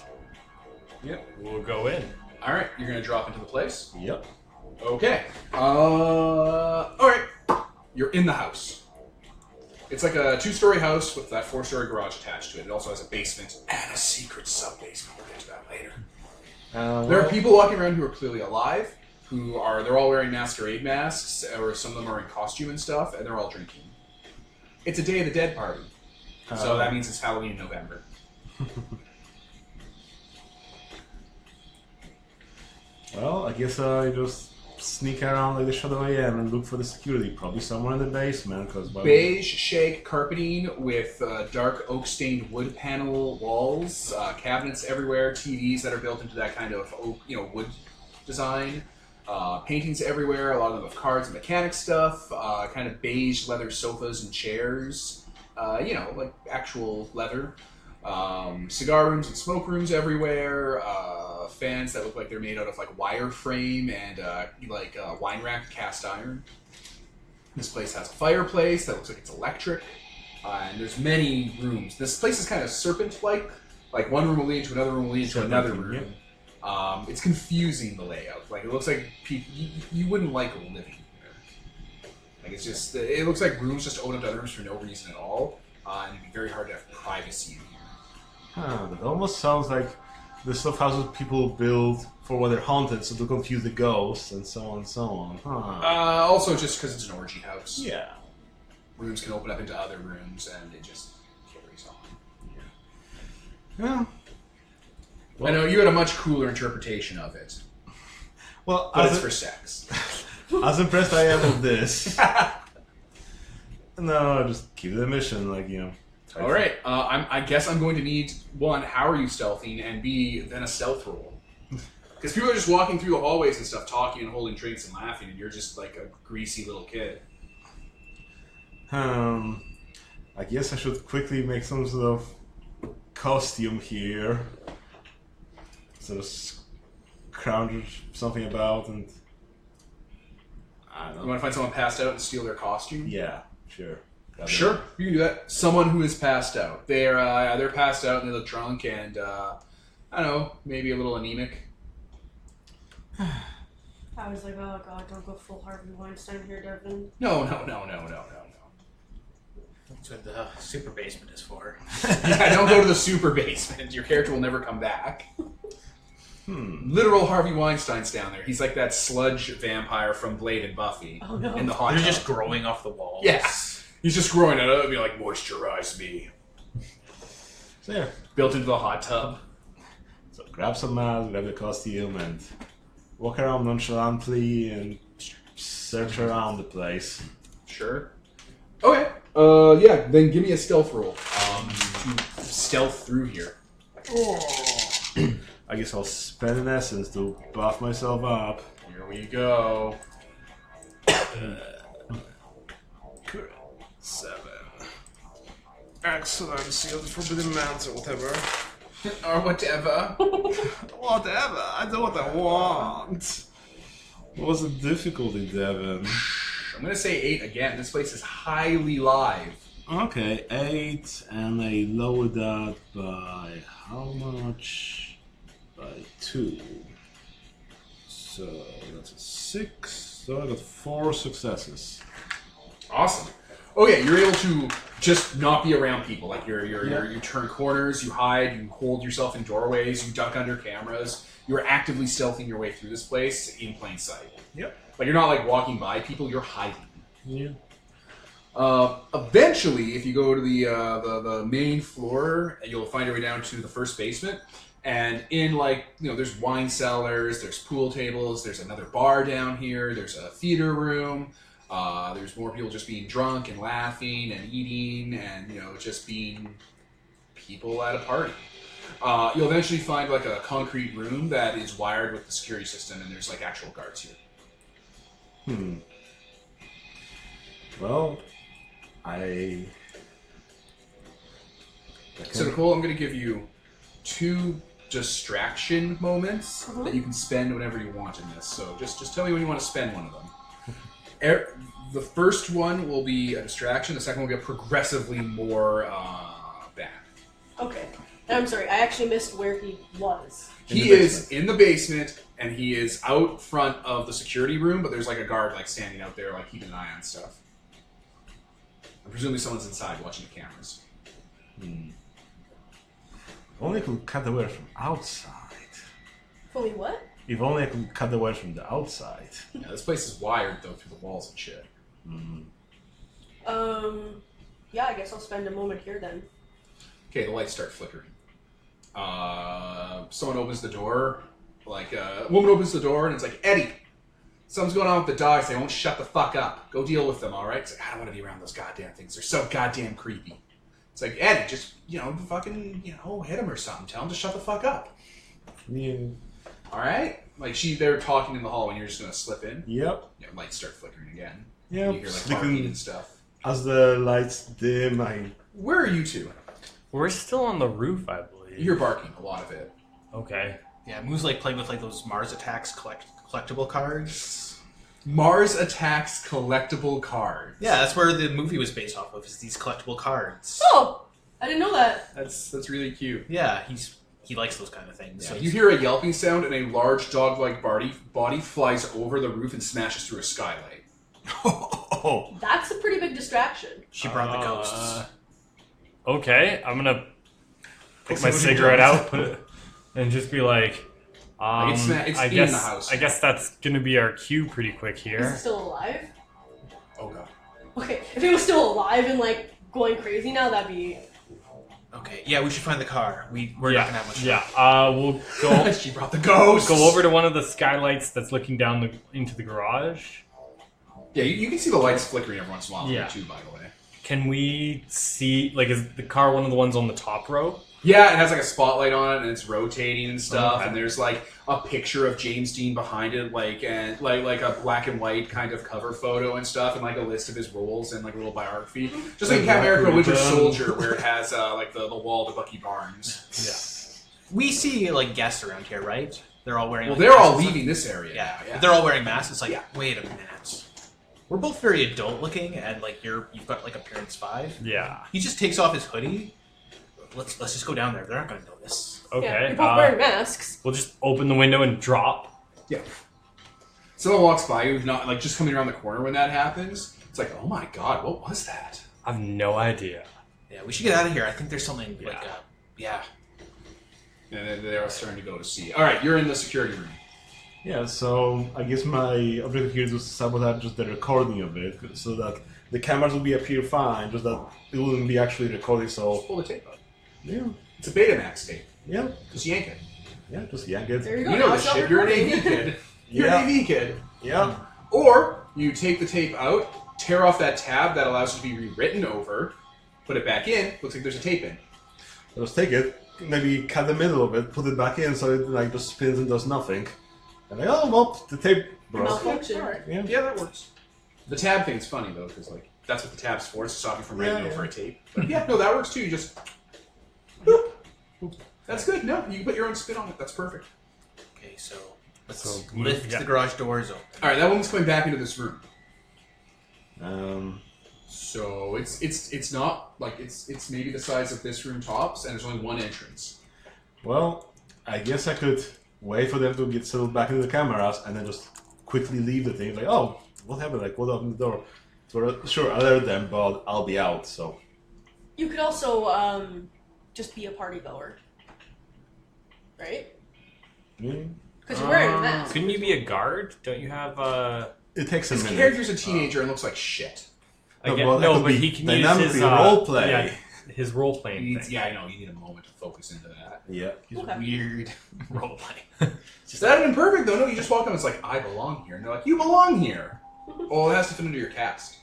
Yep. we'll go in. Alright, you're gonna drop into the place. Yep. Okay. Alright. You're in the house. It's like a 2-story house with that 4-story garage attached to it. It also has a basement and a secret sub-basement. We'll get to that later. There are people walking around who are clearly alive, they're all wearing masquerade masks, or some of them are in costume and stuff, and they're all drinking. It's a Day of the Dead party. So that means it's Halloween in November. Well, I guess I just sneak around like the shadow I am and look for the security. Probably somewhere in the basement, because Beige shag carpeting with dark oak-stained wood panel walls, cabinets everywhere, TVs that are built into that kind of oak, wood design, paintings everywhere. A lot of them have cards and mechanic stuff. Kind of beige leather sofas and chairs. Like actual leather. Cigar rooms and smoke rooms everywhere. Fans that look like they're made out of like wireframe and wine rack cast iron. This place has a fireplace that looks like it's electric, and there's many rooms. This place is kind of serpent-like. Like one room will lead to another room will lead to another room. It's confusing, the layout. Like it looks like you wouldn't like living here. Like it's just it looks like rooms just open up to other rooms for no reason at all, and it'd be very hard to have privacy in here. That almost sounds like the stuff houses people build for when they're haunted, so to confuse the ghosts and so on and so on. Also, just because it's an orgy house. Yeah. Rooms can open up into other rooms, and it just carries on. Yeah. I know you had a much cooler interpretation of it, Well, but it's for sex. as impressed I am with this. No, just keep the mission, All right. I guess I'm going to need, one, how are you stealthing, and B, then a stealth roll. Because people are just walking through the hallways and stuff, talking and holding drinks and laughing, and you're just like a greasy little kid. I guess I should quickly make some sort of costume here. Sort of scrounge something about and... I don't You know. want to find someone passed out and steal their costume? Yeah, sure. Sure, you can do that. Someone who is passed out. They're passed out and they look drunk and I don't know, maybe a little anemic. I was like, oh god, don't go full Harvey Weinstein here, Devin. No. That's what the super basement is for. Yeah, don't go to the super basement. Your character will never come back. Literal Harvey Weinstein's down there. He's like that sludge vampire from Blade and Buffy. Oh no. In the hot They're tub. just growing off the walls. Yes. He's just growing it up and be like, moisturize me. So yeah. Built into the hot tub. So grab some mask, grab the costume, and walk around nonchalantly and search around the place. Sure. Okay. Yeah, then give me a stealth roll. To stealth through here. I guess I'll spend an essence to buff myself up. Here we go. 7. Excellent. Seal the forbidden mantle, whatever. Or whatever. Whatever. I do what I want. What was the difficulty, Devin? I'm gonna say 8 again. This place is highly live. Okay, 8, and I lowered that by how much? By 2. So that's a 6. So I got 4 successes. Awesome. Okay, you're able to just not be around people. Like you turn corners, you hide, you hold yourself in doorways, you duck under cameras. You're actively stealthing your way through this place in plain sight. Yep. Like you're not like walking by people, you're hiding. Yeah. Eventually, if you go to the main floor, you'll find your way down to the first basement. And in there's wine cellars, there's pool tables, there's another bar down here, there's a theater room. There's more people just being drunk and laughing and eating and just being people at a party. You'll eventually find like a concrete room that is wired with the security system, and there's like actual guards here. Well, So Nicole, I'm going to give you 2 distraction moments that you can spend whenever you want in this. So just tell me when you want to spend one of them. The first one will be a distraction. The second will get progressively more bad. Okay. And I'm sorry, I actually missed where he was. He is in the basement, and he is out front of the security room, but there's like a guard like standing out there, like keeping an eye on stuff. And presumably someone's inside watching the cameras. If only I could cut the wire from outside. Fully what? If only I could cut the wire from the outside. Yeah, this place is wired though through the walls and shit. Yeah, I guess I'll spend a moment here then. Okay, the lights start flickering. Someone opens the door. Like, a woman opens the door and it's like, Eddie, something's going on with the dogs. They won't shut the fuck up. Go deal with them, alright? It's like, I don't want to be around those goddamn things. They're so goddamn creepy. It's like, Eddie, just, fucking, hit him or something. Tell him to shut the fuck up. Yeah. Alright? Like, they're talking in the hall and you're just gonna slip in. Yep. Yeah, lights start flickering again. Yep. You hear, like, Slipping barking and stuff. as the lights dim. Where are you two? We're still on the roof, I believe. You're barking a lot of it. Okay. Yeah, Moo's like playing with like those Mars Attacks collectible cards. Mars Attacks collectible cards. Yeah, that's where the movie was based off of, is these collectible cards. Oh! I didn't know that. That's really cute. Yeah, he likes those kind of things. Yeah, So you hear a yelping sound and a large dog-like body flies over the roof and smashes through a skylight. Oh. That's a pretty big distraction. she brought the ghosts. Okay, I'm gonna take Let's my see what he cigarette does. out, put it, and just be like, it's I in guess the house. I guess that's gonna be our cue pretty quick Is he here. still alive? Oh god. Okay, if he was still alive and like going crazy now, that'd be. Okay, yeah, we should find the car. We're not gonna have much. Yeah. We'll go She brought the ghost. go over to one of the skylights that's looking down into the garage. Yeah, you can see the lights flickering every once in a while Yeah. too, by the way. Can we see, like, is the car one of the ones on the top row? Yeah, it has like a spotlight on it and it's rotating and stuff, Okay. and there's like a picture of James Deen behind it, like a black and white kind of cover photo and stuff, and like a list of his roles and like a little biography. Just like Captain America Winter Soldier, where it has like the wall to Bucky Barnes. Yeah. We see like guests around here, right? They're all wearing. Well, like, they're all masks. leaving this area. Yeah, now, they're all wearing masks. It's like, wait a minute. We're both very adult looking, and like you've got like appearance 5. Yeah. He just takes off his hoodie. Let's just go down there. They're not gonna notice. Okay. Yeah, you're both wearing masks. We'll just open the window and drop. Yeah. Someone walks by you, not like just coming around the corner when that happens. It's like, oh my god, what was that? I have no idea. Yeah, we should get out of here. I think there's something Yeah. like yeah. And they're starting to go to see. All right, you're in the security room. Yeah, so I guess my objective here is to sabotage just the recording of it, so that the cameras will appear fine, just that it wouldn't be actually recording. So Pull the tape up. yeah, It's a Betamax tape. yeah, Just yank it. yeah, just yank it. There you go. You know now this it's not shit. You're an recording. AV kid. You're Yeah. an AV kid. Yeah, Or you take the tape out, tear off that tab that allows it to be rewritten over, put it back in. Looks like there's a tape in. just take it, maybe cut the middle of it, put it back in, so it like just spins and does nothing. And like, oh well, the tape broke. Malfunction. Yeah. Yeah, that works. The tab thing's funny though, because like that's what the tab's for. It's to stop you from writing Yeah, over yeah. a tape. But yeah, no, that works too. You just boop. That's good. No, you can put your own spin on it. That's perfect. Okay, so let's So, lift yeah. the garage doors open. All right, that one's coming back into this room. So it's not like it's maybe the size of this room tops, and there's only one entrance. Well, I guess I could wait for them to get settled back into the cameras and then just quickly leave the thing. Like, oh, what happened? Like, what opened the door? So, sure, I'll alert them, but I'll be out, so. You could also just be a party goer, right? Mm. Because you're wearing a mask. Couldn't you be a guard? Don't you have It takes a This minute. character's a teenager and looks like shit. No, Again, well, that no, could but be he can use dynamically his role play. Yeah, his role playing You thing. need, yeah, I know. You need a moment to focus into that. Yeah. He's Okay. weird role play. Is that imperfect though? No, you just walk up and it's like, I belong here. And they're like, you belong here. Well, it has to fit into your cast.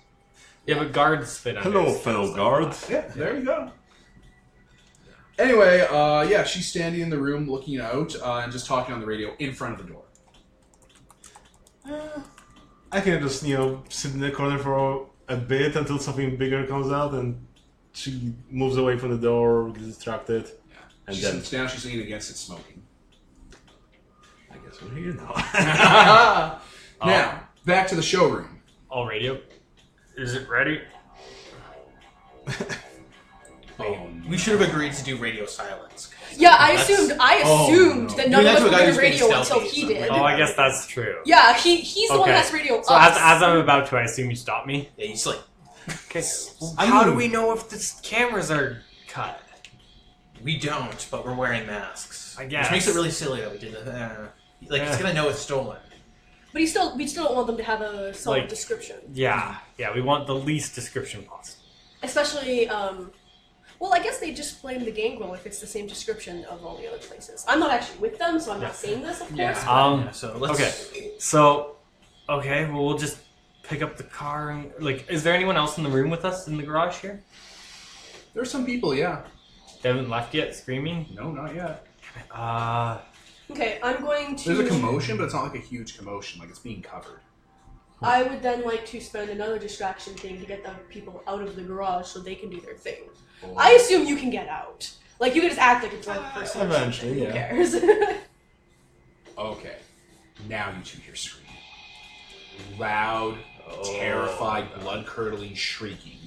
Yeah, but guards fit under. Hello, his fellow cast, guard. Yeah, there you go. Anyway, yeah, she's standing in the room looking out and just talking on the radio in front of the door. I can just, sit in the corner for a bit until something bigger comes out and she moves away from the door, gets distracted. Yeah. And She then, sits down, she's leaning against it smoking. I guess we're here now. Now, back to the showroom. All radio. Is it ready? Oh, We should have agreed to do radio silence. Yeah, I That's- assumed no. that none Doing of that us to were a guy going who's to being radio until stealthy he is did. Oh, I guess that's true. Yeah, he's the one Okay. that's radio So us. as I'm about to, I assume you stop me. Yeah, he's like, Okay. I How do mean- we know if the cameras are cut? we don't, but we're wearing masks. I guess. Which makes it really silly that we did that. Like, he's gonna know it's stolen. But we still don't want them to have a solid Like- description. Yeah, we want the least description possible. Especially, well, I guess they just blame the gangrel if it's the same description of all the other places. I'm not actually with them, so I'm not saying this, of course. Yeah. Yeah, so let's. Okay. So, well, we'll just pick up the car and is there anyone else in the room with us in the garage here? There's some people, yeah. They haven't left yet, screaming. No, not yet. Okay, I'm going to... There's a commotion, but it's not like a huge commotion. Like, it's being covered. I would then like to spend another distraction thing to get the people out of the garage so they can do their thing. I assume you can get out. Like, you can just act like a drunk person. or Eventually, something. yeah. Who cares? Okay. Now you two hear screaming. Loud, terrified, blood-curdling shrieking.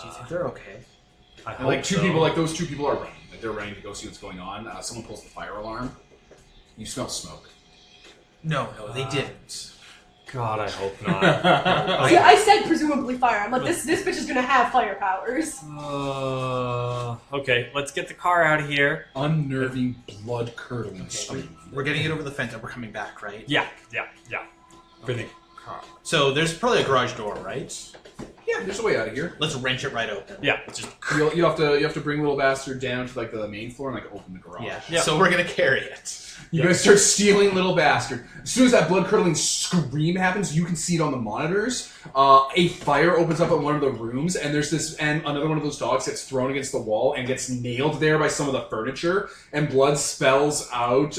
Do you think they're okay? I And hope like so. those two people are running. Like, they're running to go see what's going on. Someone pulls the fire alarm. You smell smoke. No, they didn't. God, I hope not. See, I said presumably fire. I'm like, this bitch is gonna have fire powers. Okay, let's get the car out of here. Unnerving, blood-curdling scream. We're getting it over the fence and we're coming back, right? Yeah. For the car. So there's probably a garage door, right? Yeah, there's a way out of here. Let's wrench it right open. Yeah, just You have to bring little bastard down to like the main floor and like open the garage. Yeah. Yeah. So we're gonna carry it. You guys start stealing little bastard. As soon as that blood-curdling scream happens, you can see it on the monitors. A fire opens up in one of the rooms, and and another one of those dogs gets thrown against the wall and gets nailed there by some of the furniture, and blood spells out,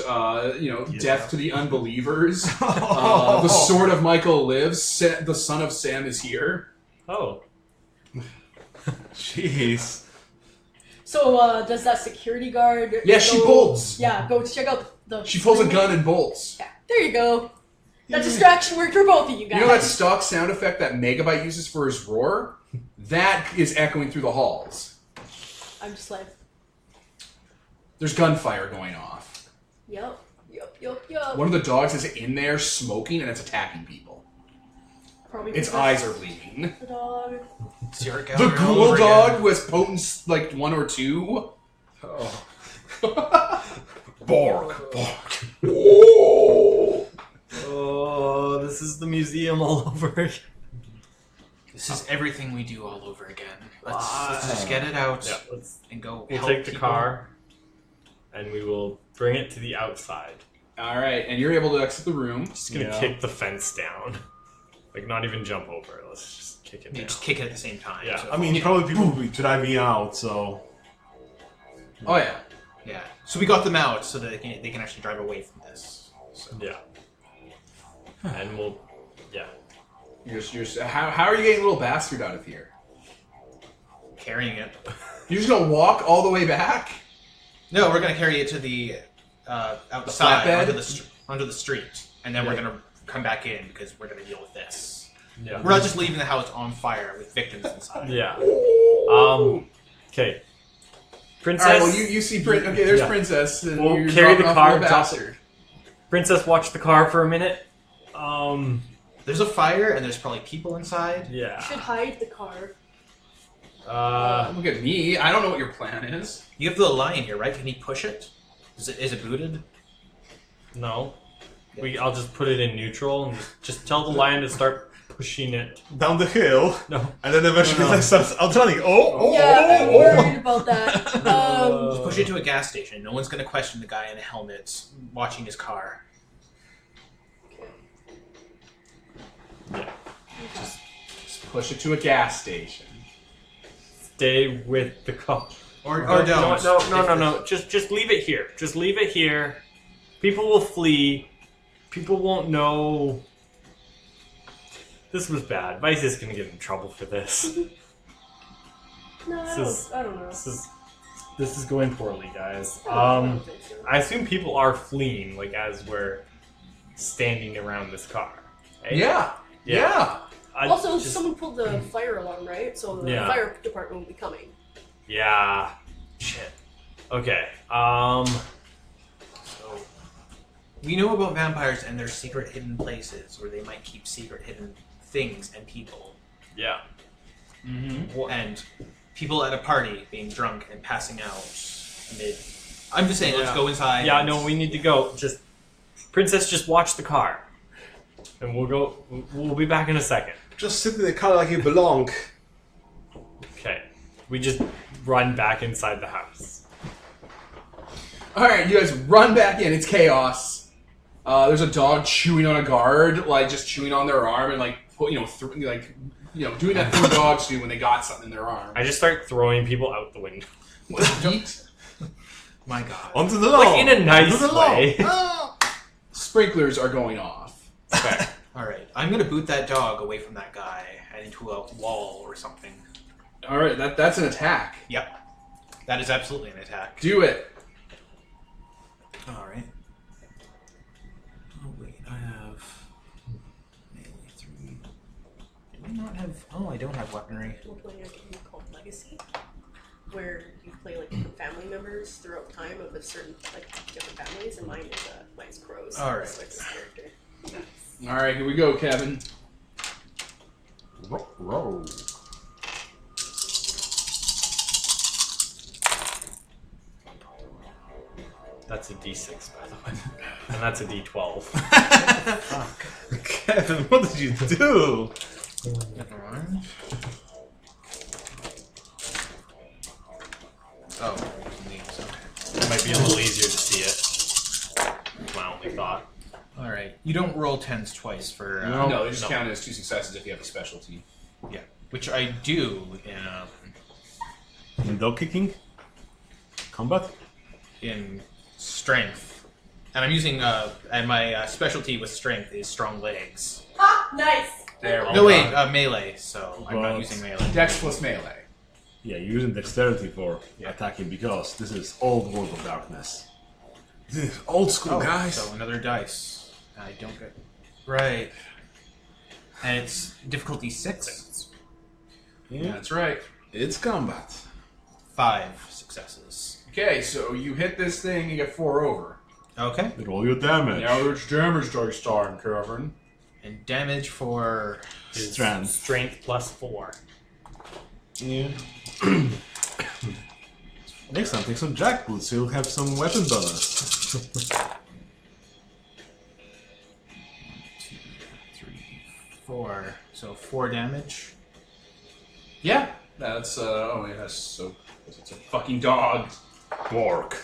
death to the unbelievers. The sword of Michael lives. The son of Sam is here. oh. Jeez. So, does that security guard... Yeah, she go- bolts. Yeah, go check out the... She pulls a gun and bolts. Yeah, there you go. That distraction worked for both of you guys. You know that stock sound effect that Megabyte uses for his roar? That is echoing through the halls. I'm just like, There's gunfire going off. yup. One of the dogs is in there smoking and it's attacking people. Probably Its because eyes are bleeding. the dog. The ghoul dog was potent like 1 or 2. Oh. Bark, bark. Oh, this is the museum all over again. This is everything we do all over again. Let's just get it out Yeah, let's. and go. We'll help take the people. car, and we will bring it to the outside. Alright, and you're able to exit the room. Just gonna kick the fence down, like not even jump over. Let's just kick it You down. just kick it at the same time. Yeah. so- I mean, probably people will be driving out, so... Oh yeah. Yeah. So we got them out so that they can actually drive away from this. So. Yeah. And we'll, yeah. How are you getting little bastard out of here? Carrying it. You're just gonna walk all the way back? No, we're gonna carry it to the outside flatbed? onto the street, and then we're Yeah. gonna come back in because we're gonna deal with this. Yeah. We're not just leaving the house on fire with victims inside. Yeah. Okay. Princess. Alright, well you see okay, there's Yeah. Princess and We'll you're carry the dropping off car, little drop bastard. Princess, watch the car for a minute. There's a fire, and there's probably people inside. You Yeah. should hide the car. Look at me. I don't know what your plan is. You have the lion here, right? Can he push it? Is it booted? No. I'll just put it in neutral and just tell the lion to start pushing it. Down the hill, No. and then eventually No. it starts outrunning. Yeah, I'm worried about that. Just push it to a gas station. No one's gonna question the guy in a helmet watching his car. Just push it to a gas station. Stay with the car. Or No, don't. No. Just leave it here. Just leave it here. People will flee. People won't know. This was bad. Vice is gonna get in trouble for this. No, I don't know. This is going poorly, guys. I don't think so. I assume people are fleeing, like as we're standing around this car. Right? Yeah. Yeah. Also, just- someone pulled the fire alarm, right? So the Yeah. fire department will be coming. Yeah. Shit. Okay. So, we know about vampires and their secret hidden places where they might keep secret hidden things and people. Yeah. Mm-hmm. And people at a party being drunk and passing out amid. I'm just saying, let's go inside. Yeah. and- No, we need to go. Just Princess, just watch the car, and we'll go. We'll be back in a second. Just sit in the car like you belong. Okay. We just run back inside the house. Alright, you guys run back in. It's chaos. There's a dog chewing on a guard, like just chewing on their arm and like doing that thing dogs do when they got something in their arm. I just start throwing people out the window, Eat. My God. Onto the lawn. like in a nice Onto the lawn. way. Sprinklers are going off. Okay. Alright, I'm gonna boot that dog away from that guy and into a wall or something. Alright, that's an attack. Yep. That is absolutely an attack. Do it. Alright. Oh, wait, I have. Melee 3. Do I not have. Oh, I don't have weaponry. We're playing a game called Legacy, where you play like different family members throughout time of a certain like different families, and mine's crows. Alright. So it's this character. Alright, here we go, Kevin. Roll. That's a D6, by the way, and that's a D12. Kevin, what did you do? Never mind. Oh, these, okay. It might be a little easier to see it. That's my only thought. Alright. You don't roll 10s twice for. No, they just count it as 2 successes if you have a specialty. Yeah. Which I do In dog kicking? Combat? in strength. And I'm using. And my specialty with strength is strong legs. Ah, nice. There we No, go. wait, melee, so I'm not But- using melee. Dex plus melee. Yeah, you're using dexterity for attacking because this is old World of Darkness. This is old school, guys. So another dice. I don't get Right. And it's difficulty 6. Yeah, That's right. it's combat. 5 successes. Okay, so you hit this thing, you get 4 over. Okay. Roll your damage. Now there's damage dice time, Kevin. And damage for... Is Strength. Strength plus 4. Yeah. Next time, take some jackboots, so you'll have some weapon bonus. 2, 3, 4. So 4 damage. Yeah. That's, oh wait, that's so... It's a fucking dog. Bark.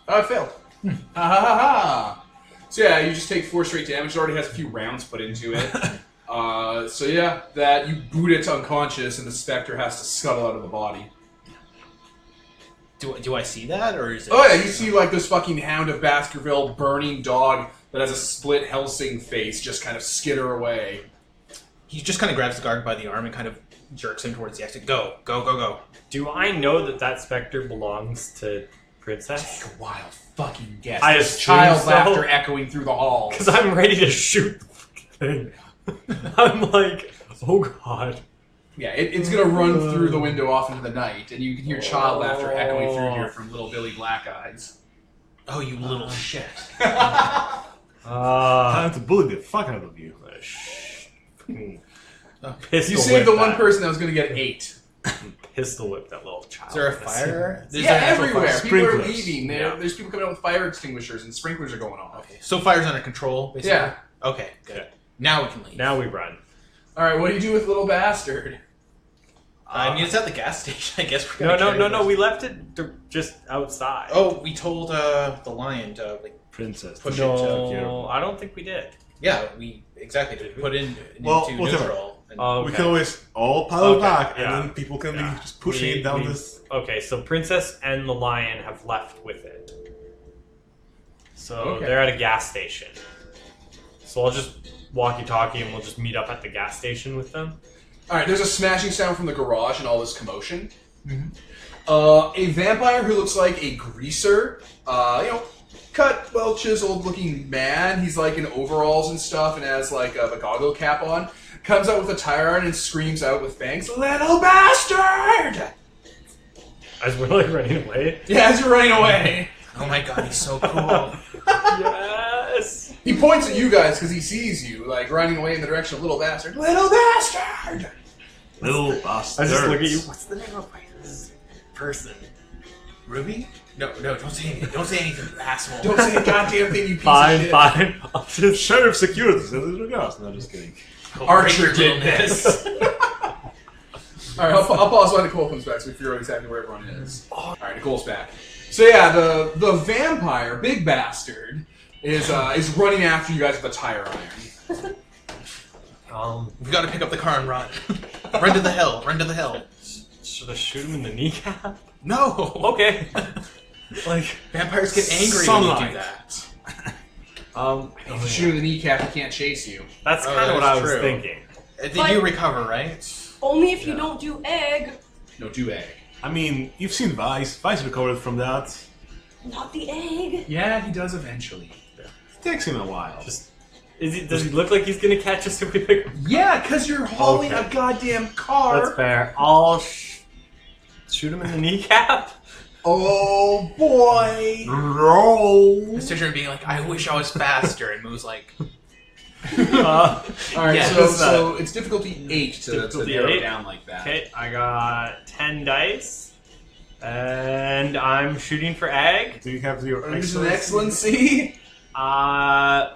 Oh, I failed. Ha ha ha ha! So yeah, you just take 4 straight damage. It already has a few rounds put into it. So yeah, that you boot it unconscious, and the specter has to scuttle out of the body. Do I see that, or is it... Oh yeah, you see like this fucking Hound of Baskerville burning dog that has a split Helsing face just kind of skitter away. He just kind of grabs the guard by the arm and kind of jerks him towards the exit. Go, go, go, go. Do I know that specter belongs to Princess? Take a wild fucking guess. I There's assume child so. laughter echoing through the halls. Because I'm ready to shoot the fucking thing. I'm like, oh god. Yeah, it's gonna run through the window off into the night, and you can hear child laughter echoing through here from little Billy Black Eyes. Oh, you little shit. Time to bully the fuck out of you. Pistol You saved the whip one that. person that was gonna get 8. Pistol whip that little child. Is there a fire? There's Yeah, an actual everywhere. fire. People are Sprinklers. leaving. Yeah. There's people coming out with fire extinguishers, and sprinklers are going off. Okay, so fire's under control, basically? Yeah. Okay, good. Yeah. Now we can leave. Now we run. Alright, what do you do with little bastard? I mean, it's at the gas station. I guess we're No, gonna no, carry this. we left it just outside. Oh, we told the lion to like Princess. push no, I don't think we did. Yeah, we exactly to put in Well, into whatever. neutral. And, Okay. We can always all pile Okay, back, yeah. and then people can Yeah. be just pushing it down this. Okay, so Princess and the lion have left with it. So Okay. they're at a gas station. So I'll just walkie-talkie and we'll just meet up at the gas station with them. Alright, there's a smashing sound from the garage and all this commotion. Mhm. A vampire who looks like a greaser, cut, well chiseled looking man. He's like in overalls and stuff and has like a goggle cap on. Comes out with a tire iron and screams out with fangs, "Little bastard!" As we're like running away. Yeah, as you're running away. oh my god, he's so cool. Yes! He points at you guys because he sees you, like, running away in the direction of Little Bastard. Little Bastard! Little I bastard. just look at you. What's the name of this person? Ruby? No, don't say anything. Don't say anything, you asshole. Don't say a goddamn thing, you piece of Fine, shit. fine. I'll just... Sheriff Security says it's regards. No, just kidding. Go Archer break your did little this. neck. Alright, I'll pause while Nicole comes back so we figure out exactly where everyone is. Alright, Nicole's back. So yeah, the vampire, Big Bastard, is running after you guys with a tire iron. We've got to pick up the car and run. Run to the hill. Run to the hill. Should I shoot him in the kneecap? No. Okay. Like, Vampires get angry Sunlight. when you do that. If you shoot in the kneecap, he can't chase you. that's Oh, kind of what that's I was true. thinking. They But- do recover, right? Only if you Yeah. don't do egg, No, do egg. I mean, you've seen Vice. Vice recovered from that. not the egg. Yeah, he does eventually. It takes him a while. Just, does he look like he's gonna catch us if we pick him? Yeah, because you're hauling Okay. a goddamn car. That's fair. I'll shoot him in the kneecap. Oh boy! Roll. Mr. Turn being like, I wish I was faster, and Moo's like, Alright, Yeah, so it's difficulty 8 to Difficulty narrow 8? down like that. Okay, I got 10 dice. And I'm shooting for egg. Do you have your This is an excellency? excellency.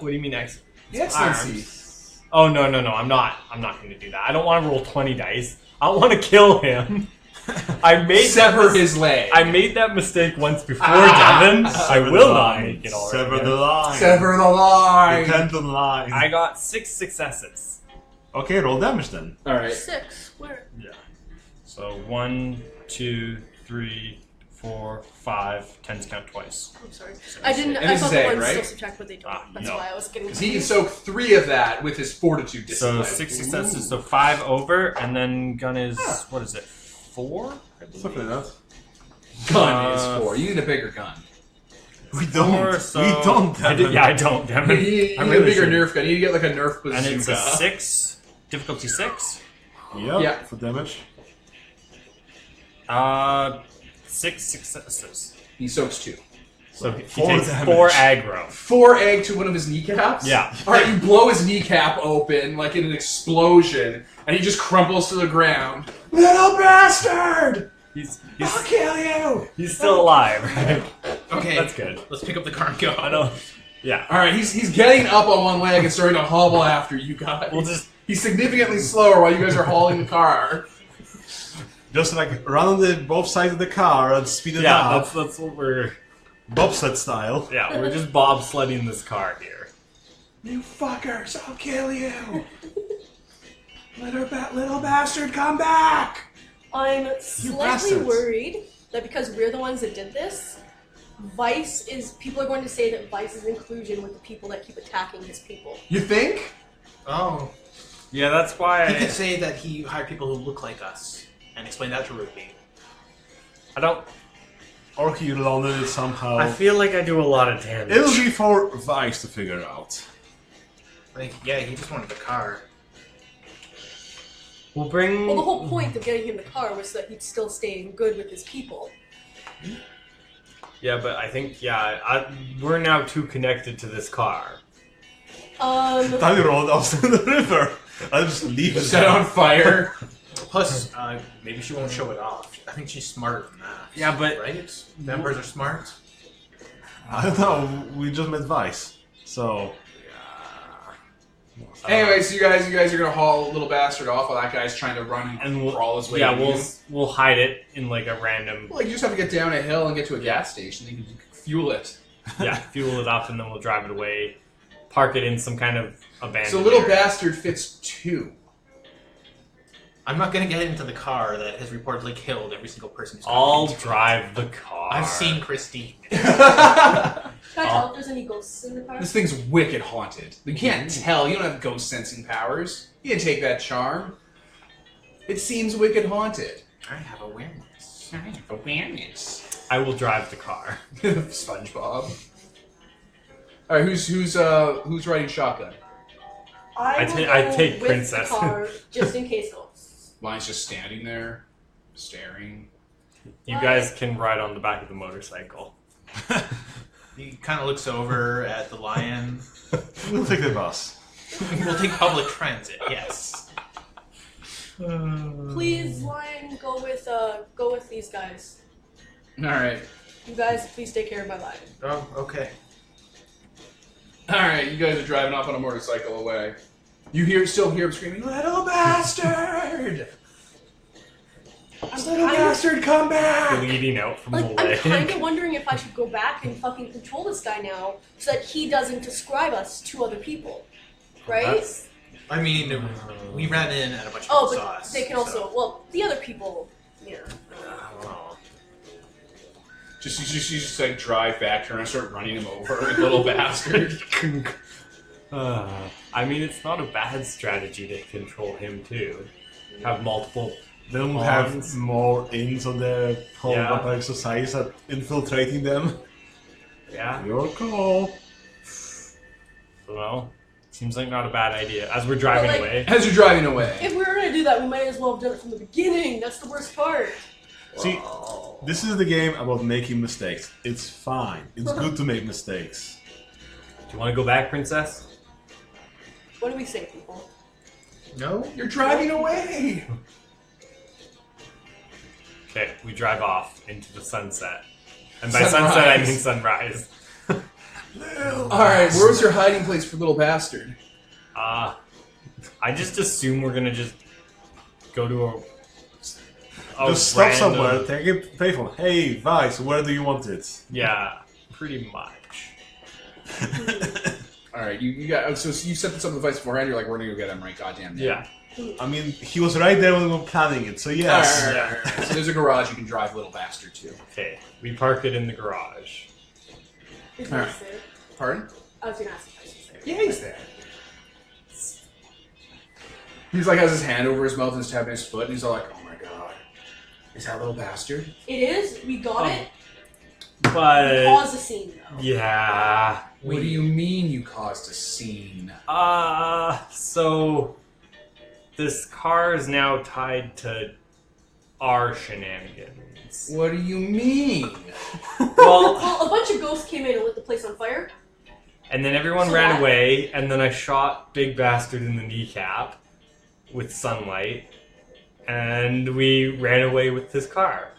What do you mean X? The excellency. Arms. Oh no, I'm not going to do that. I don't want to roll 20 dice. I want to kill him. I made Sever that his leg. I made that mistake once before, Devin. I Sever will the not line. make it all Sever right the again. line. Sever the line. Depend on the line. I got 6 successes. Okay, roll damage then. Alright. 6. Where? Yeah. So 1, 2, 3, 4, 5. 10s count twice. I'm sorry. I didn't. And I this thought is the egg, ones right? still subtract what they don't. Ah, That's no. why I was getting. Because he can soak 3 of that with his fortitude So discipline. 6 successes, so 5 over, and then gun is, what is it, 4? Something like that. Gun is 4. You need a bigger gun. We don't. Or so- We don't. I did, yeah, I don't. Damn You it. need I a really bigger should. Nerf gun. You need to get like a Nerf bazooka. And it's a 6, difficulty 6. Yep, Yeah. for damage. 6 successes. He soaks 2. So he 4 takes damage. 4 aggro. 4 egg to one of his kneecaps? Yeah. Alright, you blow his kneecap open, like in an explosion, and he just crumples to the ground. Little bastard! I'll kill you! He's still alive, right? Okay, That's good. let's pick up the car and go. I know. Yeah. Alright, he's getting up on one leg and starting to hobble after you guys. We'll just He's significantly slower while you guys are hauling the car. Just like run on the both sides of the car and speed it yeah. up, That's what we're bobsled style. yeah. We're just bobsledding this car here. You fuckers, I'll kill you! Little bastard, come back! I'm slightly bastards. worried that because we're the ones that did this, Vice is. People are going to say that Vice is inclusion with the people that keep attacking his people. You think? Oh. Yeah, that's why He could say that he hired people who look like us and explain that to Ruby. I don't. Or he landed it somehow. I feel like I do a lot of damage. It'll be for Vice to figure out. Like, yeah, he just wanted the car. We'll bring. Well, the whole point of getting him the car was that he'd still stay in good with his people. Yeah, but I think we're now too connected to this car. Then you rolled off to the river. I'll just leave it. Set on fire. Plus, maybe she won't show it off. I think she's smarter than that. Yeah, but Right? Members are smart. I don't know. We just met Vice, so Anyway, so you guys are gonna haul little bastard off while that guy's trying to run and we'll crawl his way. yeah, to you. we'll hide it in like a random Well, you just have to get down a hill and get to a gas station. You can fuel it. fuel it up and then we'll drive it away, park it in some kind of abandoned. So little area. bastard fits 2. I'm not gonna get into the car that has reportedly killed every single person who's I'll gotten into it. drive the car. I've seen Christine. Can I tell if there's any ghosts in the car? This thing's wicked haunted. You can't tell. You don't have ghost sensing powers. You didn't take that charm. It seems wicked haunted. I have awareness. I have awareness. I will drive the car. SpongeBob. All right, who's riding shotgun? I will I go take with Princess. the car just in case ghosts. Line's just standing there, staring. You guys can ride on the back of the motorcycle. He kind of looks over at the lion. we'll take the bus. We'll take public transit. Yes. Please, Lion, go with these guys. All right, You guys, please take care of my lion. Oh, okay. all right. You guys are driving off on a motorcycle away. You still hear him screaming, "Little bastard! Little bastard, come back!" Bleeding out from Like, the I'm leg. kind of wondering if I should go back and fucking control this guy now, so that he doesn't describe us to other people, right? That's- I mean, we ran in and a bunch of Oh, people but saw us. they can also. so- Well, the other people. Yeah. I don't know. You just like drive back, turn and start running him over, like, little bastard. I mean, it's not a bad strategy to control him too. Have multiple. Then we'll Pawns. have more ins on the whole Yeah. vampire society at infiltrating them. Yeah. Your call. Well, seems like not a bad idea. As we're driving But, like- away. As you're driving away. If we were gonna do that, we might as well have done it from the beginning. That's the worst part. See, this is the game about making mistakes. It's fine. It's good to make mistakes. Do you want to go back, Princess? What do we say, people? No? You're driving away. Okay, we drive off into the sunset. And by Sunrise. sunset, I mean sunrise. All right, where's your hiding place for little bastard? I just assume we're gonna just go to a Just stop random- somewhere, take a payphone. Hey, Vice, where do you want it? Yeah, pretty much. All right, you got. So you set this up with Vice beforehand. You're like, we're gonna go get him, right? Goddamn. Yeah. I mean, he was right there when we were planning it, so yes. All right. So there's a garage you can drive little bastard to. Okay, we park it in the garage. Is Alright. Vice there? Pardon? I was gonna ask if Vice was there. Yeah, he's there. He's like has his hand over his mouth and he's tapping his foot, and he's all like, "Oh my god, is that little bastard?" It is. We got it. But Cause a scene though. yeah. What do you mean you caused a scene? So this car is now tied to our shenanigans. What do you mean? Well, Well, a bunch of ghosts came in and lit the place on fire. and then everyone So ran what? away, and then I shot Big Bastard in the kneecap with sunlight, and we ran away with his car.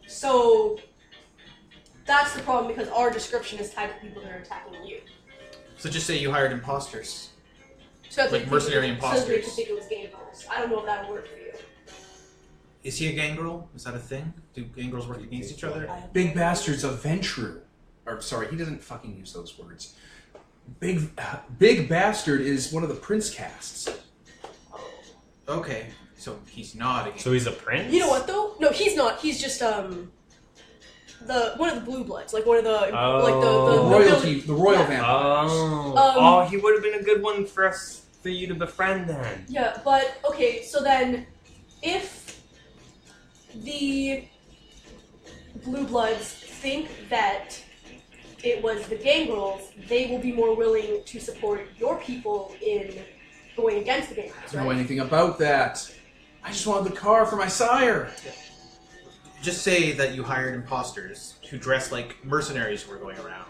So that's the problem because our description is tied to people that are attacking you. So just say you hired imposters. So that's Like mercenary So imposters. they could think it was gangrels. I don't know if that would work for you. Is he a gangrel? Is that a thing? Do gangrels work against each other? I have Big no Bastard's a Ventru. Or sorry, he doesn't fucking use those words. Big Bastard is one of the prince castes. Okay, so he's not a gangrel. So he's a prince? You know what though? No, he's not. He's just one of the blue bloods, like one of the like The the royal yeah. vampires. Oh, he would have been a good one for you to befriend then. Yeah, but okay, so then if the blue bloods think that it was the gangrels, they will be more willing to support your people in going against the gangrels, I don't know right? anything about that. I just wanted the car for my sire. Just say that you hired imposters who dress like mercenaries who were going around,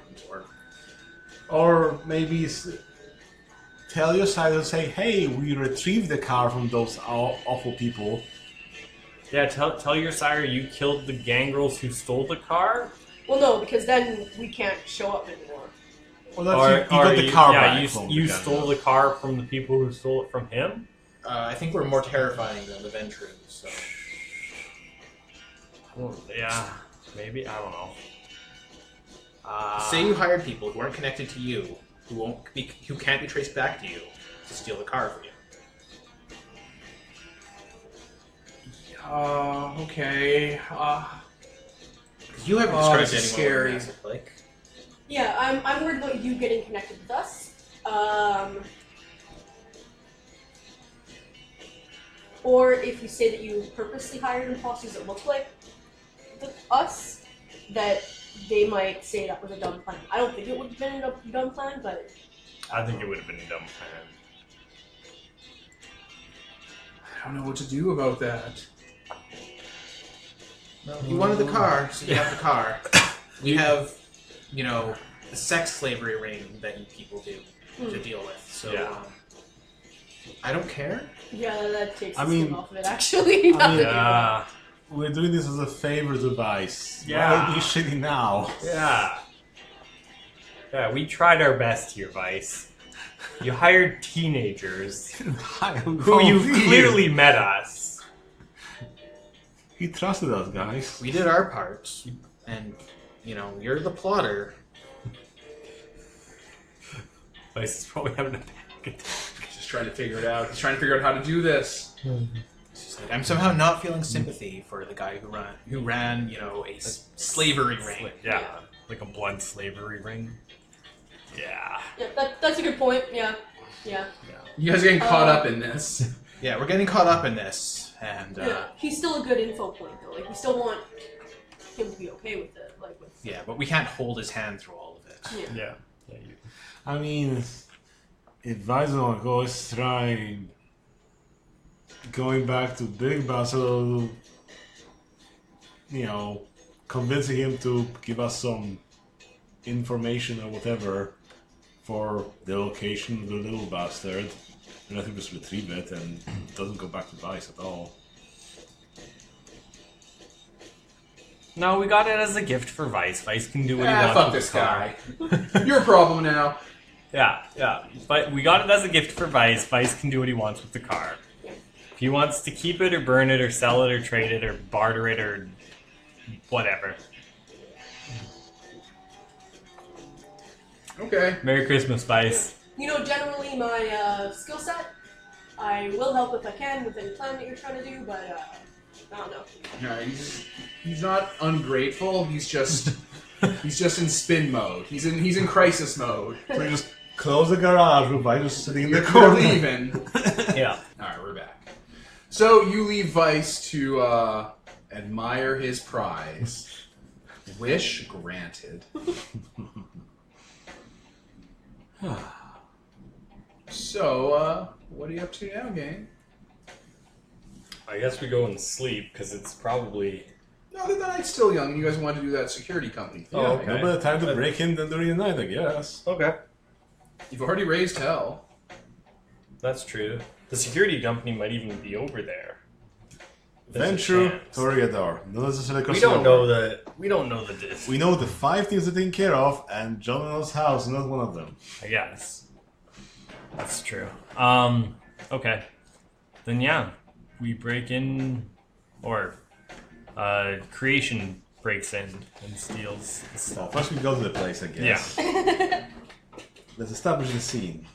Or maybe tell your side and say, hey, we retrieved the car from those awful people. Yeah, tell your sire you killed the gangrels who stole the car. Well, no, because then we can't show up anymore. Well, that's, you got the car back. You stole the car from the people who stole it from him. I think we're more terrifying than the Ventrus. So. Well, yeah, maybe, I don't know. Say you hired people who aren't connected to you, who can't be traced back to you, to steal the car from you. Okay. Because you haven't described this is anyone scary. massive, like. Yeah, I'm worried about you getting connected with us. Or if you say that you purposely hired imposters that look like us, that they might say that was a dumb plan. I don't think it would have been a dumb plan, but I think it would have been a dumb plan. I don't know what to do about that. Well, you wanted the car, so you have the car. We have, the sex slavery ring that you people do to deal with. So, Yeah. I don't care. yeah, that takes the I mean- sting off of it, actually. Yeah. We're doing this as a favor to Vice. Yeah. Why are we shitty now? Yeah. Yeah, we tried our best here, Vice. You hired teenagers who you clearly met us. He trusted us, guys. We did our part, and, you're the plotter. Vice is probably having a panic attack. Just trying to figure it out. He's trying to figure out how to do this. She's like, I'm somehow not feeling sympathy for the guy who ran, a slavery ring. Yeah, like a blood slavery ring. Yeah. Yeah, that's a good point. Yeah. You guys are getting caught up in this. Yeah, we're getting caught up in this, and Yeah. He's still a good info point, though. Like, we still want him to be okay with it. Like, with yeah, but we can't hold his hand through all of it. yeah. Yeah. I mean, if Vice don't go, let's try going back to Big Basil, convincing him to give us some information or whatever for the location of the little bastard. And let him just retrieve it and it doesn't go back to Vice at all. No, we got it as a gift for Vice. Vice can do what he wants Fuck with this the car. guy. Your problem now. Yeah. But we got it as a gift for Vice. Vice can do what he wants with the car. If he wants to keep it or burn it or sell it or trade it or barter it or whatever. Okay. Merry Christmas, Vice. Generally my skill set, I will help if I can with any plan that you're trying to do, but I don't know. No, he's not ungrateful. He's just in spin mode. He's in crisis mode. So we just close the garage with Vice just sitting in the We're corner. leaving. Yeah. All right, we're back. So you leave Vice to admire his prize. Wish granted. So, what are you up to now, gang? I guess we go and sleep because it's probably. No, the night's still young, and you guys want to do that security company thing. Oh, Yeah, okay. no better time to break in than during the night, I guess. Okay. You've already raised hell. That's true. The security company might even be over there. There's a Venture chance. Toreador. Not necessarily We don't know crossover. the. We don't know the distance. We know the 5 things to take care of, and John Reynolds' house is not one of them. I guess. That's true. Okay. Then yeah, we break in, or creation breaks in and steals the Well, stuff. first we go to the place, I guess. Let's establish the scene.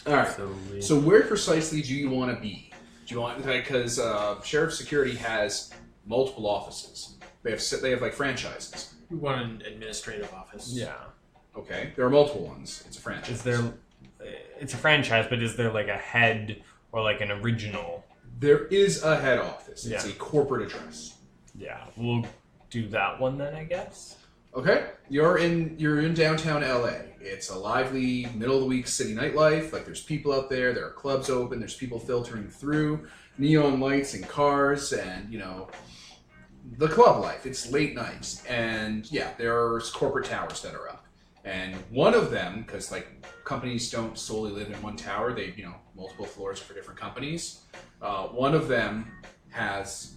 All right. we- So where precisely do you want to be? Do you want because Sheriff Security has multiple offices. They have like franchises. We want an administrative office. yeah. Okay, there are multiple ones. It's a franchise. Is there? It's a franchise, but is there like a head or like an original? There is a head office. It's Yeah. a corporate address. Yeah, we'll do that one then, I guess. Okay, you're in downtown LA. It's a lively middle of the week city nightlife. Like there's people out there. There are clubs open. There's people filtering through, neon lights and cars, and the club life. It's late nights, and yeah, there's corporate towers that are up. And one of them, because like companies don't solely live in one tower, they multiple floors for different companies. One of them has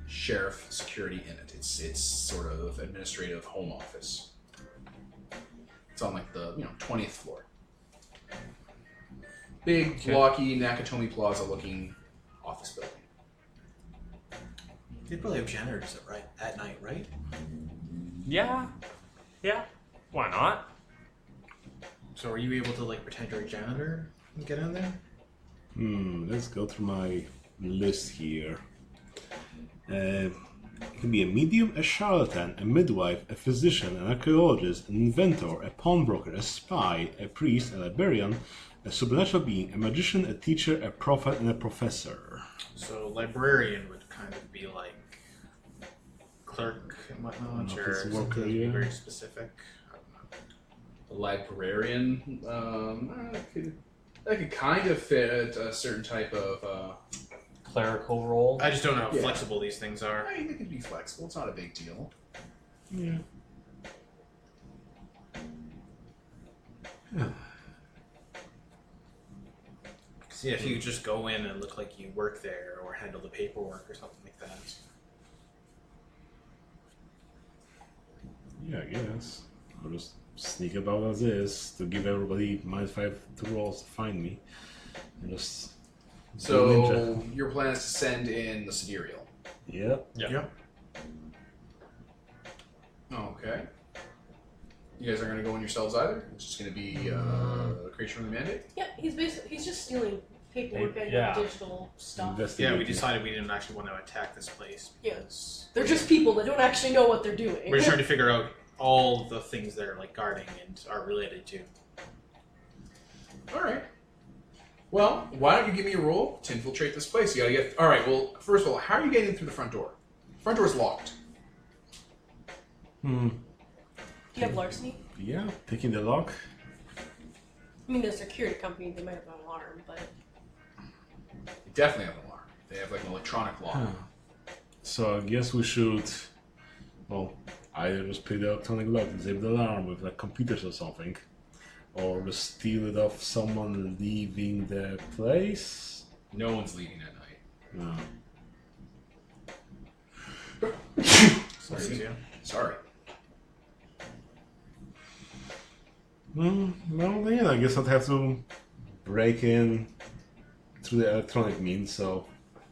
sheriff security in it. It's sort of administrative home office. It's on like the 20th floor. Big, Okay. blocky Nakatomi Plaza looking office building. They probably have janitors at night, right? Yeah. Yeah. Why not? So are you able to like pretend you're a janitor and get in there? Let's go through my list here. It can be a medium, a charlatan, a midwife, a physician, an archaeologist, an inventor, a pawnbroker, a spy, a priest, a librarian, a supernatural being, a magician, a teacher, a prophet, and a professor. So librarian would kind of be like clerk and whatnot, or Office something worker, to be yeah. very specific. A librarian, that could kind of fit a certain type of. Clerical role. I just don't know how Yeah. flexible these things are. I think it could be flexible. It's not a big deal. Yeah. See, if you could just go in and look like you work there or handle the paperwork or something like that. Yeah, I guess. I'll just sneak about as is to give everybody -5 to rolls to find me. And just. So ninja. your plan is to send in the sidereal. Yep. Yeah. Okay. You guys aren't going to go in yourselves either? It's just going to be a creation of the mandate? Yeah, he's just stealing paperwork and Yeah. digital stuff. Yeah, we Investigate. decided we didn't actually want to attack this place. Yeah. Because They're just people that don't actually know what they're doing. we're just trying to figure out all the things they're like guarding and are related to. All right. Well, why don't you give me a roll to infiltrate this place? You got to get. All right. Well, first of all, how are you getting through the front door? Front door is locked. Do you have larceny? Yeah, picking the lock. I mean, the security company, they might have an alarm, but They definitely have an alarm. They have like an electronic lock. So I guess we should, well, either just pick the electronic lock, disable the alarm with like computers or something, or just steal it off someone leaving the place. No one's leaving at night. No. Sorry. Sorry. Well, then I guess I'd have to break in through the electronic means. So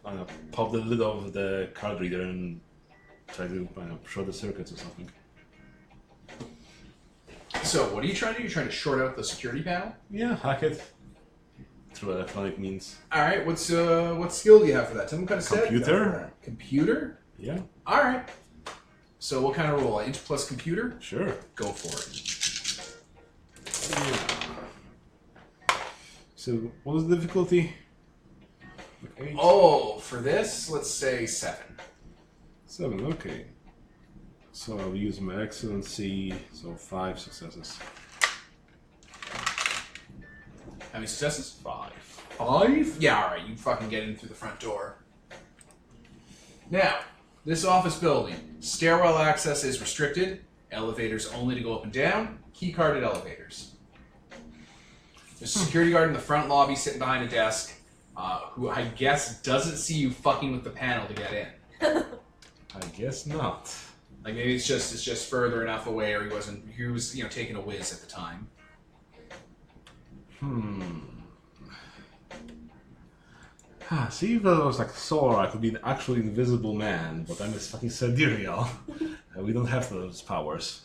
I don't know, pop the lid of the card reader and try to short the circuits or something. So, what are you trying to do? You're trying to short out the security panel? Yeah, hack it through electronic means. All right. What skill do you have for that? Tell me what kind of set you got Computer. for that. Computer? Yeah, All right. So, what kind of roll? Int plus computer? sure. Go for it. So what was the difficulty? Like 8? Oh, for this, let's say 7. 7, okay. So I'll use my excellency. So 5 successes. How many successes? 5. 5? Yeah, alright, you fucking get in through the front door. Now, this office building, stairwell access is restricted, elevators only to go up and down, key-carded elevators. There's a security guard in the front lobby sitting behind a desk, who I guess doesn't see you fucking with the panel to get in. I guess not. Like maybe it's just further enough away, or he was taking a whiz at the time. See, if it was like Thor, I could be an actually invisible man, but I'm this fucking sidereal. We don't have those powers.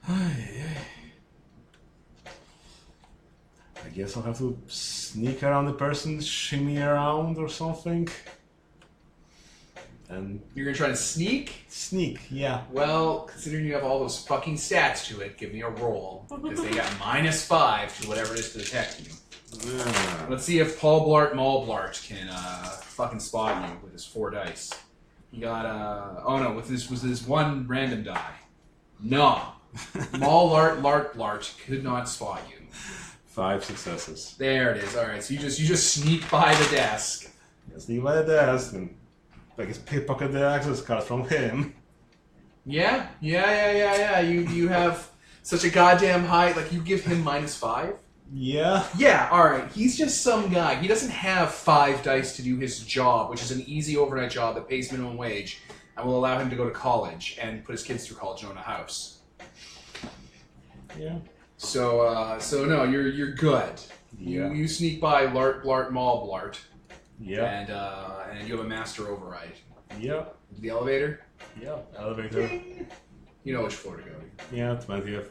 I guess I'll have to sneak around the person, shimmy around or something. And You're gonna try to sneak? sneak, yeah. Well, considering you have all those fucking stats to it, give me a roll. Because they got -5 to whatever it is to detect you. Let's see if Paul Blart Malblart can fucking spot you with his 4 dice. He got oh no, with this was this 1 random die. No. Malblart could not spot you. 5 successes. There it is. Alright, so you just sneak by the desk. Yeah, sneak by the desk and I guess pickpocket the access card from him. Yeah. You have such a goddamn high, like you give him -5. Yeah. Yeah, alright. He's just some guy. He doesn't have 5 dice to do his job, which is an easy overnight job that pays minimum wage and will allow him to go to college and put his kids through college and own a house. Yeah. So no, you're good. Yeah. You sneak by Lart Blart Mall Blart. Yeah. And you have a master override. Yeah. The elevator? Yeah. Elevator. You know which floor to go to. Yeah, 20th,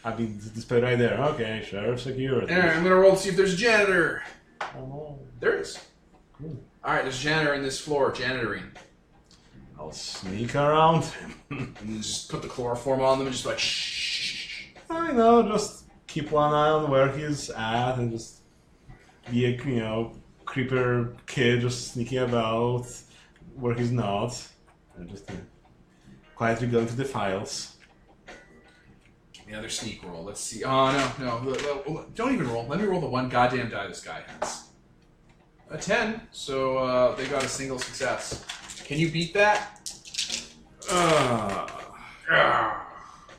I've been displayed right there. Okay, sheriff security. Alright, I'm gonna roll to see if there's a janitor. Oh, There is. cool. Alright, there's a janitor in this floor, janitoring. I'll sneak around him. And just put the chloroform on them and just like shh. I know, just keep one eye on where he's at and just be a, creeper kid just sneaking about where he's not. And just quietly go into the files. Give me another sneak roll. Let's see. Oh, no. Don't even roll. Let me roll the 1 goddamn die this guy has. A 10. So they got a single success. Can you beat that?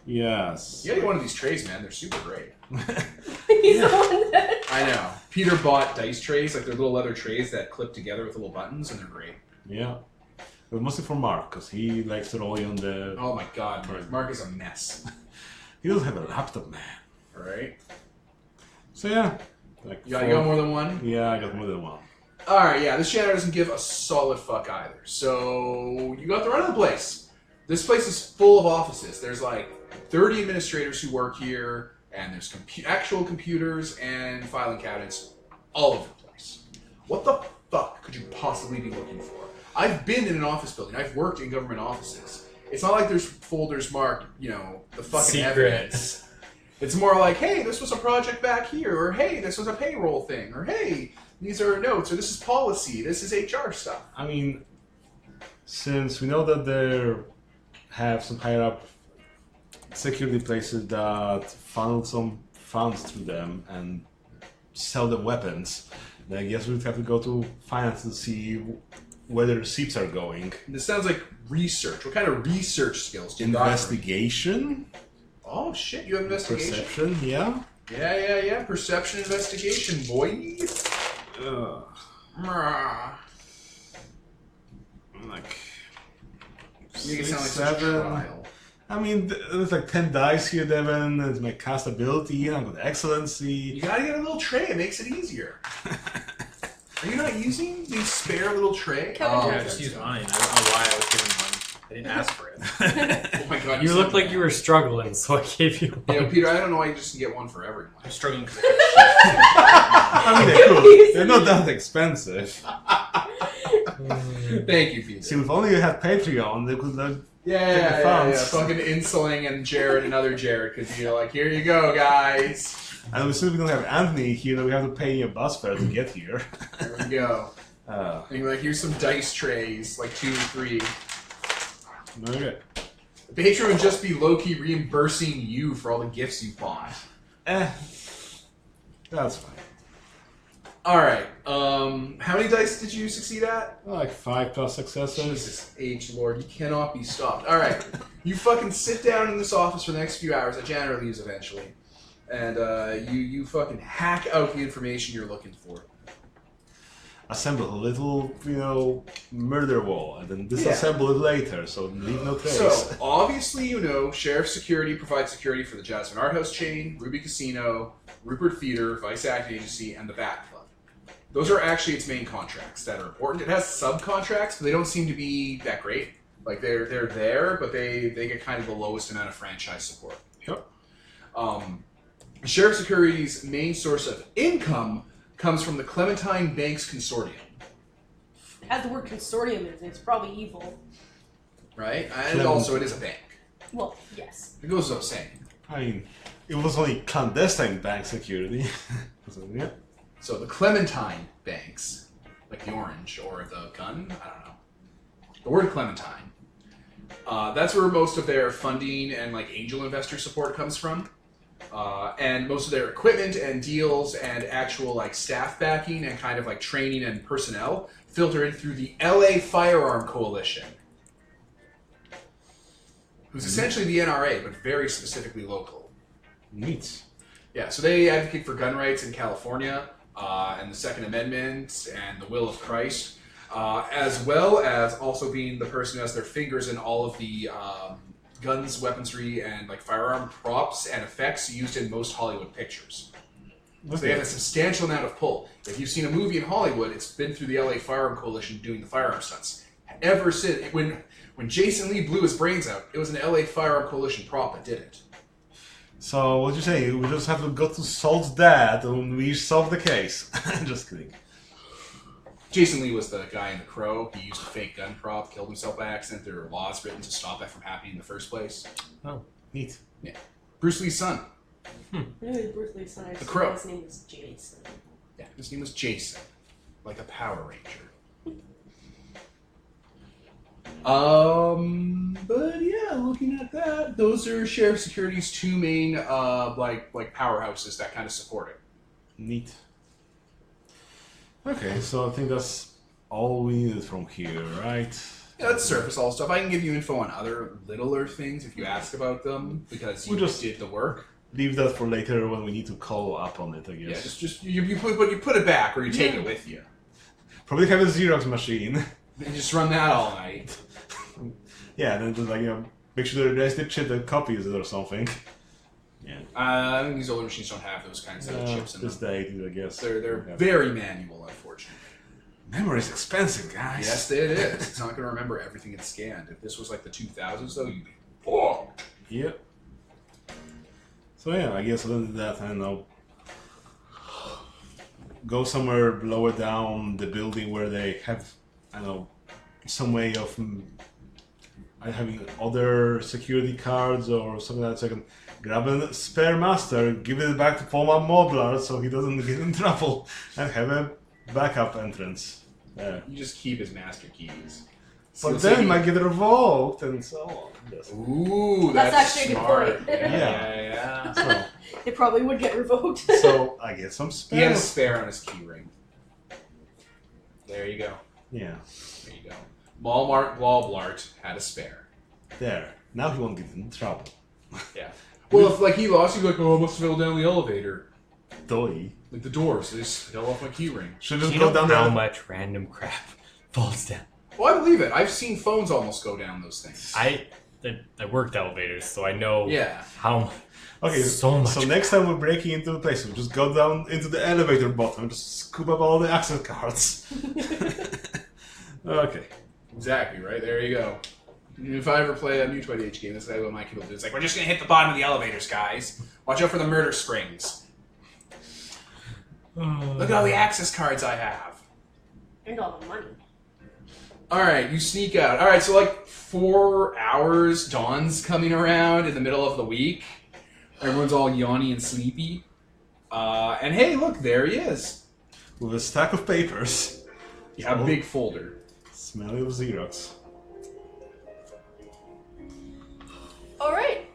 Yes. You gotta get one of these trays, man. They're super great. He's the one that. I know. Peter bought dice trays, like they're little leather trays that clip together with little buttons, and they're great. Yeah. But mostly for Mark, because he likes to roll on the... Oh my god, Mark is a mess. He doesn't have a laptop, man. Alright. So yeah. Like You got more than 1? Yeah, I got more than 1. Alright, yeah, this janitor doesn't give a solid fuck either. So, you got the run of the place. This place is full of offices. There's like 30 administrators who work here, and there's actual computers and filing cabinets all over the place. What the fuck could you possibly be looking for? I've been in an office building. I've worked in government offices. It's not like there's folders marked, the fucking Secret. evidence. It's more like, hey, this was a project back here, or hey, this was a payroll thing, or hey, these are notes, or this is policy, this is HR stuff. I mean, since we know that they have some higher up security places that funnel some funds through them and sell them weapons, then I guess we'd have to go to finance to see where the receipts are going. This sounds like research. What kind of research skills do you got? Investigation? Oh shit, you have investigation? Perception, yeah. Yeah. Perception investigation, boy. Like... You make it sound like 6, such a 7. trial. I mean, there's like 10 dice here, Devin. There's my cast ability, I've got excellency. You gotta get a little tray, it makes it easier. Are you not using the spare little tray? Kevin, Oh, yeah, okay. just Use use mine. mine. I don't know why I was given one. I didn't ask for it. Oh my god. You looked like you were struggling, so I gave you one. Peter, I don't know why you just get one for everyone. I'm struggling because I mean, they're cool. They're not that expensive. Thank you, Peter. See, if only you had Patreon, they could Yeah. Fucking insuling and Jared, another Jared, because you're like, here you go, guys. And since we don't have Anthony here, we have to pay a bus fare to get here. There we go. And you're like, here's some dice trays, like 2 or 3. Okay. The patron would just be low-key reimbursing you for all the gifts you bought. That's fine. Alright, how many dice did you succeed at? Like 5+ successes. Jesus H. Lord, you cannot be stopped. Alright, you fucking sit down in this office for the next few hours. The janitor leaves eventually. And you fucking hack out the information you're looking for. Assemble a little, murder wall, and then disassemble it later, so leave no trace. So, obviously, Sheriff Security provides security for the Jasmine Art House chain, Ruby Casino, Rupert Theater, Vice Acting Agency, and the Bat Club. Those are actually its main contracts that are important. It has subcontracts, but they don't seem to be that great. Like, they're there, but they get kind of the lowest amount of franchise support. Yep. Sheriff Security's main source of income comes from the Clementine Banks Consortium. It has the word consortium in it. It's probably evil. Right? And also, it is a bank. Well, yes. It goes without saying. I mean, it was only clandestine bank security. So, yeah. So the Clementine Banks, like the orange or the gun, I don't know. The word Clementine. That's where most of their funding and like angel investor support comes from. And most of their equipment and deals and actual like staff backing and kind of like training and personnel filter in through the LA Firearm Coalition, who's essentially the NRA, but very specifically local. Neat. Yeah, so they advocate for gun rights in California, and the Second Amendment and the will of Christ, as well as also being the person who has their fingers in all of the guns, weaponry, and like firearm props and effects used in most Hollywood pictures. So they have a substantial amount of pull. If you've seen a movie in Hollywood, it's been through the LA Firearm Coalition doing the firearm stunts. Ever since when Jason Lee blew his brains out, it was an LA Firearm Coalition prop that did it. So, what you say? We just have to go to Salt's dad and we solve the case. Just kidding. Jason Lee was the guy in The Crow. He used a fake gun prop, killed himself by accident. There were laws written to stop that from happening in the first place. Oh, neat. Yeah. Bruce Lee's son. I knew it was Bruce Lee's son. I just Crow. thought his name was Jason. Yeah, his name was Jason. Like a Power Ranger. But yeah, looking at that, those are Sheriff Security's two main, like powerhouses that kind of support it. Neat. Okay, so I think that's all we needed from here, right? Yeah, that's surface level stuff. I can give you info on other littler things if you ask about them, because you just did the work. Leave that for later when we need to call up on it, I Yeah, guess. just you put it back or you take it with you. Probably have a Xerox machine. And just run that all night. Yeah, then just make sure there's the chip that copies it or something. Yeah. I think these older machines don't have those kinds of chips in them. Just the 80s, I guess. They're very manual, unfortunately. Memory is expensive, guys. Yes, it is. It's not going to remember everything it's scanned. If this was like the 2000s, though, you'd be fucked. Yep. So yeah, I guess other than that, I don't know. Go somewhere lower down the building where they have, I don't know, some way of having other security cards or something like that, so I can grab a spare master, give it back to Paul Moblar so he doesn't get in trouble, and have a backup entrance. Yeah. You just keep his master keys. But then it might get revoked and so on. Yes. Ooh, That's that's actually a good smart. point. Yeah. So, It probably would get revoked. so I get some He spare. had a spare on his key ring. There you go. Yeah. There you go. Walmart Walblart had a spare. There. Now he won't get in trouble. Yeah. Well, if he lost, he'd be like, oh, I must have fell down the elevator. Doi. Like the doors, they just fell off my key ring. Should Do just you go know down how there. much random crap falls down? Well, I believe it. I've seen phones almost go down those things. I worked elevators, so I know how Okay, so much. So next time we're breaking into the place, we just go down into the elevator bottom and just scoop up all the access cards. Okay. Exactly, right? There you go. If I ever play a new 20H game, that's exactly what my kid will do. It's like, we're just going to hit the bottom of the elevators, guys. Watch out for the murder springs. Look at all the access cards I have. And all the money. Alright, you sneak out. Alright, so like 4 hours, dawn's coming around in the middle of the week. Everyone's all yawny and sleepy. And hey, look, there he is. With a stack of papers. Yeah, a big folder. Smelly of Xerox. All right.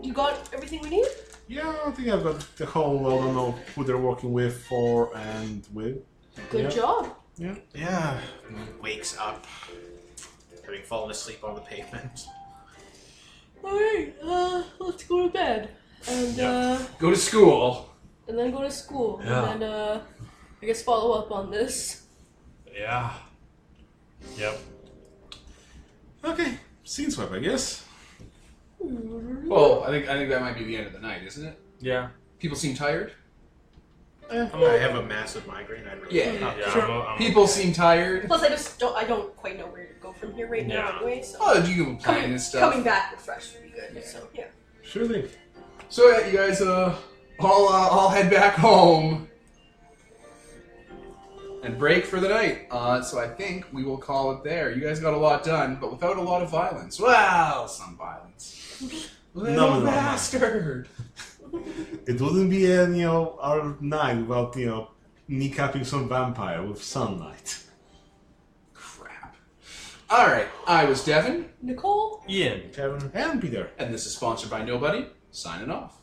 You got everything we need? Yeah, I think I've got the whole. I don't know who they're working with, for, and with. Good Yeah. job. Yeah. Yeah. Wakes up, having fallen asleep on the pavement. All right. Let's go to bed and Go to school. and then go to school Yeah. and then I guess follow up on this. Yeah. Yep. Okay. Scene swap, I guess. Well, I think that might be the end of the night, isn't it? Yeah. People seem tired. I have a massive migraine. I really Yeah. Yeah. Sure. I'm People okay. seem tired. Plus, I don't quite know where to go from here right now Yeah. anyway. So Oh, you can plan and stuff. coming back refreshed would be good. Yeah. So yeah. Sure thing. So yeah, you guys all head back home and break for the night. So I think we will call it there. You guys got a lot done, but without a lot of violence. Well, some violence. Little No. bastard. It wouldn't be a our night without kneecapping some vampire with sunlight. Crap. All right, I was Devin, Nicole. Ian. Kevin. And Peter. and this is sponsored by Nobody. Signing off.